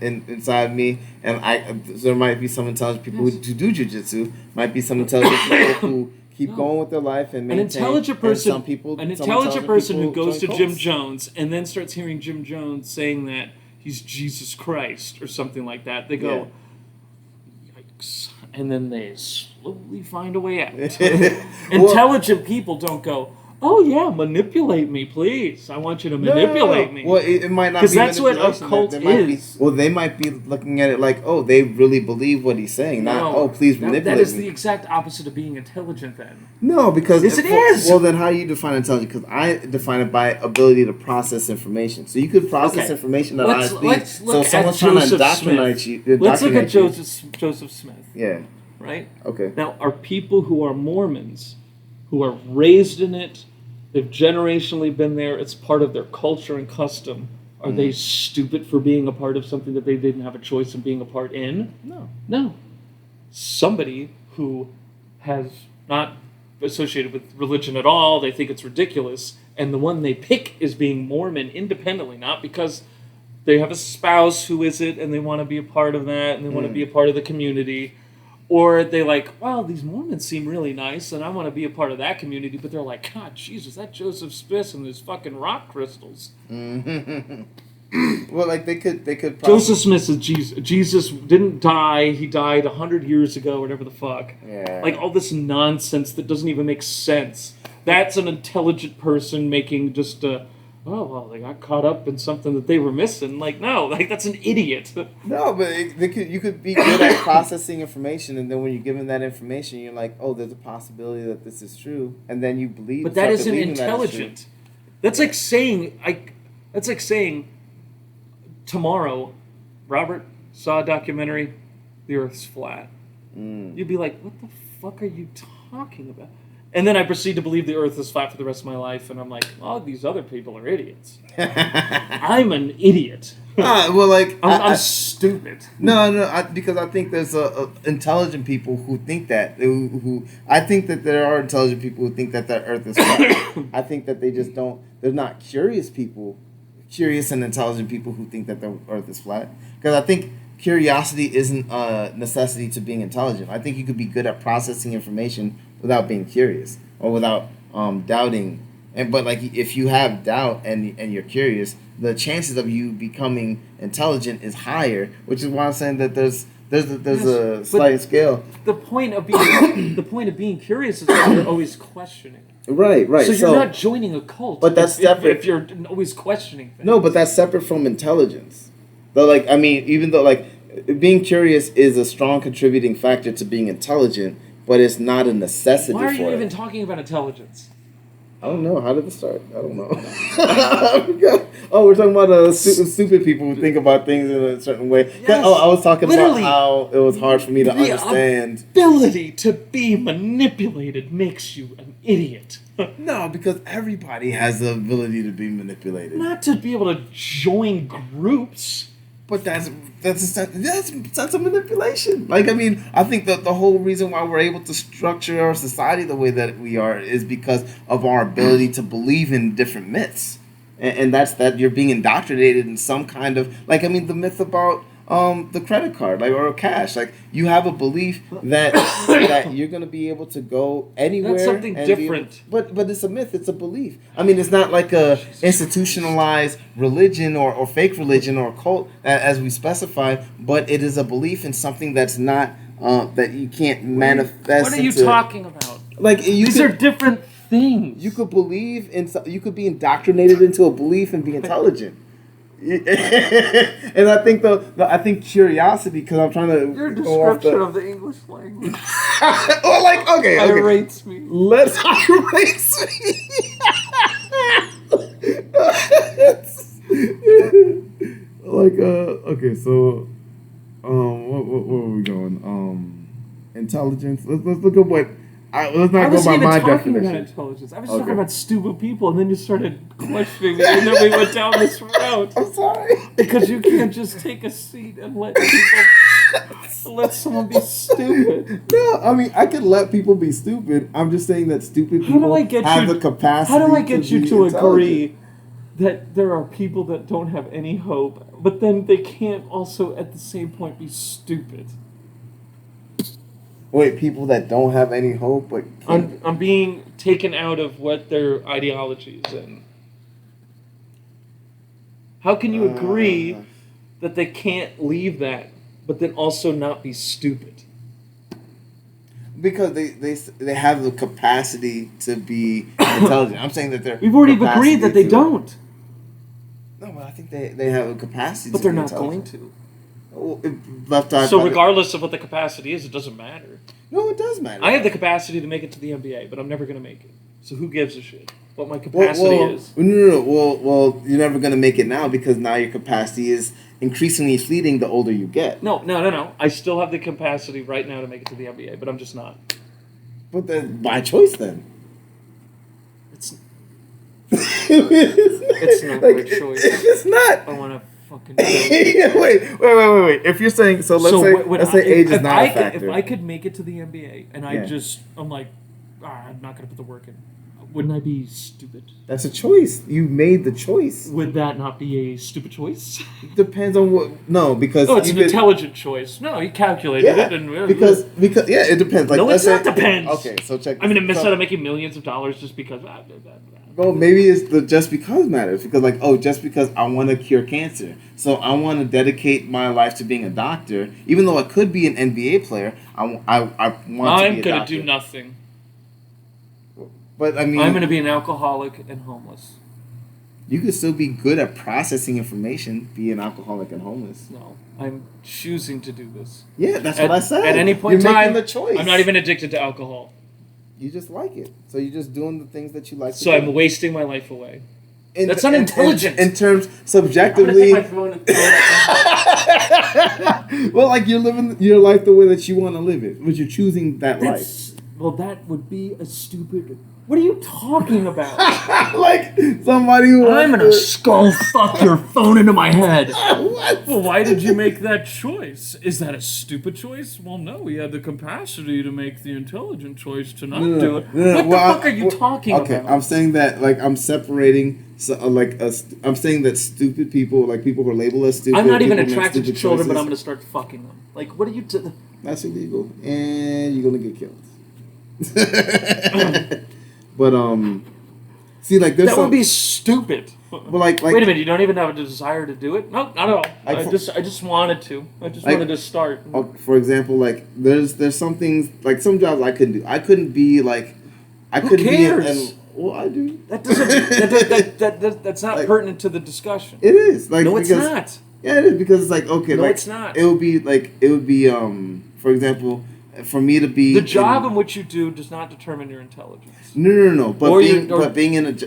inside me, and there might be some intelligent people who do jujitsu, might be some intelligent people who keep going with their life and maintain. An intelligent person, and some intelligent person who people goes to join Jim cults. Jones and then starts hearing Jim Jones saying that he's Jesus Christ or something like that, they go, yikes. And then they slowly find a way out. Intelligent people don't go, oh yeah, manipulate me, please. I want you to manipulate me. Well, it might not be because that's what a manipulation. cult They might is. They might be looking at it like, oh, they really believe what he's saying. Not, oh, please manipulate That is me. the exact opposite of being intelligent then. No, because Yes, it is. Well, then how do you define intelligence? Because I define it by ability to process information. So you could process Okay. information at Let's high speed. look So at someone's trying to Joseph indoctrinate Smith. you. Let's look at indoctrinate you. Joseph Smith, Yeah. right? Okay. Now, are people who are Mormons, who are raised in it, they've generationally been there, it's part of their culture and custom, are they stupid for being a part of something that they didn't have a choice of being a part in? No. Somebody who has not associated with religion at all, they think it's ridiculous, and the one they pick is being Mormon independently, not because they have a spouse who is it and they want to be a part of that and they want to be a part of the community. Or they like, wow, these Mormons seem really nice, and I want to be a part of that community. But they're like, God, Jesus, that Joseph Smith and his fucking rock crystals. Well, like they could. Probably, Joseph Smith is Jesus. Jesus didn't die. He died 100 years ago, whatever the fuck. Yeah. Like all this nonsense that doesn't even make sense. That's an intelligent person making just a, oh, well, they got caught up in something that they were missing. Like, no, like that's an idiot. No, but you could be good at processing information, and then when you're given that information, you're like, oh, there's a possibility that this is true, and then you believe. But that start isn't believing that it's intelligent. That's like saying tomorrow, Robert saw a documentary, the Earth's flat. You'd be like, what the fuck are you talking about? And then I proceed to believe the Earth is flat for the rest of my life, and I'm like, oh, these other people are idiots. I'm an idiot. Well, like I'm stupid. No, because I think there's intelligent people who think that. Who I think that there are intelligent people who think that the Earth is flat. I think that they just don't. They're not curious and intelligent people who think that the Earth is flat. Because I think curiosity isn't a necessity to being intelligent. I think you could be good at processing information without being curious or without doubting. But like if you have doubt and you're curious, the chances of you becoming intelligent is higher. Which is why I'm saying that there's a slight scale. The point of being curious is that you're always questioning. Right. So you're not joining a cult. But that's separate. If you're always questioning things. No, but that's separate from intelligence. Though, like, I mean, even though, like, being curious is a strong contributing factor to being intelligent, but it's not a necessity for it. Why are you even talking about intelligence? I don't know. How did it start? I don't know. I forgot. Oh, we're talking about stupid people who think about things in a certain way. Yes. Oh, I was talking Literally. about how it was hard for me to understand. The ability to be manipulated makes you an idiot. No, because everybody has the ability to be manipulated. Not to be able to join groups. But that's a sense of manipulation. Like, I mean, I think that the whole reason why we're able to structure our society the way that we are is because of our ability to believe in different myths. And that's that you're being indoctrinated in some kind of, like, I mean, the myth about the credit card, like, or cash. Like, you have a belief that that you're going to be able to go anywhere. That's something different. But it's a myth. It's a belief. I mean, it's not like a institutionalized religion or fake religion or cult as we specify, but it is a belief in something that's not that you can't manifest. What are you talking about? Like These are different things. You could believe in. You could be indoctrinated into a belief and be intelligent. And I think I think curiosity, because I'm trying to Your go off description of the English language well, like okay. irates me. Let's irates me. Like okay, so where were we going? Intelligence. Let's look at what. Let's not go by my talking about definition. intelligence. I was talking about stupid people, and then you started questioning me, and then we went down this route. I'm sorry. Because you can't just take a seat and let someone be stupid. No, I mean I could let people be stupid. I'm just saying that stupid people have the capacity. How do I get you to intelligent. agree that there are people that don't have any hope, but then they can't also at the same point be stupid? Wait, people that don't have any hope, but I'm being taken out of what their ideology is in. How can you agree that they can't leave that, but then also not be stupid? because they have the capacity to be intelligent. I'm saying that they're. We've already agreed that they don't. No, but I think they have a capacity. But they're not going to. Left eye. So regardless of what the capacity is, it doesn't matter. No, it does matter. I have the capacity to make it to the NBA, but I'm never going to make it. So who gives a shit what my capacity is? No. Well, you're never going to make it now because now your capacity is increasingly fleeting the older you get. No. I still have the capacity right now to make it to the NBA, but I'm just not. But then, by choice then. It's not like, my choice. It's not. I want to fucking... Wait. If you're saying... So let's say age is not a factor. If I could make it to the NBA and I'm like, I'm not going to put the work in, wouldn't I be stupid? That's a choice. You made the choice. Would that not be a stupid choice? It depends on what... No, because... No, it's an intelligent choice. No, he calculated it. And because yeah, it depends. Like, no, it not depends. Okay, so check this. I'm going to miss out on making millions of dollars just because... Well, maybe it's the just because matters. Because, just because I want to cure cancer. So I want to dedicate my life to being a doctor. Even though I could be an NBA player, I want to be a doctor. I'm going to do nothing. But, I mean... I'm going to be an alcoholic and homeless. You could still be good at processing information, be an alcoholic and homeless. No, I'm choosing to do this. Yeah, that's what I said. At any point in time, making the choice. I'm not even addicted to alcohol. You just like it. So you're just doing the things that you like to do. So I'm wasting my life away. That's not intelligent. In terms, subjectively... I'm going to take my phone and well, you're living your life the way that you want to live it. But you're choosing that life. Well, that would be a stupid... What are you talking about? Somebody who... I'm gonna skull fuck your phone into my head. What? Well, why did you make that choice? Is that a stupid choice? Well, no. We had the capacity to make the intelligent choice to not do it. What the fuck are you talking about? Okay, I'm saying that I'm separating. I'm saying that stupid people, people who are labeled as stupid. I'm not even people attracted to children, but I'm choices. gonna start fucking them. What are you? That's illegal, and you're gonna get killed. But see, there's that would be stupid. But like, wait a minute, you don't even have a desire to do it? No, not at all. I just wanted to. I just wanted to start. For example, there's some things, some jobs I couldn't do. I couldn't be I couldn't Who cares? be. Well, I do. That doesn't. That's not pertinent to the discussion. It is. No, it's not. Yeah, it is because it's okay. No, it's not. It would be for example. For me to be the job in which you do does not determine your intelligence. No. But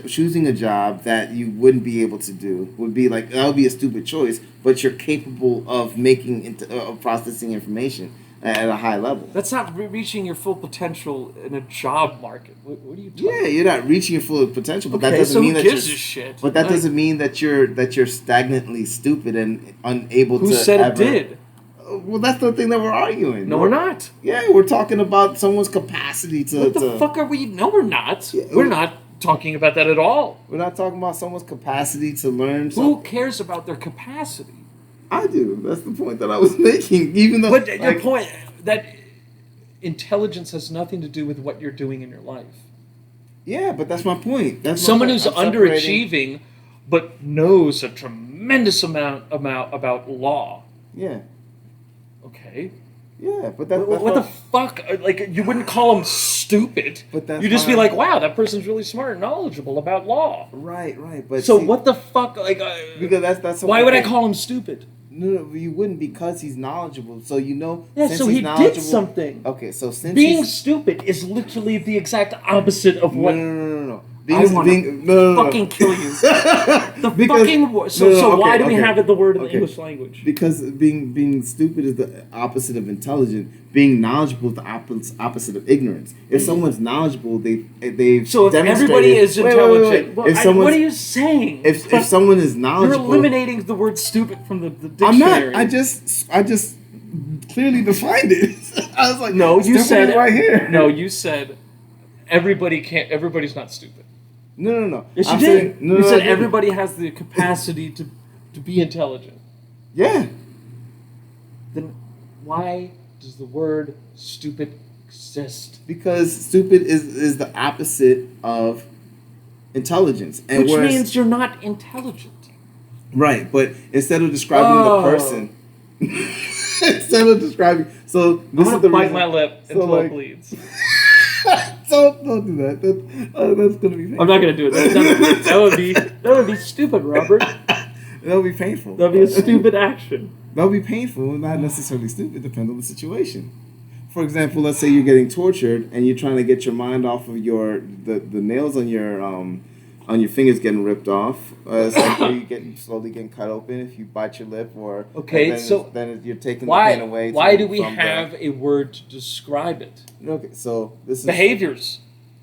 choosing a job that you wouldn't be able to do would be that would be a stupid choice. But you're capable of of processing information at a high level. That's not reaching your full potential in a job market. What are you talking? Yeah, you're not reaching your full potential, but that doesn't so mean who that gives a shit? But that doesn't mean that you're stagnantly stupid and unable to. Who said it did? Well, that's the thing that we're arguing. No, we're not. Yeah, we're talking about someone's capacity to... What the fuck are we... No, we're not. Yeah, we're not talking about that at all. We're not talking about someone's capacity to learn something. Who cares about their capacity? I do. That's the point that I was making, even though... But your point, that intelligence has nothing to do with what you're doing in your life. Yeah, but that's my point. That's someone who's underachieving but knows a tremendous amount about law. Yeah. Okay. Yeah, but that's what the fuck? You wouldn't call them stupid. But that's you just be fine. like, wow, that person's really smart and knowledgeable about law. Right. But So see, what the fuck? Like, because that's why would I okay. call him stupid? No, you wouldn't because he's knowledgeable. So Yeah, since so he's he did knowledgeable- something. Okay, so since Being he's stupid is literally the exact opposite of what no. I want to no. fucking kill you. The Because- fucking word. So okay, why do we okay, have the word in the okay. English language? Because being stupid is the opposite of intelligent. Being knowledgeable is the opposite of ignorance. If someone's knowledgeable, they've So if everybody demonstrated- is Wait, intelligent, well, If what someone's are you saying? if someone is You're knowledgeable, eliminating the word stupid from the I'm dictionary. not. I just clearly defined it. I was like, No, you stupid said is right here. No, you said everybody's not stupid. No. Yes, you I'm did. saying- no, you no, I said didn't. everybody has the capacity to be intelligent. Yeah. Then why does the word stupid exist? Because stupid is the opposite of intelligence, and Which whereas- means you're not intelligent. right. But instead of describing Oh. the person, instead of describing, so I'm this gonna is the bite reason. my lip so, until like- it bleeds. Don't do that. That's gonna be. Painful. I'm not gonna do it. That would be stupid, Robert. That'll be painful. That'd be a stupid action. That'll be painful, not necessarily stupid. Depends on the situation. For example, let's say you're getting tortured and you're trying to get your mind off of the nails on your fingers getting ripped off. It's like where you slowly getting cut open if you bite your lip or Okay, then so you're taking the pain away. Why do we from the- have a word to describe it? Okay, so this is Behaviors.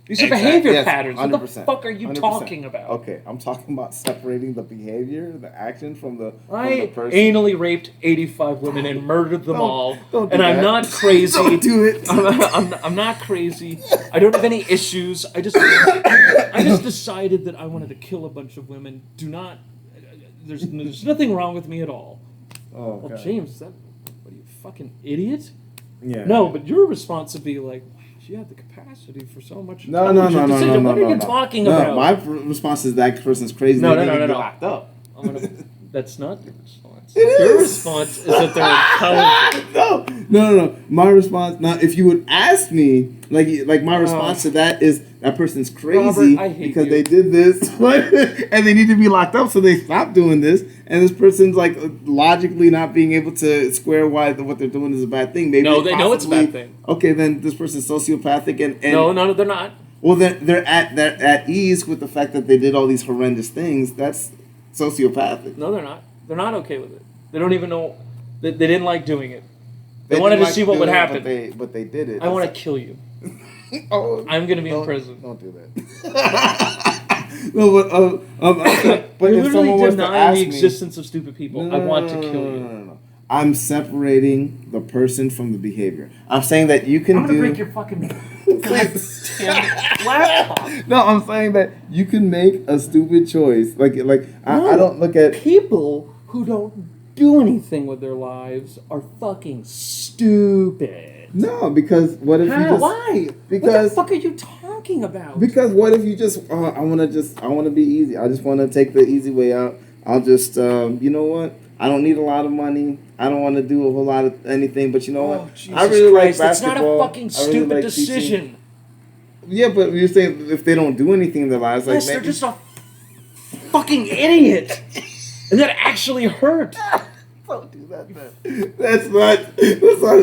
These are Exact- behavior yes, patterns. What the 100%, fuck are you 100%. talking about? Okay, I'm talking about separating the behavior, the action from the I person. anally raped 85 women and murdered them all, don't do and I'm that. not crazy. Don't do it. I'm not crazy. I don't have any issues. I just decided that I wanted to kill a bunch of women. Do not. There's nothing wrong with me at all. Oh, Well, God. James, what are you, fucking idiot? Yeah. No, but your response would be like, wow, she had the capacity for so much. No. intelligent decision. What are you talking about? My response is that person's crazy. No, they no, need no, to be no. locked up. That's not your response. It Your is. response is that they're intelligent. No. My response now, if you would ask me, like my response to that is that person's crazy Robert, I hate because you. they did this, and they need to be locked up, so they stop doing this. And this person's like logically not being able to square why what they're doing is a bad thing. Maybe No, they know it's a bad thing. Okay, then this person's sociopathic, and No, they're not. well, they're at ease with the fact that they did all these horrendous things. That's sociopathic. No, they're not. They're not okay with it. They don't even know. They didn't like doing it. They didn't wanted to like see what would doing it, happen. but they did it. I want to kill you. Oh, I'm going to be in don't- prison. Don't do that. No, but You're if someone literally was to denying ask the me, existence of stupid people. I want to kill you. No. I'm separating the person from the behavior. I'm saying that you can I'm going do. to break your fucking goddamn laptop. No, I'm saying that you can make a stupid choice. I don't look at. People who don't do anything with their lives are fucking stupid. No, because what if you How? just? Why? Because what the fuck are you talking about? Because what if you just? I want to be easy. I just want to take the easy way out. I'll just. You know what? I don't need a lot of money. I don't want to do a whole lot of anything. But you know what? Jesus I really Christ, like that's basketball. not a fucking I really stupid like decision. teaching. Yeah, but you're saying if they don't do anything in their lives, like Yes, they're maybe- just a fucking idiot. And that actually hurt. Don't do that. Man. That's not.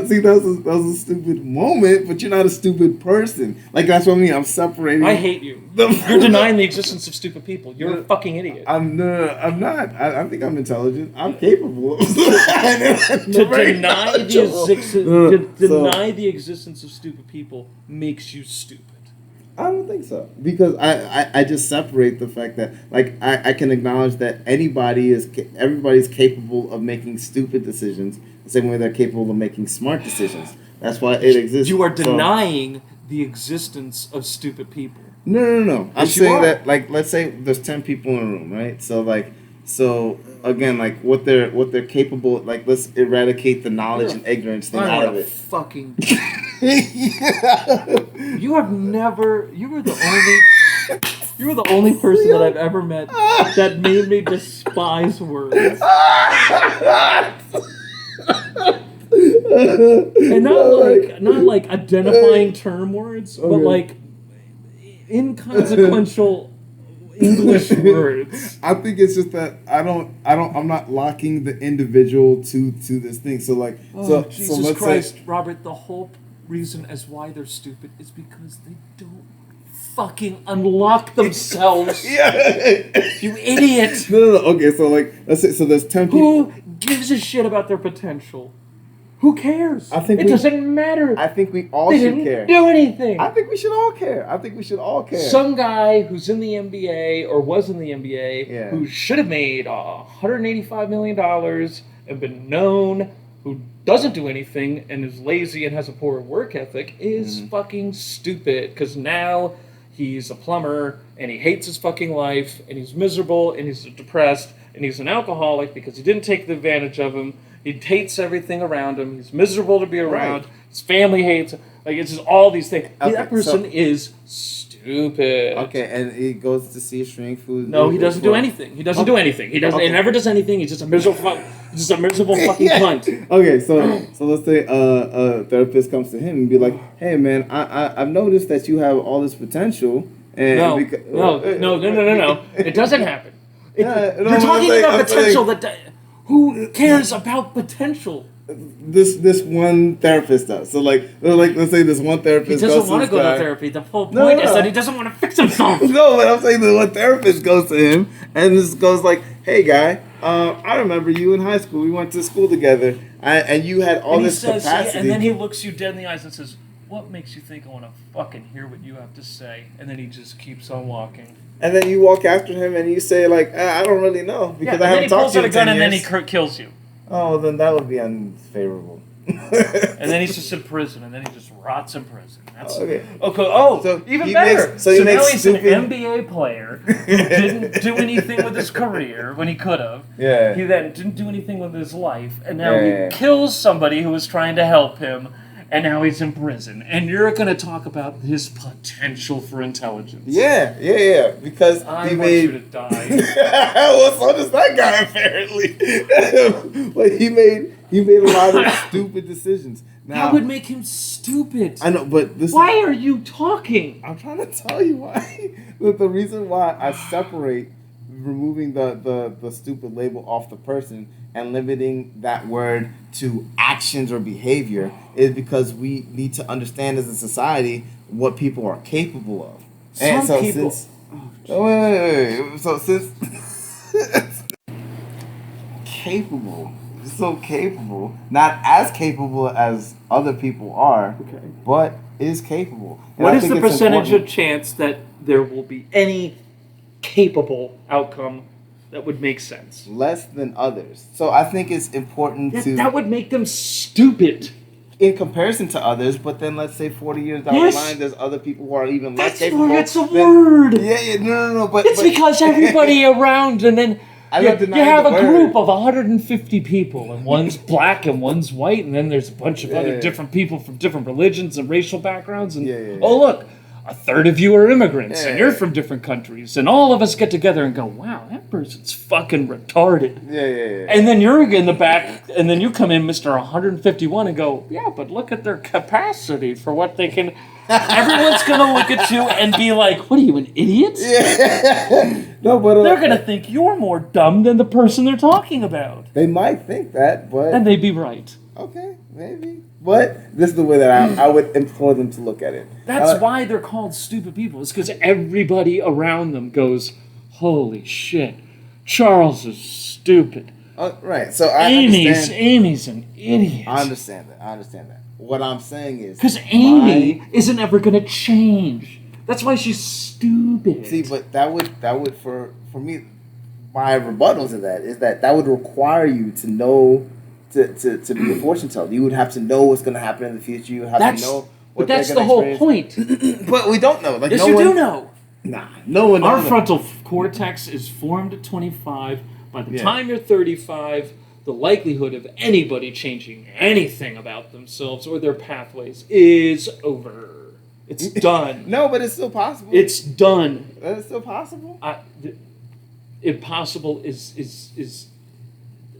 See, that was a stupid moment, but you're not a stupid person. Like that's what I mean. I'm separating. I hate you. You're denying the existence of stupid people. You're a fucking idiot. I'm not. I think I'm intelligent. I'm capable. To deny So- the existence of stupid people makes you stupid. I don't think so, because I just separate the fact that I can acknowledge that everybody's capable of making stupid decisions the same way they're capable of making smart decisions. That's why it exists. You are So- denying the existence of stupid people. No. I'm Yes, you saying are. that let's say there's 10 people in a room, right? So again, what they're capable. Let's eradicate the knowledge and ignorance thing I out want of to it. fucking. You were the only person that I've ever met that made me despise words. And not like identifying term words, but like inconsequential English words. I think it's just that I'm not locking the individual to this thing. So like, Jesus let's Christ, say, Robert, the whole reason as why they're stupid is because they don't fucking unlock themselves. yeah. You idiot. No. Okay, so like, let's say, so there's 10 people. Who gives a shit about their potential? Who cares? I think it doesn't matter. I think we all they should didn't care. do anything. I think we should all care. Some guy who's in the NBA or was in the NBA Yeah. who should have made $185 million and been known, who doesn't do anything and is lazy and has a poor work ethic, is fucking stupid because now he's a plumber and he hates his fucking life and he's miserable and he's depressed and he's an alcoholic because he didn't take advantage of him. He hates everything around him. He's miserable to be around. Right. His family hates him. Like, it's just all these things. Okay, that person is stupid. Okay, and he goes to see a shrink who. No, he doesn't do anything. He doesn't do anything. He doesn't. He never does anything. He's just a miserable. Just a miserable fucking cunt. Okay, so let's say a therapist comes to him and be like, "Hey, man, I've noticed that you have all this potential." And No. It doesn't happen. You're talking about potential. Who cares about potential? This one therapist does. So like let's say this one therapist. He doesn't want to go guy. to therapy. The whole point is that he doesn't want to fix himself. No, but I'm saying the one therapist goes to him and this goes like, "Hey, guy, I remember you in high school. We went to school together, and you had all this capacity." And then he looks you dead in the eyes and says, "What makes you think I want to fucking hear what you have to say?" And then he just keeps on walking. And then you walk after him and you say like, "I don't really know because I haven't talked to you in 10 years." And then he pulls out a gun and then he kills you. Oh, then that would be unfavorable. And then he's just in prison, and then he just rots in prison. That's Okay. Oh, So even he better. makes- so he now makes he's stupid- an NBA player who didn't do anything with his career when he could have. Yeah. He then didn't do anything with his life, and now Yeah. he kills somebody who was trying to help him, and now he's in prison. And you're going to talk about his potential for intelligence. Yeah. Because I he want made. you to die. Well, so does that guy apparently. But he made a lot of stupid decisions. Now, That would make him stupid. I know, but this. Why are you talking? I'm trying to tell you why. The reason why I separate removing the stupid label off the person and limiting that word to actions or behavior is because we need to understand as a society what people are capable of. And Some so people. since wait. So since capable, so capable, not as capable as other people are, Okay. but is capable. And What I is think the it's percentage important. of chance that there will be any capable outcome that would make sense? Less than others. So I think it's important to That would make them stupid. in comparison to others, but then let's say 40 years down Yes. the line, there's other people who are even less That's capable. where it's a than- word. Yeah, no, but It's because everybody around, and then I'm you not denying have the a word. group of 150 people, and one's black and one's white, and then there's a bunch of other Yeah. different people from different religions and racial backgrounds, and Yeah. oh look, a third of you are immigrants, and Yeah. you're from different countries, and all of us get together and go, wow, that person's fucking retarded. Yeah. And then you're in the back, and then you come in, Mr. 151, and go, yeah, but look at their capacity for what they can. Everyone's going to look at you and be like, what are you, an idiot? No, but They're going to think you're more dumb than the person they're talking about. they might think that, but And they'd be right. okay, maybe. But this is the way that I would implore them to look at it. That's why they're called stupid people. It's because everybody around them goes, holy shit, Charles is stupid. Right. So I understand. Amy's an idiot. I understand that. What I'm saying is Because Amy isn't ever going to change. That's why she's stupid. See, but that would for me, my rebuttal to that is that would require you to know to be a fortune teller. You would have to know what's going to happen in the future. You would have to know what But that's they're the gonna whole experience. point. But we don't know. Like Yes, no you one, do know. Nah, no one. Our knows. frontal cortex is formed at 25. By the Yeah. time you're 35, the likelihood of anybody changing anything about themselves or their pathways is over. It's done. No, but it's still possible. It's done. It's still possible. Impossible is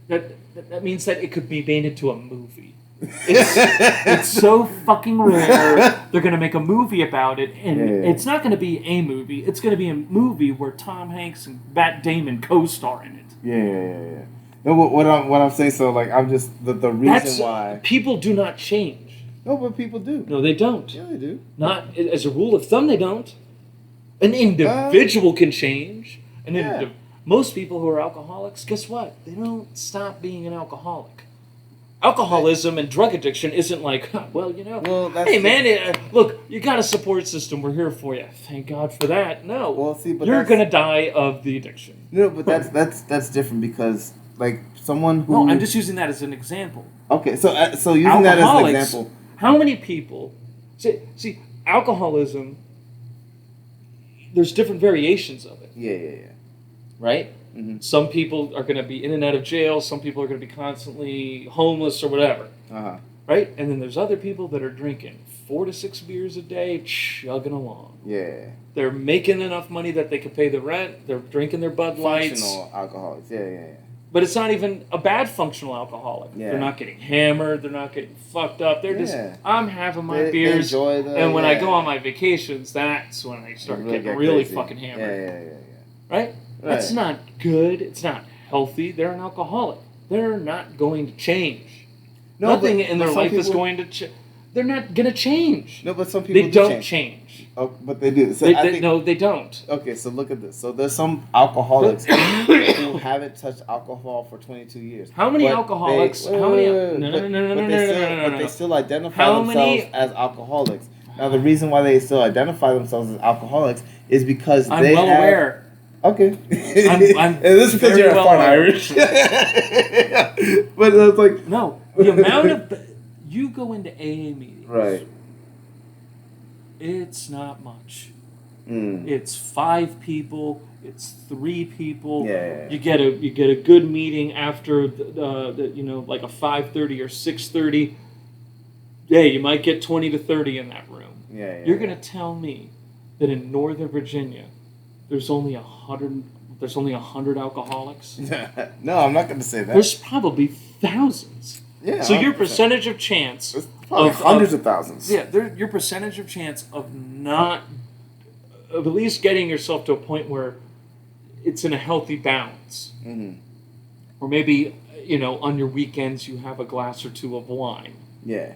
that means that it could be made into a movie. It's so fucking rare. They're gonna make a movie about it, and it's not gonna be a movie. It's gonna be a movie where Tom Hanks and Matt Damon co-star in it. Yeah. No, what I'm saying. So like, I'm just the reason why people do not change. No, but people do. No, they don't. Yeah, they do. Not as a rule of thumb, they don't. An individual can change. Most people who are alcoholics, guess what? They don't stop being an alcoholic. Alcoholism and drug addiction isn't like, hey man, look, you got a support system. We're here for you. Thank God for that. No, but you're gonna die of the addiction. No, but that's different because like someone who. No, I'm just using that as an example. Okay, so using that as an example, how many people see alcoholism? There's different variations of it. Yeah. Right. Mm-hmm. Some people are going to be in and out of jail. Some people are going to be constantly homeless or whatever. Right? And then there's other people that are drinking 4 to 6 beers a day, chugging along. Yeah. They're making enough money that they can pay the rent. They're drinking their Bud Lights. Functional alcoholics. Yeah. But it's not even a bad functional alcoholic. Yeah. They're not getting hammered. They're not getting fucked up. They're just, I'm having my beers. And when I go on my vacations, that's when I start getting really fucking hammered. Yeah. Right? That's not good. It's not healthy. They're an alcoholic. They're not going to change. Nothing in their life is going to change. They're not going to change. No, but some people they don't change. Oh, but they do. So no, they don't. Okay, so look at this. So there's some alcoholics who haven't touched alcohol for 22 years. How many alcoholics? But they still identify themselves as alcoholics. Now, the reason why they still identify themselves as alcoholics is because I'm well aware. Okay. I'm this is because you're part Irish. But it's like no, the amount of you go into AA meetings, right? It's not much. It's 5 people. It's 3 people. Yeah. You get a good meeting after like a 5:30 or 6:30. Yeah, you might get 20 to 30 in that room. Yeah. You're gonna tell me that in Northern Virginia, there's only 100 alcoholics? No, I'm not going to say that. There's probably thousands. Yeah. So your percentage of chance of hundreds of thousands. Yeah, your percentage of chance of at least getting yourself to a point where it's in a healthy balance. Mm-hmm. Or maybe, on your weekends you have a glass or 2 of wine. Yeah.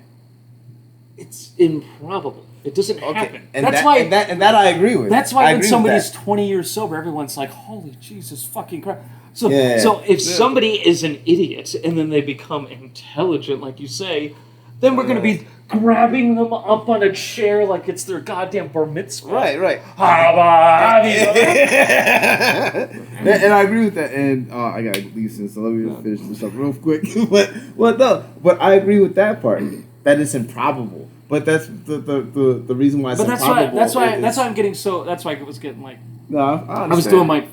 It's improbable. It doesn't happen. And that's why I agree with. That's why when somebody's 20 years sober, everyone's like, "Holy Jesus fucking Christ!" So if somebody is an idiot and then they become intelligent, like you say, then we're going to be grabbing them up on a chair like it's their goddamn bar mitzvah. Right. And I agree with that. And I got to leave soon, so let me just finish this up real quick. But I agree with that part. That it's improbable. But that's the reason why it's improbable. That's why I'm getting so. That's why I was getting like. No, I was doing my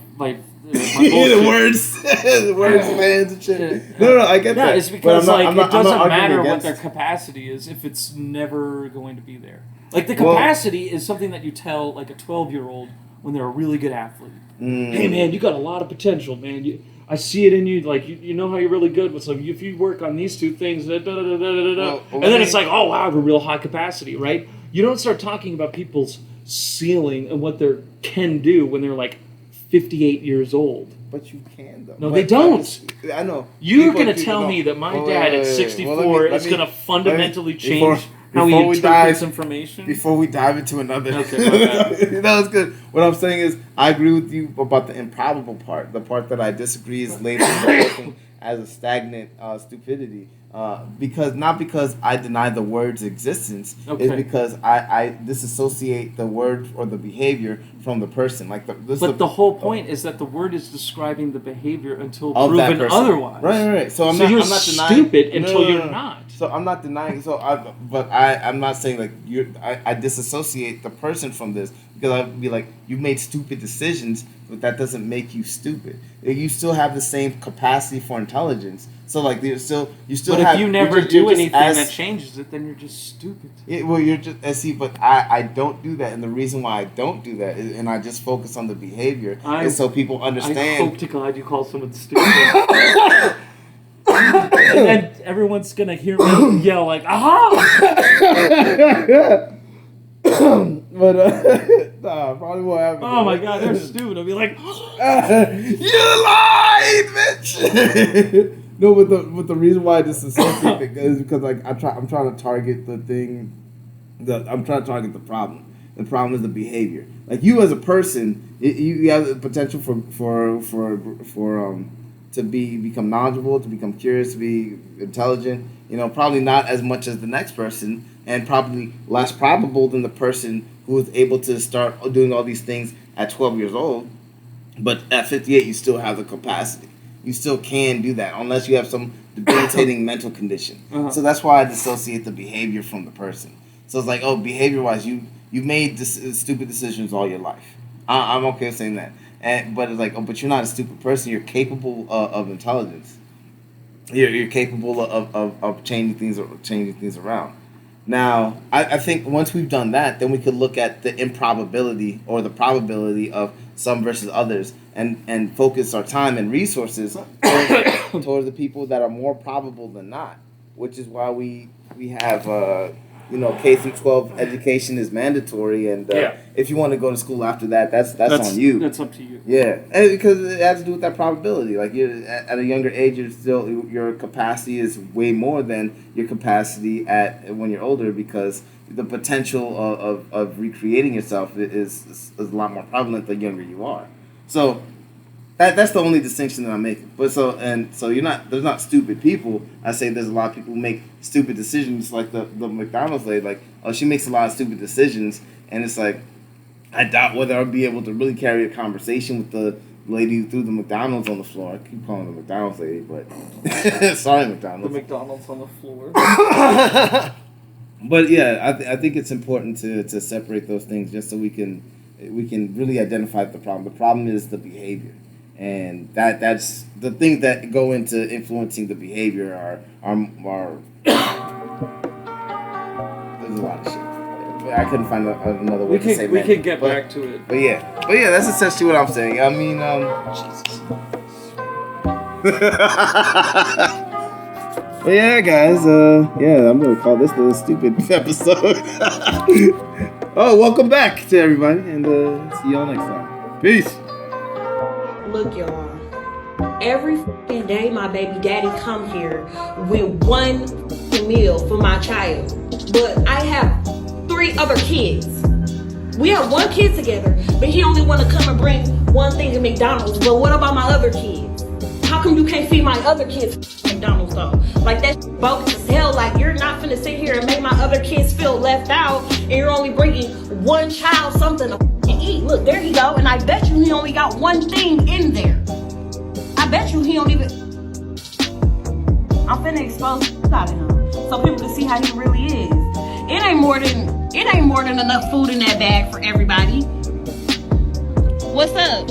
the words, lands and shit. No, I get that. No, it's because it doesn't matter what their capacity is if it's never going to be there. Like the capacity is something that you tell like a 12-year-old when they're a really good athlete. Hey man, you got a lot of potential, man. I see it in you. Like you know how you're really good with something. If you work on these 2 things, and then it's like, oh wow, I have a real high capacity, right? You don't start talking about people's ceiling and what they can do when they're like 58 years old. But you can though. No, they don't. I know. You're going to tell me that my dad at 64 is going to fundamentally change how he interprets information? Before we dive into another... Okay, that was good. What I'm saying is, I agree with you about the improbable part. The part that I disagree is labeling as a stagnant stupidity. Not because I deny the word's existence, it's because I disassociate the word or the behavior from the person. The whole point is that the word is describing the behavior until proven otherwise. Right. So I'm not denying. Stupid until you're not. So I'm not denying. I'm not saying like I disassociate the person from this because I'd be like, you made stupid decisions, but that doesn't make you stupid. You still have the same capacity for intelligence. So like you still. But if you never do anything that changes it, then you're just stupid. Yeah, well, you're just but I don't do that, and the reason why I don't do that is, and I just focus on the behavior, is so people understand. I hope to God you call someone stupid. And then everyone's gonna hear me yell like, aha! But nah, probably won't happen. Oh my god, they're stupid. I'll be like, you lied, bitch. No, but the reason why I disassociate it is because like I'm trying to target the thing. I'm trying to target the problem. The problem is the behavior. Like you as a person, you have the potential to become knowledgeable, to become curious, to be intelligent. You know, probably not as much as the next person, and probably less probable than the person who was able to start doing all these things at 12 years old. But at 58, you still have the capacity. You still can do that, unless you have some debilitating mental condition. Uh-huh. So that's why I dissociate the behavior from the person. So it's like, oh, behavior-wise, you've made stupid decisions all your life. I'm okay with saying that. But it's like, oh, but you're not a stupid person. You're capable of intelligence. You're capable of changing things around. Now, I think once we've done that, then we could look at the improbability or the probability of some versus others, and focus our time and resources towards the people that are more probable than not. Which is why we have K through 12 education is mandatory, and if you want to go to school after that, that's on you. That's up to you. Yeah, and because it has to do with that probability. Like you're at a younger age, your capacity is way more than your capacity when you're older, because the potential of recreating yourself is a lot more prevalent the younger you are. So that's the only distinction that I'm making. But there's not stupid people. I say there's a lot of people who make stupid decisions, like the McDonald's lady. Like, oh, she makes a lot of stupid decisions, and it's like, I doubt whether I'll be able to really carry a conversation with the lady who threw the McDonald's on the floor. I keep calling her the McDonald's lady, but sorry, McDonald's. The McDonald's on the floor. But yeah, I think it's important to separate those things, just so we can really identify the problem. The problem is the behavior. And that's the things that go into influencing the behavior are there's a lot of shit. I couldn't find another way to say that. We could get back to it. But yeah, that's essentially what I'm saying. I mean, Jesus. But yeah, guys, I'm gonna call this the stupid episode. Oh, welcome back to everybody, and see y'all next time. Peace. Look, y'all. Every fucking day my baby daddy come here with one meal for my child. But I have 3 other kids. We have 1 kid together, but he only want to come and bring one thing to McDonald's. But what about my other kids? How come you can't feed my other kids McDonald's though? Like that's bogus as hell. Like you're not finna sit here and make my other kids feel left out, and you're only bringing one child something to eat. Look, there he go, and I bet you he only got one thing in there. I bet you he don't even. I'm finna expose out of him so people can see how he really is. It ain't more than enough food in that bag for everybody. What's up?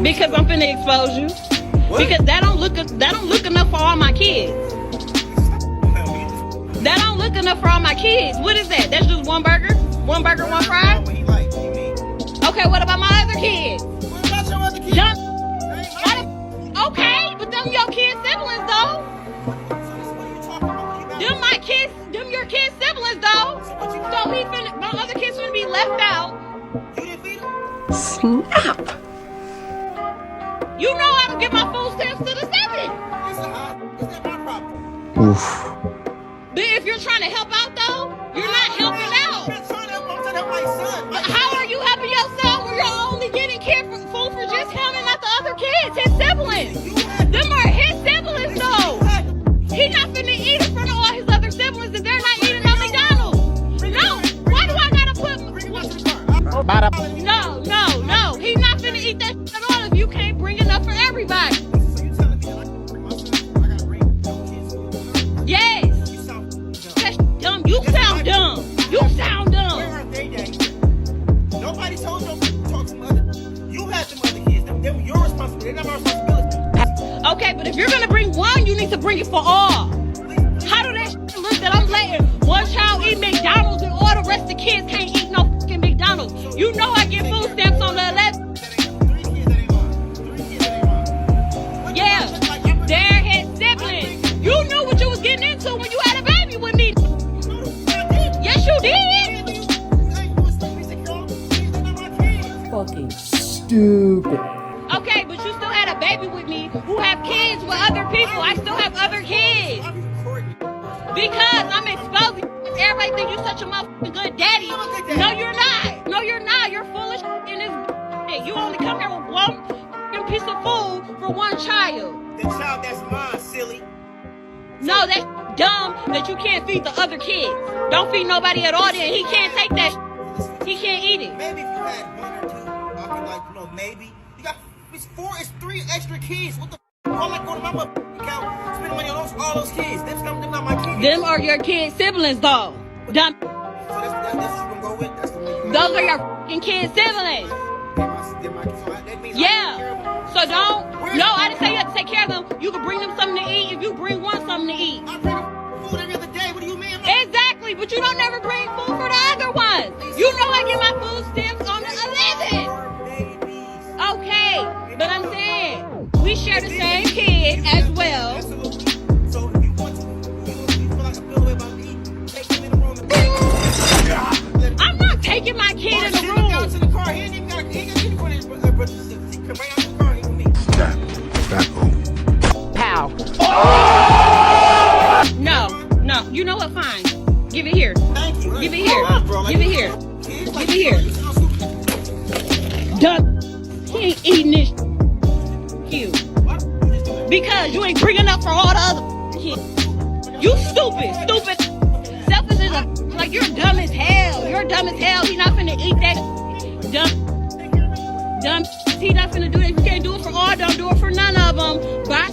Because I'm finna expose you. What? Because that don't look enough for all my kids. That don't look enough for all my kids. What is that? That's just one burger? One burger, one fry? Okay, what about my other kids? What about your other kids? Okay, but them your kids' siblings though. Them my kids, them your kids' siblings though. So my other kids finna be left out. You didn't feed them? Snap. You know I don't give my food stamps to the 7. Is that my problem? Oof. But if you're trying to help out though, you're not helping out. I'm trying to help my son. How are you helping yourself when you're only getting food for just him and not the other kids, his siblings? Them are his siblings though. He's not finna eat in front of all his other siblings if they're not eating at McDonald's. No, why do I gotta put? No. He's not finna eat that shit at all if you can't bring enough for everybody. Yes. That's dumb. You sound dumb. Where are they, Daddy? Nobody told you to talk to mother. You had some other kids. They were your responsibility. They're not my responsibility. Okay, but if you're gonna bring one, you need to bring it for all. How do that shit look that I'm letting one child eat McDonald's and all the rest of the kids can't eat no fucking McDonald's? You know I get food stamps on the 11th. Yeah, they're you did. Fucking stupid. Okay, but you still had a baby with me who have kids with other people. I still have other kids. Because I'm exposing you. Everybody think you're such a motherfucking good daddy. No, you're not. No, you're not. You're full of shit in this shit. You only come here with one fucking piece of food for one child. The child that's mine, silly. No, that's dumb that you can't feed the other kids. Don't feed nobody at all then. He can't take that shit. He can't eat it. Maybe if you had one or two, I could like, you know, maybe. You got, it's 3 extra kids. What the f? I'm like going to my motherfucking account, spending money on all those kids. Them not my kids. Them are your kids' siblings, though. Dumb. So that's what you gonna go with? That's the one you Those are your fucking kids' siblings. that means Yeah. So don't. No, I didn't say you have to take care of them. You can bring them something to eat if you bring one something to eat. I bring food every other day. What do you mean? Exactly, but you don't never bring food for the other ones. You know I get my food stamps on the 11th. Okay, but I'm saying we share the same kid as well. Absolutely. So if you want to, you feel like I feel away about me, take him in the room and I'm not taking my kid in the Down room. to the car. He ain't even got he got anyone in his brother. Come right out the car. He with me. Pow. No. You know what? Fine. Give it here. Thank you. Give it here. Give it here. Give it here. Done. He ain't eating this. You. Because you ain't bringing up for all the other kids. You stupid. Selfish is like you're dumb as hell. You're dumb as hell. He not finna eat that. Dumb. He not finna do that. If you can't do it for all, don't do it for none of them. Bye.